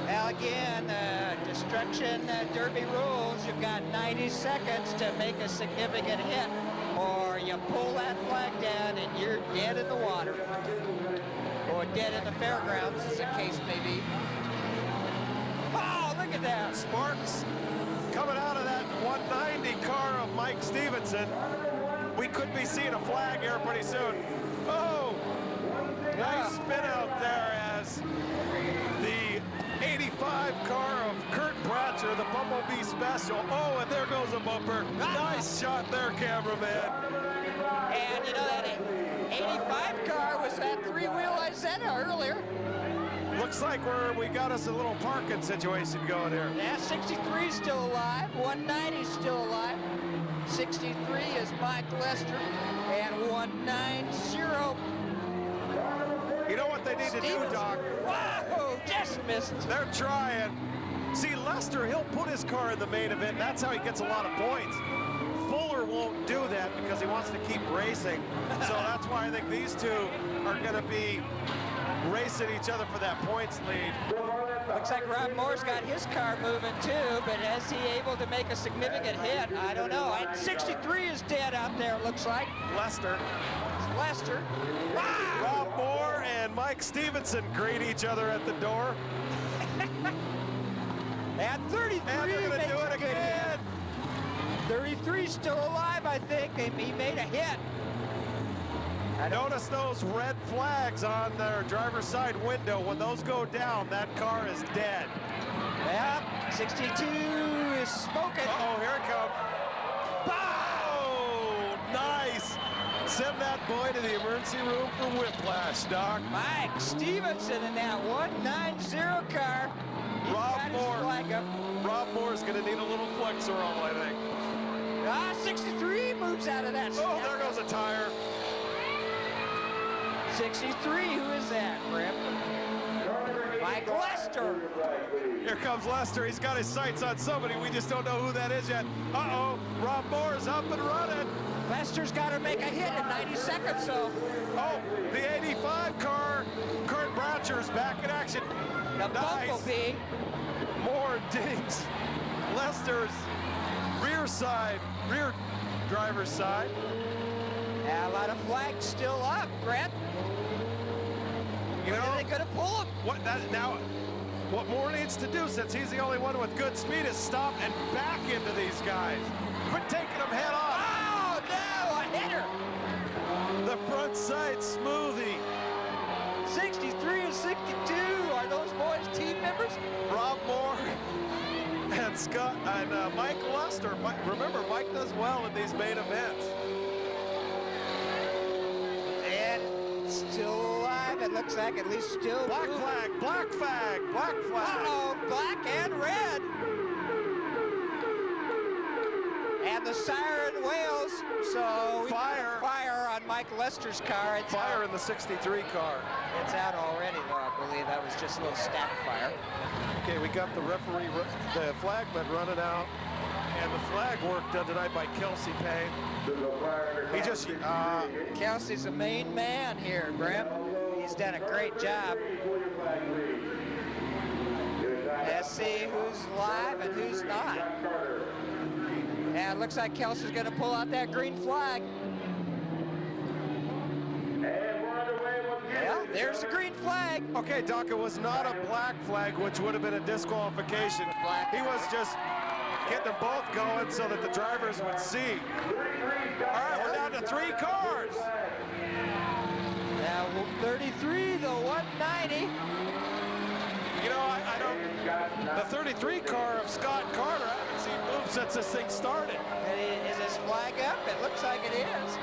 Now again, destruction derby rules. You've got 90 seconds to make a significant hit, or you pull that flag down and you're dead in the water, or dead in the fairgrounds, as the case may be. Oh, look at that! Sparks coming out of that 190 car of Mike Stevenson. We could be seeing a flag here pretty soon. Oh, nice spin out there as the 85 car of Kurt Bratcher, the Bumblebee Special. Oh, and there goes a bumper. Nice shot there, cameraman. And you know that 85 car was that 3-wheel Isetta earlier. Looks like we got us a little parking situation going here. Yeah, 63 is still alive, 190 is still alive. 63 is Mike Lester, and 190. You know what they need to do, Doc? Wow, just missed. They're trying. See, Lester, he'll put his car in the main event. That's how he gets a lot of points. Fuller won't do that because he wants to keep racing. So that's why I think these two are going to be racing each other for that points lead. Looks like Rob Moore's got his car moving too, but is he able to make a significant hit? I don't know. 63 is dead out there, it looks like. Lester. Lester. Wow! Rob Moore and Mike Stevenson greet each other at the door. And 33 and they're going to do it again. 33 still alive, I think. He made a hit. Notice those red flags on their driver's side window. When those go down, that car is dead. Yep, 62 is smoking. Uh-oh, here it comes. Oh, nice. Send that boy to the emergency room for whiplash, Doc. Mike Stevenson in that 190 car. Rob Moore's going to need a little flexor roll, I think. 63 moves out of that. Oh, there goes a tire. 63, who is that, Brent? Mike Lester. Here comes Lester. He's got his sights on somebody. We just don't know who that is yet. Uh-oh, Rob Moore's up and running. Lester's got to make a hit in 90 seconds, so. Oh, the 85 car, Kurt Bratcher's back in action. The nice. Bumblebee. More dings. Lester's rear driver's side. Yeah, a lot of flags still up, Brent. You When know, are they going to pull him? What Moore needs to do, since he's the only one with good speed, is stop and back into these guys. Quit taking them head on. Oh, no, a hitter. The front side smoothie. 63 and 62. Are those boys team members? Rob Moore and Scott and Mike Lester. Remember, Mike does well in these main events. And still alive, it looks like, at least still. Black flag, black flag, black flag. Uh-oh, black and red. And the siren wails, so we Fire. got fire on Mike Lester's car. It's Fire out. in the 63 car. It's out already, though, I believe. That was just a little stack fire. Okay, we got the referee, the flagman running out, and the flag work done tonight by Kelsey Payne. He just, Kelsey's the main man here, Brent. He's done a great job. Let's see who's live and who's not. And it looks like Kelsey's going to pull out that green flag. Well, there's the green flag. okay, Doc, it was not a black flag, which would have been a disqualification. He was just getting them both going so that the drivers would see. All right, we're down to 3 cars. Now 33, the 190. You know, I don't, the 33 car of Scott Carter, I haven't seen move since this thing started. Is his flag up? It looks like it is.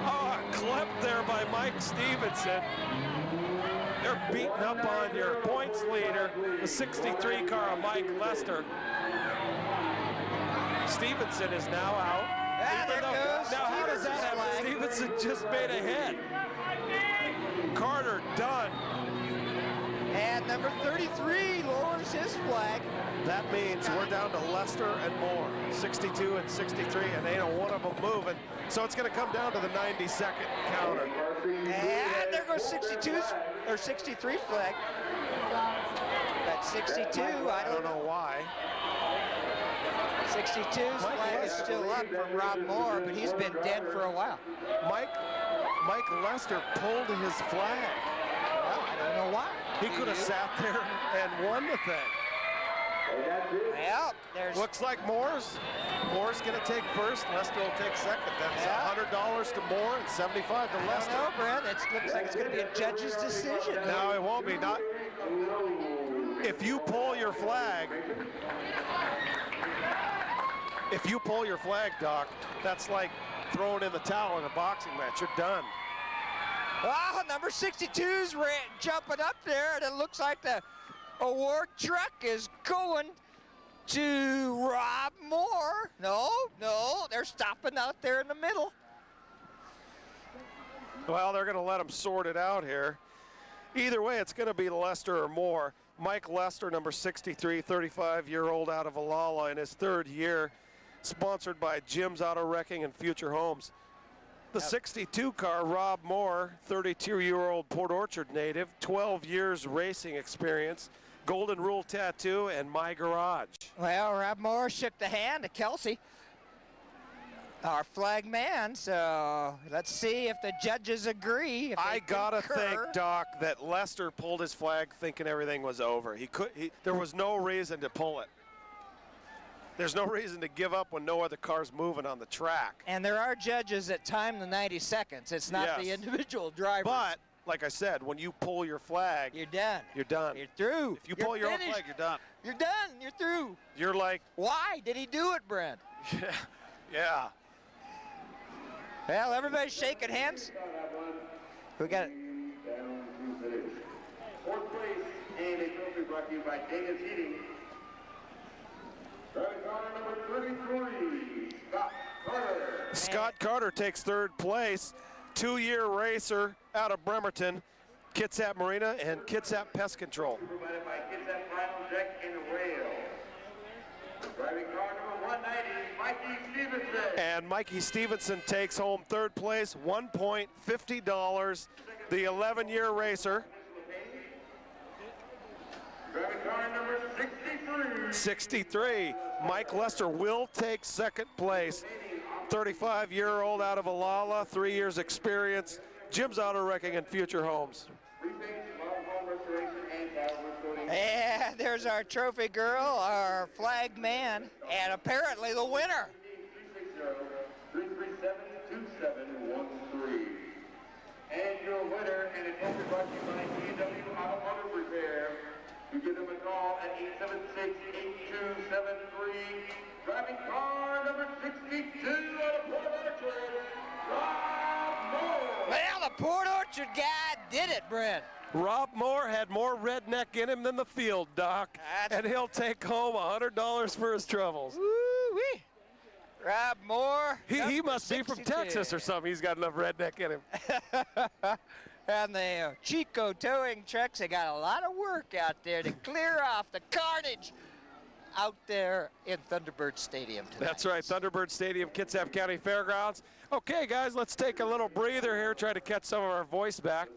Oh, a clip there by Mike Stevenson. They're beating up on your points leader, the 63 car of Mike Lester. Stevenson is now out. Ah, there goes Now, how does that happen? flag. Stevenson just made a hit. Carter done. And number 33 lowers his flag. That means we're down to Lester and Moore, 62 and 63, and ain't one of them moving. So it's going to come down to the 90-second counter. And there goes 62's or 63 flag. But 62, I don't know. why. 62's flag is still up from Rob Moore, but he's been dead for a while. Mike Lester pulled his flag. Well, I don't know why. He could have sat there and won the thing. Well, there's Looks like Moore's going to take first. Lester will take second. That's $100 to Moore and $75 to Lester. No, Brent. It looks like it's going to be a judge's decision. No, it won't be. Not if you pull your flag. If you pull your flag, Doc, that's like throwing in the towel in a boxing match. You're done. Oh, number 62's jumping up there, and it looks like the award truck is going to Rob Moore. No, they're stopping out there in the middle. Well, they're going to let them sort it out here. Either way, it's going to be Lester or Moore. Mike Lester, number 63, 35-year-old out of Valhalla in his 3rd year, sponsored by Jim's Auto Wrecking and Future Homes. The 62 car, Rob Moore, 32-year-old Port Orchard native, 12 years racing experience, Golden Rule tattoo, and My Garage. Well, Rob Moore shook the hand of Kelsey, our flag man, so let's see if the judges agree. I gotta think, Doc, that Lester pulled his flag thinking everything was over. There was no reason to pull it. There's no reason to give up when no other car's moving on the track. And there are judges that time the 90 seconds. It's not the individual driver. But, like I said, when you pull your flag, you're done. You're done. You're through. If you pull your own flag, you're done. You're done. You're through. You're like, why did he do it, Brent? yeah. Well, everybody's shaking hands. We got it. 4th place and a trophy brought to you by Dana's Heating. Number 33, Scott Carter. Scott Carter takes 3rd place. 2-year racer out of Bremerton, Kitsap Marina and Kitsap Pest Control. Provided by Kitsap Final Deck and Rail. Driving car number 190, Mikey Stevenson. And Mikey Stevenson takes home 3rd place, $1.50. The 11-year racer. Driving car number 63. 63. Mike Lester will take 2nd place. 35-year-old out of Alala, 3 years experience, Jim's Auto Wrecking and Future Homes. And there's our trophy girl, our flag man, and apparently the winner. 337-2713. And your winner, and it's also brought to you by KDDA Auto Repair. You give them a call at 876-8273. Driving car number 62 out of Port Orchard, Rob Moore. Well, the Port Orchard guy did it, Brent. Rob Moore had more redneck in him than the field, Doc. And he'll take home $100 for his troubles. Woo-wee. Rob Moore. He must be from 62. Texas or something. He's got enough redneck in him. And the Chico towing trucks, they got a lot of work out there to clear off the carnage out there in Thunderbird Stadium tonight. That's right, Thunderbird Stadium, Kitsap County Fairgrounds. Okay, guys, let's take a little breather here, try to catch some of our voice back.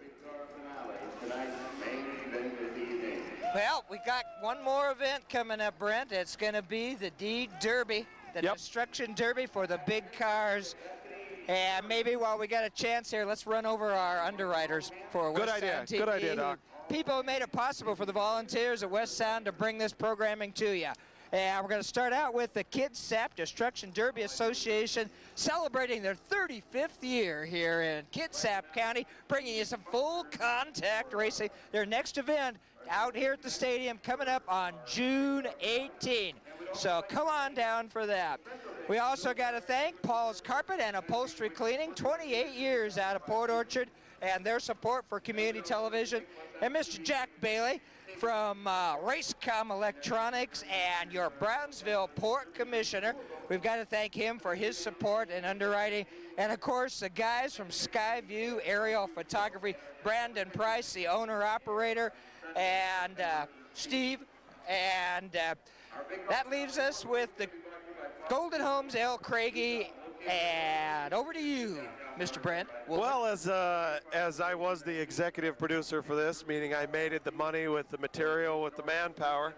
Well, we got one more event coming up, Brent. It's going to be the D Derby, the Destruction Derby for the big cars. And maybe while we got a chance here, let's run over our underwriters for Good West idea. Sound TV. Good idea, Doc. People who made it possible for the volunteers at West Sound to bring this programming to you. And we're going to start out with the Kitsap Destruction Derby Association celebrating their 35th year here in Kitsap County, bringing you some full contact racing. Their next event out here at the stadium coming up on June 18. So come on down for that. We also got to thank Paul's Carpet and Upholstery Cleaning, 28 years out of Port Orchard, and their support for community television. And Mr. Jack Bailey from Racecom Electronics and your Brownsville Port Commissioner. We've got to thank him for his support and underwriting. And of course, the guys from Skyview Aerial Photography, Brandon Price, the owner-operator, and Steve. And that leaves us with the Golden Homes, L. Craigie, and over to you, Mr. Brent. Well, as I was the executive producer for this, meaning I made it the money with the material, with the manpower,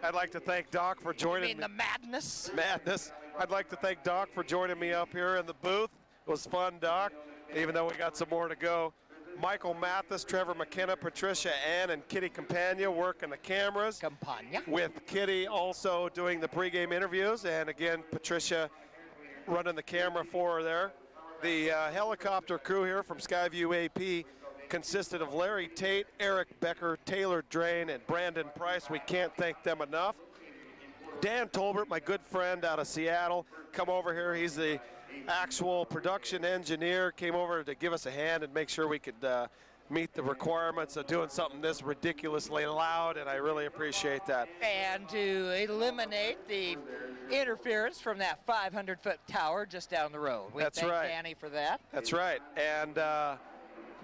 I'd like to thank Doc for joining me. You mean the madness? Madness. I'd like to thank Doc for joining me up here in the booth. It was fun, Doc, even though we got some more to go. Michael Mathis, Trevor McKenna, Patricia Ann, and Kitty Campagna working the cameras. Campagna. With Kitty also doing the pregame interviews, and again, Patricia running the camera for her there. The helicopter crew here from Skyview AP consisted of Larry Tate, Eric Becker, Taylor Drain, and Brandon Price. We can't thank them enough. Dan Tolbert, my good friend out of Seattle, come over here. He's the actual production engineer, came over to give us a hand and make sure we could meet the requirements of doing something this ridiculously loud, and I really appreciate that. And to eliminate the interference from that 500-foot tower just down the road. We That's thank right. Danny for that. That's right. And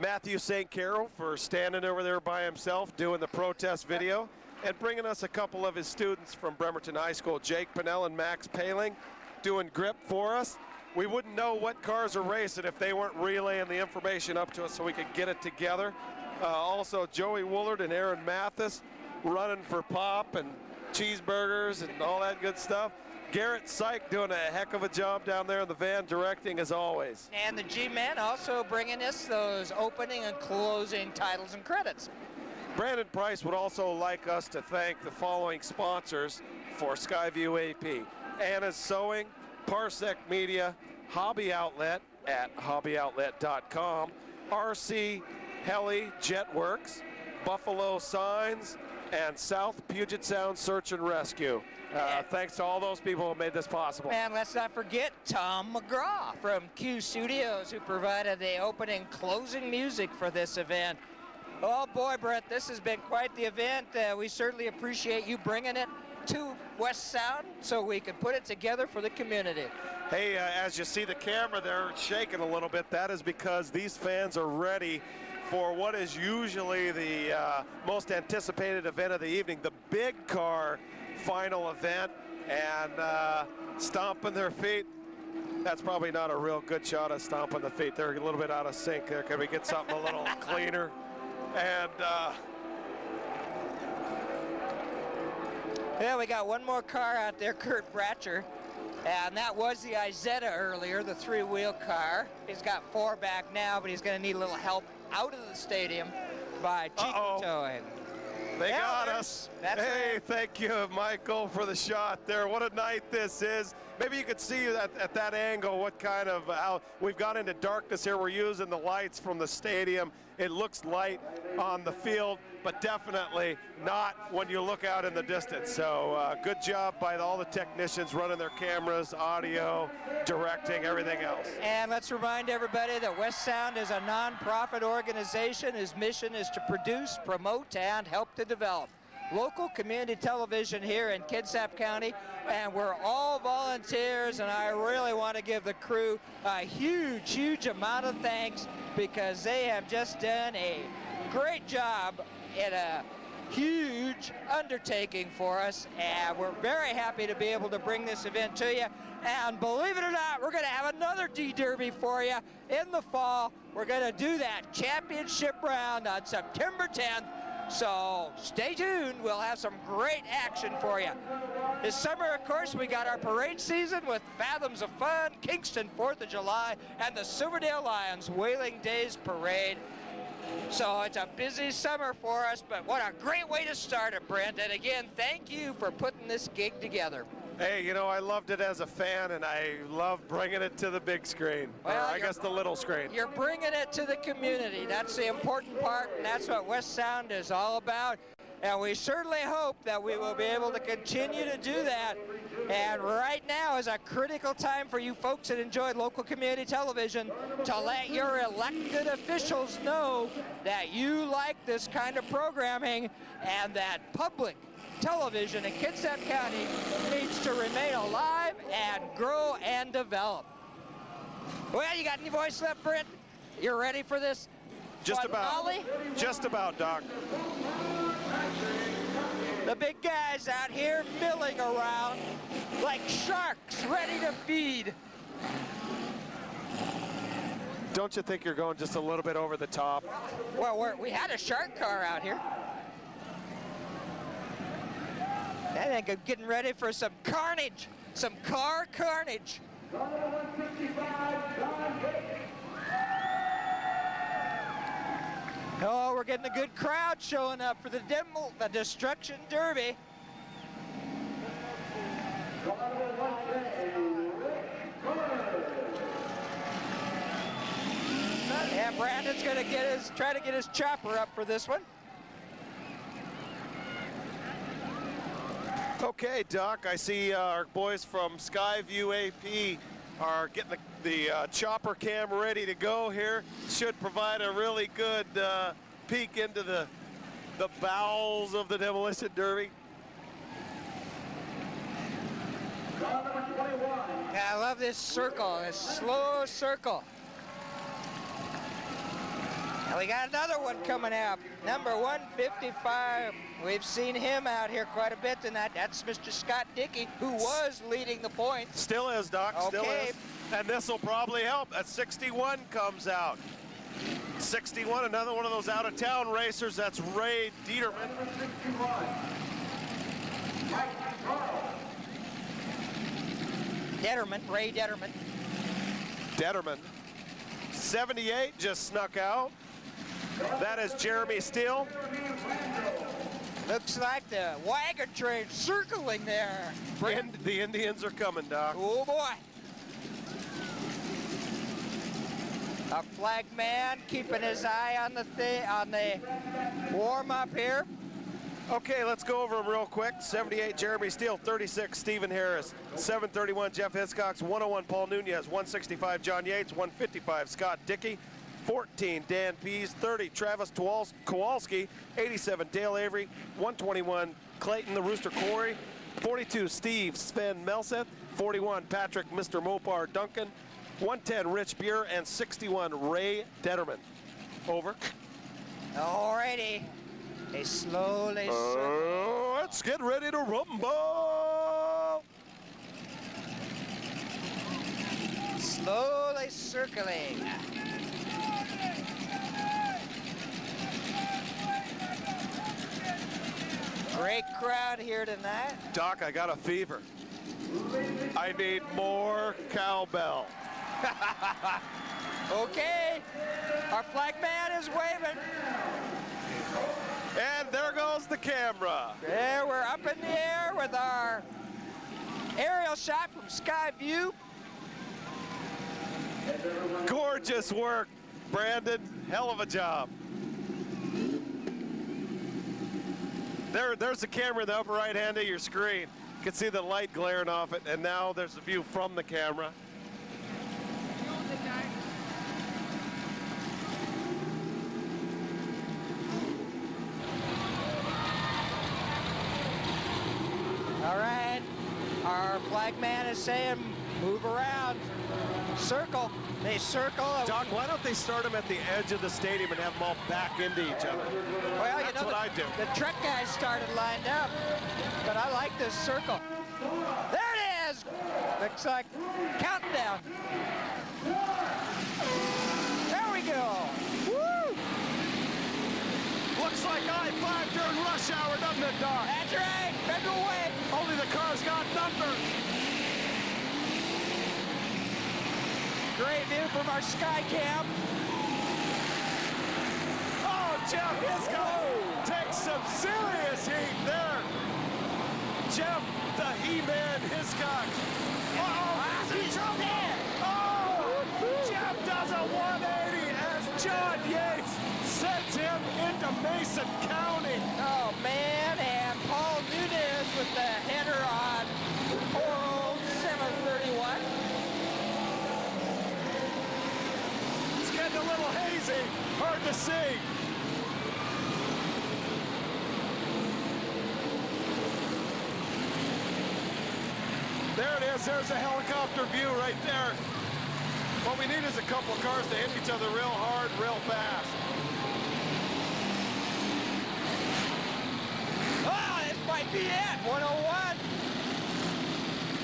Matthew St. Carol for standing over there by himself doing the protest video and bringing us a couple of his students from Bremerton High School, Jake Pinnell and Max Paling, doing grip for us. We wouldn't know what cars are racing if they weren't relaying the information up to us so we could get it together. Also, Joey Woolard and Aaron Mathis running for pop and cheeseburgers and all that good stuff. Garrett Syke doing a heck of a job down there in the van, directing as always. And the G-Men also bringing us those opening and closing titles and credits. Brandon Price would also like us to thank the following sponsors for Skyview AP. Anna's Sewing, Parsec Media, Hobby Outlet at hobbyoutlet.com, RC Heli Jetworks, Buffalo Signs, and South Puget Sound Search and Rescue. Thanks to all those people who made this possible. And let's not forget Tom McGraw from Q Studios, who provided the opening closing music for this event. Oh boy, Brett, this has been quite the event. We certainly appreciate you bringing it to West Sound so we can put it together for the community. Hey, as you see the camera there shaking a little bit, that is because these fans are ready for what is usually the most anticipated event of the evening, the big car final event, and stomping their feet. That's probably not a real good shot of stomping the feet. They're a little bit out of sync there. Can we get something a little cleaner? And yeah, we got one more car out there, Kurt Bratcher, And that was the Izetta earlier, the three-wheel car. He's got 4 back now, but he's going to need a little help out of the stadium by Chico Towing. They got us. That's hey, right. thank you, Michael, for the shot there. What a night this is. Maybe you could see at that angle what kind of, how we've gone into darkness here. We're using the lights from the stadium. It looks light on the field, but definitely not when you look out in the distance. So good job by all the technicians running their cameras, audio, directing, everything else. And let's remind everybody that West Sound is a non-profit organization. His mission is to produce, promote, and help to develop local community television here in Kitsap County, and we're all volunteers, and I really want to give the crew a huge amount of thanks because they have just done a great job in a huge undertaking for us, and we're very happy to be able to bring this event to you. And believe it or not, we're going to have another D-Derby for you in the fall. We're going to do that championship round on September 10th. So stay tuned, we'll have some great action for you. This summer, of course, we got our parade season with Fathoms of Fun, Kingston 4th of July, and the Silverdale Lions Whaling Days Parade. So it's a busy summer for us, but what a great way to start it, Brent. And again, thank you for putting this gig together. Hey, you know, I loved it as a fan, and I love bringing it to the big screen, Well, or I guess the little screen. You're bringing it to the community. That's the important part, and that's what West Sound is all about. And we certainly hope that we will be able to continue to do that. And right now is a critical time for you folks that enjoy local community television to let your elected officials know that you like this kind of programming and that public television in Kitsap County needs to remain alive and grow and develop. Well, you got any voice left, Brent? You're ready for this? Just about. finale? Just about, Doc. The big guys out here milling around like sharks ready to feed. Don't you think you're going just a little bit over the top? Well, we had a shark car out here. I think I'm getting ready for some carnage, some car carnage. Oh, we're getting a good crowd showing up for the Destruction Derby. And Brandon's going to try to get his chopper up for this one. Okay, Doc, I see our boys from Skyview AP are getting the chopper cam ready to go here. Should provide a really good peek into the bowels of the Demolition Derby. Yeah, I love this circle, this slow circle. And we got another one coming up, number 155. We've seen him out here quite a bit tonight. That's Mr. Scott Dickey, who was leading the points. Still is, Doc, still Okay. is. And this will probably help. At 61 comes out. 61, another one of those out-of-town racers. That's Ray Dieterman. Ray Detterman. Detterman. 78 just snuck out. That is Jeremy Steele. Looks like the wagon train circling there. The Indians are coming, Doc. Oh boy. A flag man keeping his eye on the warm up here. Okay, let's go over them real quick. 78, Jeremy Steele. 36, Stephen Harris. 731, Jeff Hiscox. 101, Paul Nunez. 165, John Yates. 155, Scott Dickey. 14, Dan Pease. 30, Travis Kowalski. 87, Dale Avery. 121, Clayton the Rooster Corey. 42, Steve Sven Melseth. 41, Patrick Mr. Mopar Duncan. 110, Rich Buer. And 61, Ray Detterman. Over. Alrighty. They slowly Let's get ready to rumble. slowly circling. Great crowd here tonight. Doc, I got a fever. I need more cowbell. Okay, our flag man is waving. And there goes the camera. There, we're up in the air with our aerial shot from Sky View. Gorgeous work, Brandon. Hell of a job. There's the camera in the upper right hand of your screen. You can see the light glaring off it, and now there's a view from the camera. All right, our flag man is saying move around, circle. They circle. Doc, why don't they start them at the edge of the stadium and have them all back into each other? Well, That's what I do. The truck guys started lined up, but I like this circle. There it is. Looks like counting down. There we go. Woo! Looks like I-5 during rush hour, doesn't it, Doc? That's right. Federal way. Only the car's got numbers. Great view from our sky cam. Oh, Jeff Hiscock takes some serious heat there. Jeff, the He-Man Hiscock. Uh-oh, he's dead. Oh, Jeff does a 180 as John Yates sends him into Mason County. Oh, man, and Paul Nunez with the header on poor old 731. It's getting a little hazy, hard to see. There it is, there's a helicopter view right there. What we need is a couple of cars to hit each other real hard, real fast. Oh, this might be it. 101.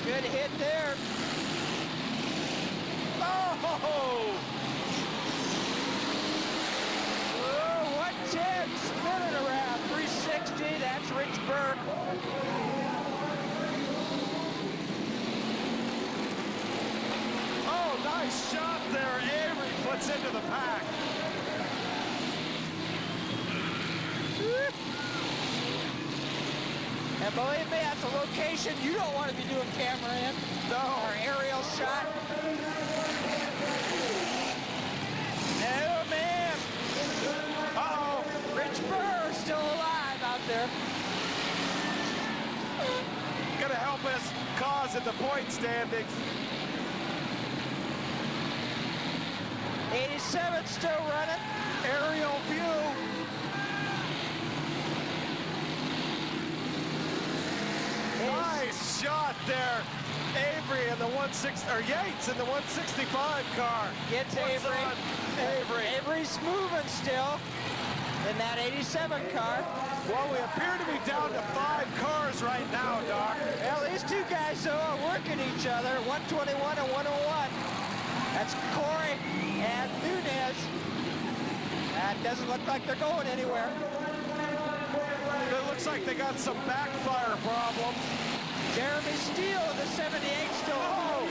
Good hit there. Oh! 110 spinning around. 360. That's Rich Burke. Oh, nice shot there. Avery puts into the pack. And believe me, that's a location you don't want to be doing camera in. No. Our aerial shot. Oh, man. Uh-oh. Rich Burr still alive out there. Gonna help us cause at the point standings. 87 still running. Aerial view. Nice shot there. Avery in the 160, or Yates in the 165 car. Gets What's Avery. on Avery. Avery's moving still in that 87 car. Well, we appear to be down to 5 cars right now, Doc. Well, these two guys though are working each other, 121 and 101. That's Corey and Nunez. That doesn't look like they're going anywhere. It looks like they got some backfire problems. Jeremy Steele of the 78 still. Oh,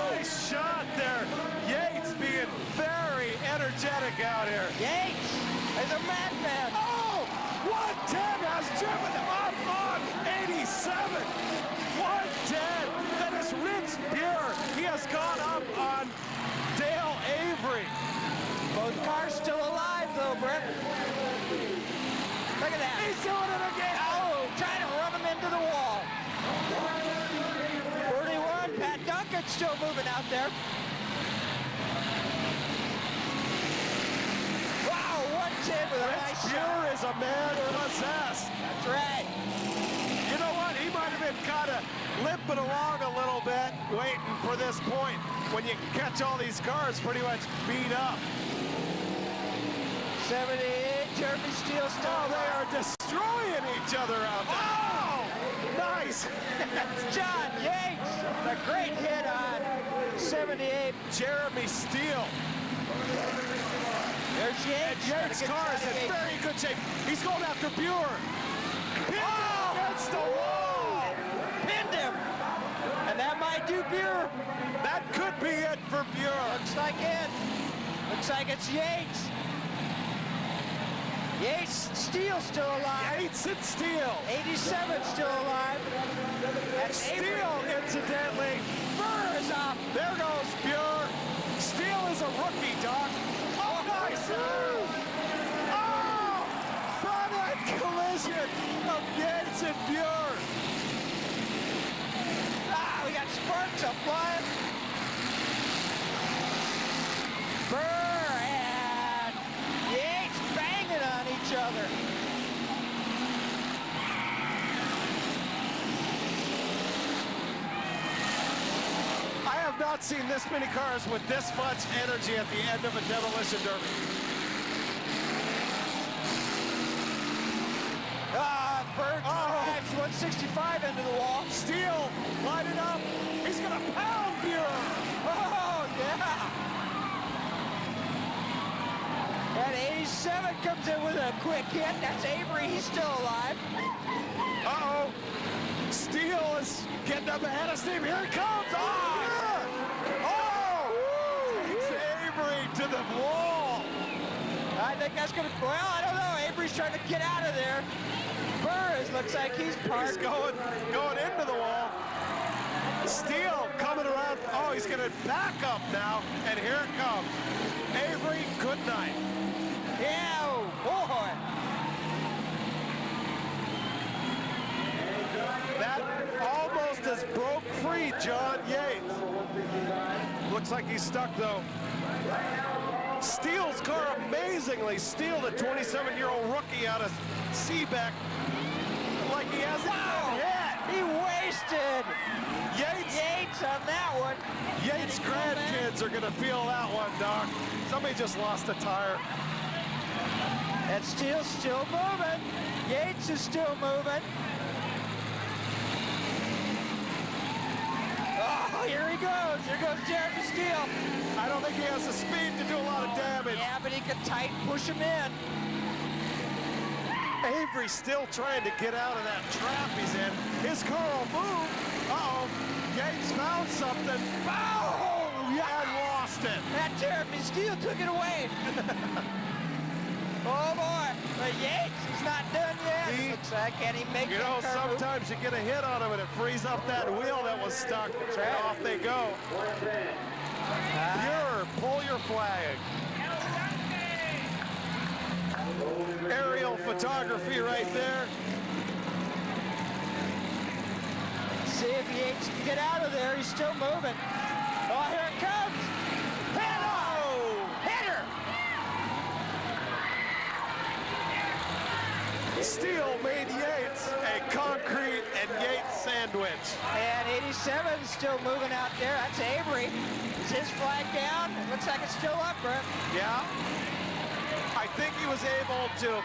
nice shot there. Yates being very energetic out here. Yates is a madman. Oh, 110 has driven up on 87. 110. That is Rich Buer. He has gone up on Dale Avery. Both cars still alive though, Brett. Look at that. He's doing it again. Oh, trying to run him into the wall. 41, Pat Duncan still moving out there. Wow, 110 with a nice Rich shot. Buer is a man possessed. That's right. You know what? He might have been kind of limping along a little bit, waiting for this point when you catch all these cars pretty much beat up. 78, Jeremy Steele still. Oh, they are destroying each other out there. Oh, nice. That's John Yates. A great hit on 78. Jeremy Steele. There's Yates. And Yates' car is in very good shape. He's going after Buer. Pinned him against the wall. Pinned him. And do Buer? That could be it for Buer. Looks like it. Looks like it's Yates. Yates, Steele still alive. Yates and Steele. 87 still alive. That's Steele, incidentally. Burr is up. There goes Buer. Steele is a rookie, Doc. Oh, nice. Oh, front-end collision of Yates and Buer. Ah, we got sparks up flying. Burr and Yates banging on each other. I have not seen this many cars with this much energy at the end of a demolition derby. Burr drives 165 into the wall. Steele, line it up. He's going to pound Buer. Oh, yeah. And 87 comes in with a quick hit. That's Avery. He's still alive. Uh-oh. Steele is getting up ahead of Steve. Here he comes. Oh, yeah. Oh, takes Avery to the wall. I think that's going to, well, I don't know. Avery's trying to get out of there. Burr looks like he's parked. He's going into the wall. Steele coming around. Oh, he's going to back up now. And here it comes. Avery, good night. Yeah, oh, boy. That almost has broke free John Yates. Looks like he's stuck, though. Steele's car amazingly. Steele, the 27-year-old rookie out of Seebeck, like he hasn't been hit. He wasted Yates on that one. Yates' grandkids are going to feel that one, Doc. Somebody just lost a tire. And Steele's still moving. Yates is still moving. Oh, here he goes. Here goes Jeremy Steele. I don't think he has the speed to do a lot of damage. Yeah, but he can tight push him in. Avery still trying to get out of that trap he's in. His car will move. Uh-oh. Yates found something. Oh, yeah, and lost it. That Jeremy Steele took it away. Oh, boy. But Yates, he's not done yet. Looks like, can he make You know, sometimes you get a hit on him and it frees up that wheel that was stuck. And off they go. Buer, pull your flag. Aerial photography right there. See if Yates can get out of there. He's still moving. Oh, here it comes. Hit her! Steele made Yates a concrete and Yates sandwich. And 87 still moving out there. That's Avery. Is his flag down? It looks like it's still up, Brett. Yeah. I think he was able to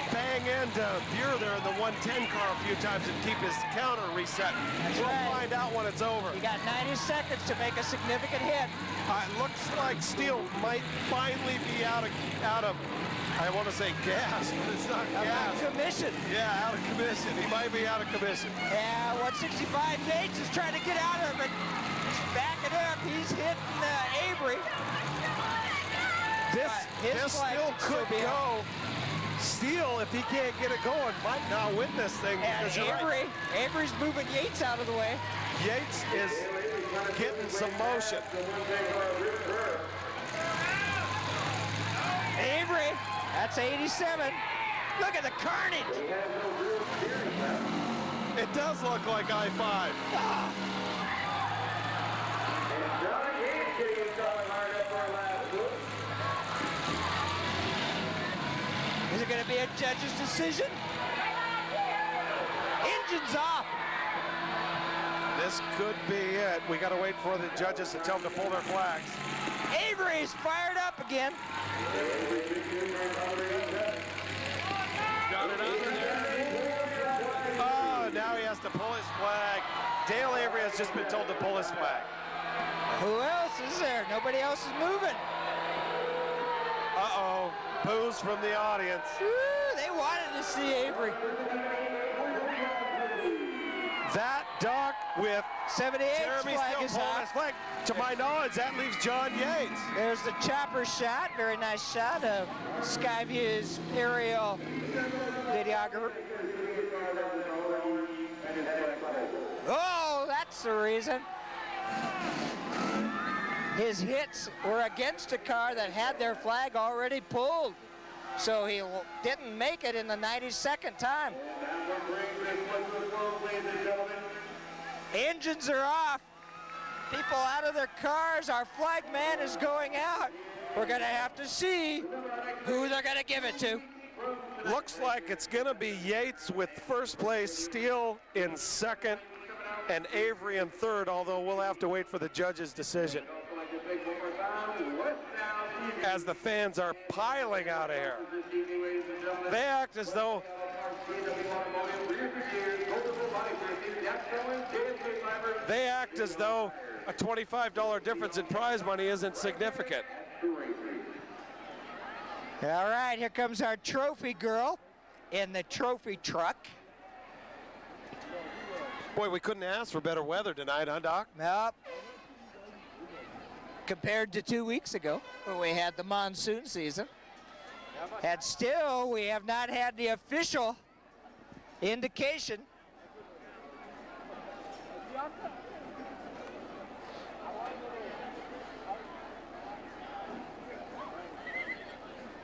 bang into Buer there in the 110 car a few times and keep his counter reset. We'll find out when it's over. You got 90 seconds to make a significant hit. It looks like Steele might finally be out of I want to say gas, but it's not gas. Out of commission. Yeah, out of commission. He might be out of commission. Yeah, 165 Yates is trying to get out of it. He's backing up. He's hitting Avery. This still could go. Steele, if he can't get it going, might not win this thing. And Avery's moving Yates out of the way. Yates is getting some motion. Avery, that's 87. Look at the carnage. It does look like I-5. Ah. Is it going to be a judge's decision? Engine's off. This could be it. We got to wait for the judges to tell them to pull their flags. Avery's fired up again. Got it under there. Oh, now he has to pull his flag. Dale Avery has just been told to pull his flag. Who else is there? Nobody else is moving. Uh-oh. Boos from the audience. Woo, they wanted to see Avery. That, Doc, with 78's Jeremy flag still is pulling up. his flag. To my knowledge, that leaves John Yates. There's the chopper shot. Very nice shot of Skyview's aerial videographer. Oh, that's the reason. His hits were against a car that had their flag already pulled. So he didn't make it in the 92nd time. Engines are off. People out of their cars. Our flag man is going out. We're going to have to see who they're going to give it to. Looks like it's going to be Yates with first place, Steele in second, and Avery in third, although we'll have to wait for the judge's decision. As the fans are piling out of here. They act as though a $25 difference in prize money isn't significant. All right, here comes our trophy girl in the trophy truck. Boy, we couldn't ask for better weather tonight, huh, Doc? Nope. Compared to 2 weeks ago, when we had the monsoon season. And still, we have not had the official indication.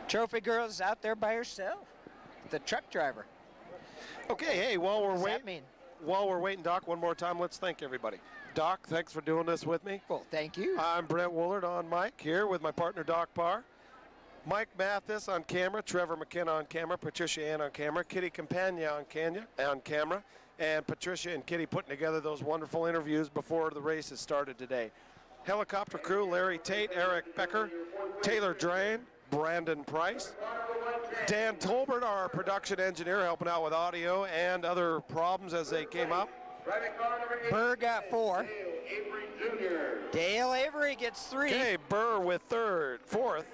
Trophy girl's out there by herself, the truck driver. Okay, hey, while we're What does that waiting, mean? Doc, one more time, let's thank everybody. Doc, thanks for doing this with me. Well, thank you. I'm Brent Woolard on mic here with my partner Doc Parr. Mike Mathis on camera, Trevor McKenna on camera, Patricia Ann on camera, Kitty Campagna on camera, and Patricia and Kitty putting together those wonderful interviews before the races started today. Helicopter crew, Larry Tate, Eric Becker, Taylor Drain, Brandon Price, Dan Tolbert, our production engineer, helping out with audio and other problems as they came up. Burr got 4. Dale Avery gets 3. Okay, Burr with fourth.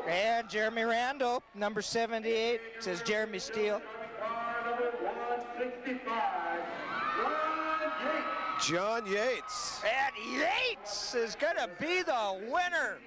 And Jeremy Randall, number 78, says Jeremy Steele. John Yates. And Yates is going to be the winner.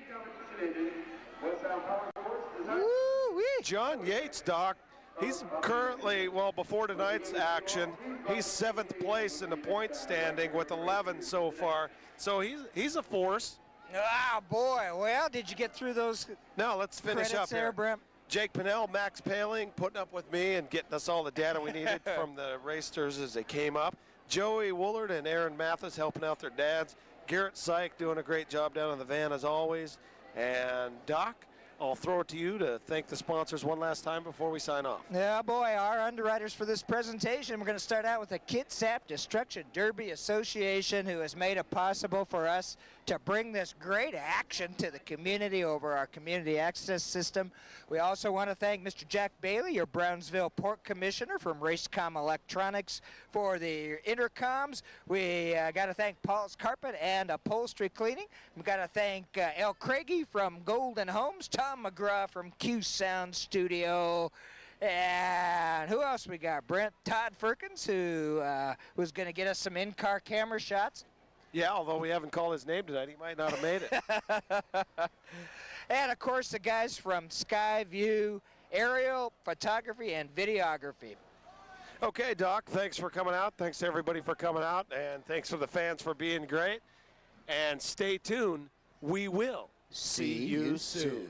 Woo-wee. John Yates, Doc, he's currently, well, before tonight's action, he's 7th place in the point standing with 11 so far. So he's a force. Ah, boy. Well, did you get through those Now let's finish credits up there, here. Brent? Jake Pinnell, Max Paling putting up with me and getting us all the data we needed from the racers as they came up. Joey Woolard and Aaron Mathis helping out their dads. Garrett Syke doing a great job down in the van as always. And Doc, I'll throw it to you to thank the sponsors one last time before we sign off. Yeah, boy, our underwriters for this presentation, we're going to start out with the Kitsap Destruction Derby Association, who has made it possible for us to bring this great action to the community over our community access system. We also want to thank Mr. Jack Bailey, your Brownsville Port Commissioner from Racecom Electronics for the intercoms. We got to thank Paul's Carpet and Upholstery Cleaning. We've got to thank El Craigie from Golden Homes, Tom McGraw from Q Sound Studio, and who else we got? Brent Todd Firkins, who was going to get us some in-car camera shots. Yeah, although we haven't called his name tonight, he might not have made it. And, of course, the guys from Skyview Aerial Photography and Videography. Okay, Doc, thanks for coming out. Thanks to everybody for coming out, and thanks for the fans for being great. And stay tuned. We will See you soon.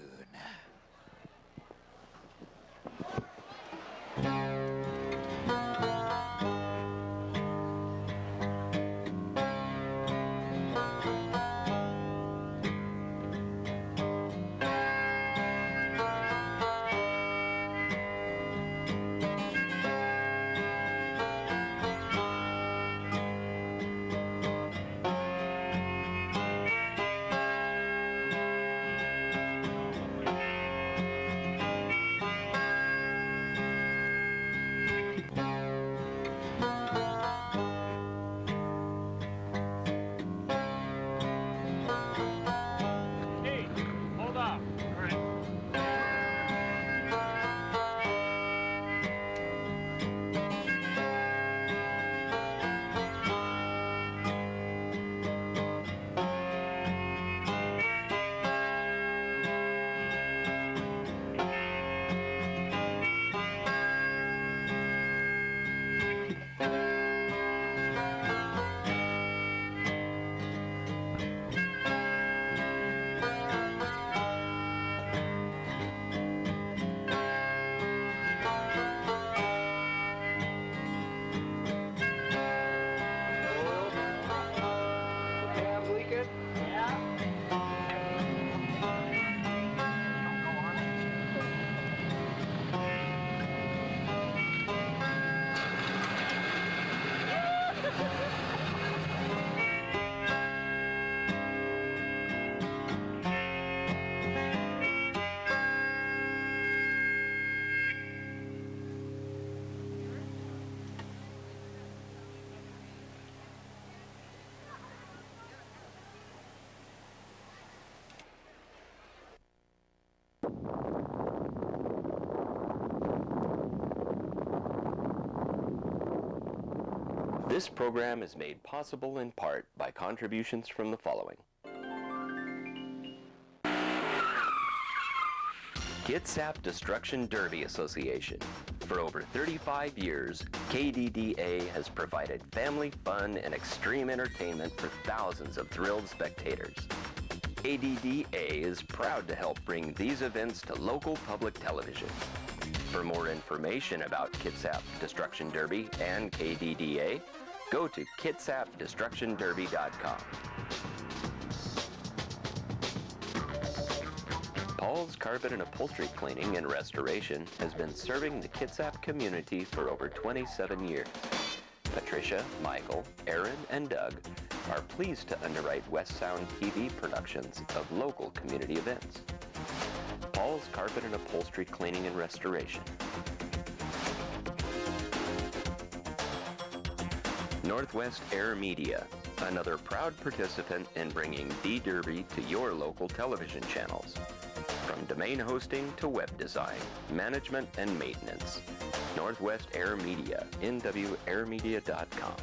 This program is made possible in part by contributions from the following. Kitsap Destruction Derby Association. For over 35 years, KDDA has provided family fun and extreme entertainment for thousands of thrilled spectators. KDDA is proud to help bring these events to local public television. For more information about Kitsap Destruction Derby and KDDA, go to kitsapdestructionderby.com. Paul's Carpet and Upholstery Cleaning and Restoration has been serving the Kitsap community for over 27 years. Patricia, Michael, Aaron, and Doug are pleased to underwrite West Sound TV productions of local community events. Paul's Carpet and Upholstery Cleaning and Restoration. Northwest Air Media, another proud participant in bringing D-Derby to your local television channels. From domain hosting to web design, management, and maintenance. Northwest Air Media, nwairmedia.com.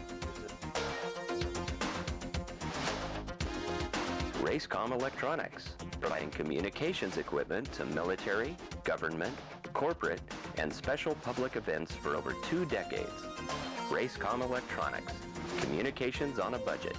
Racecom Electronics, providing communications equipment to military, government, corporate, and special public events for over 2 decades. Racecom Electronics, communications on a budget.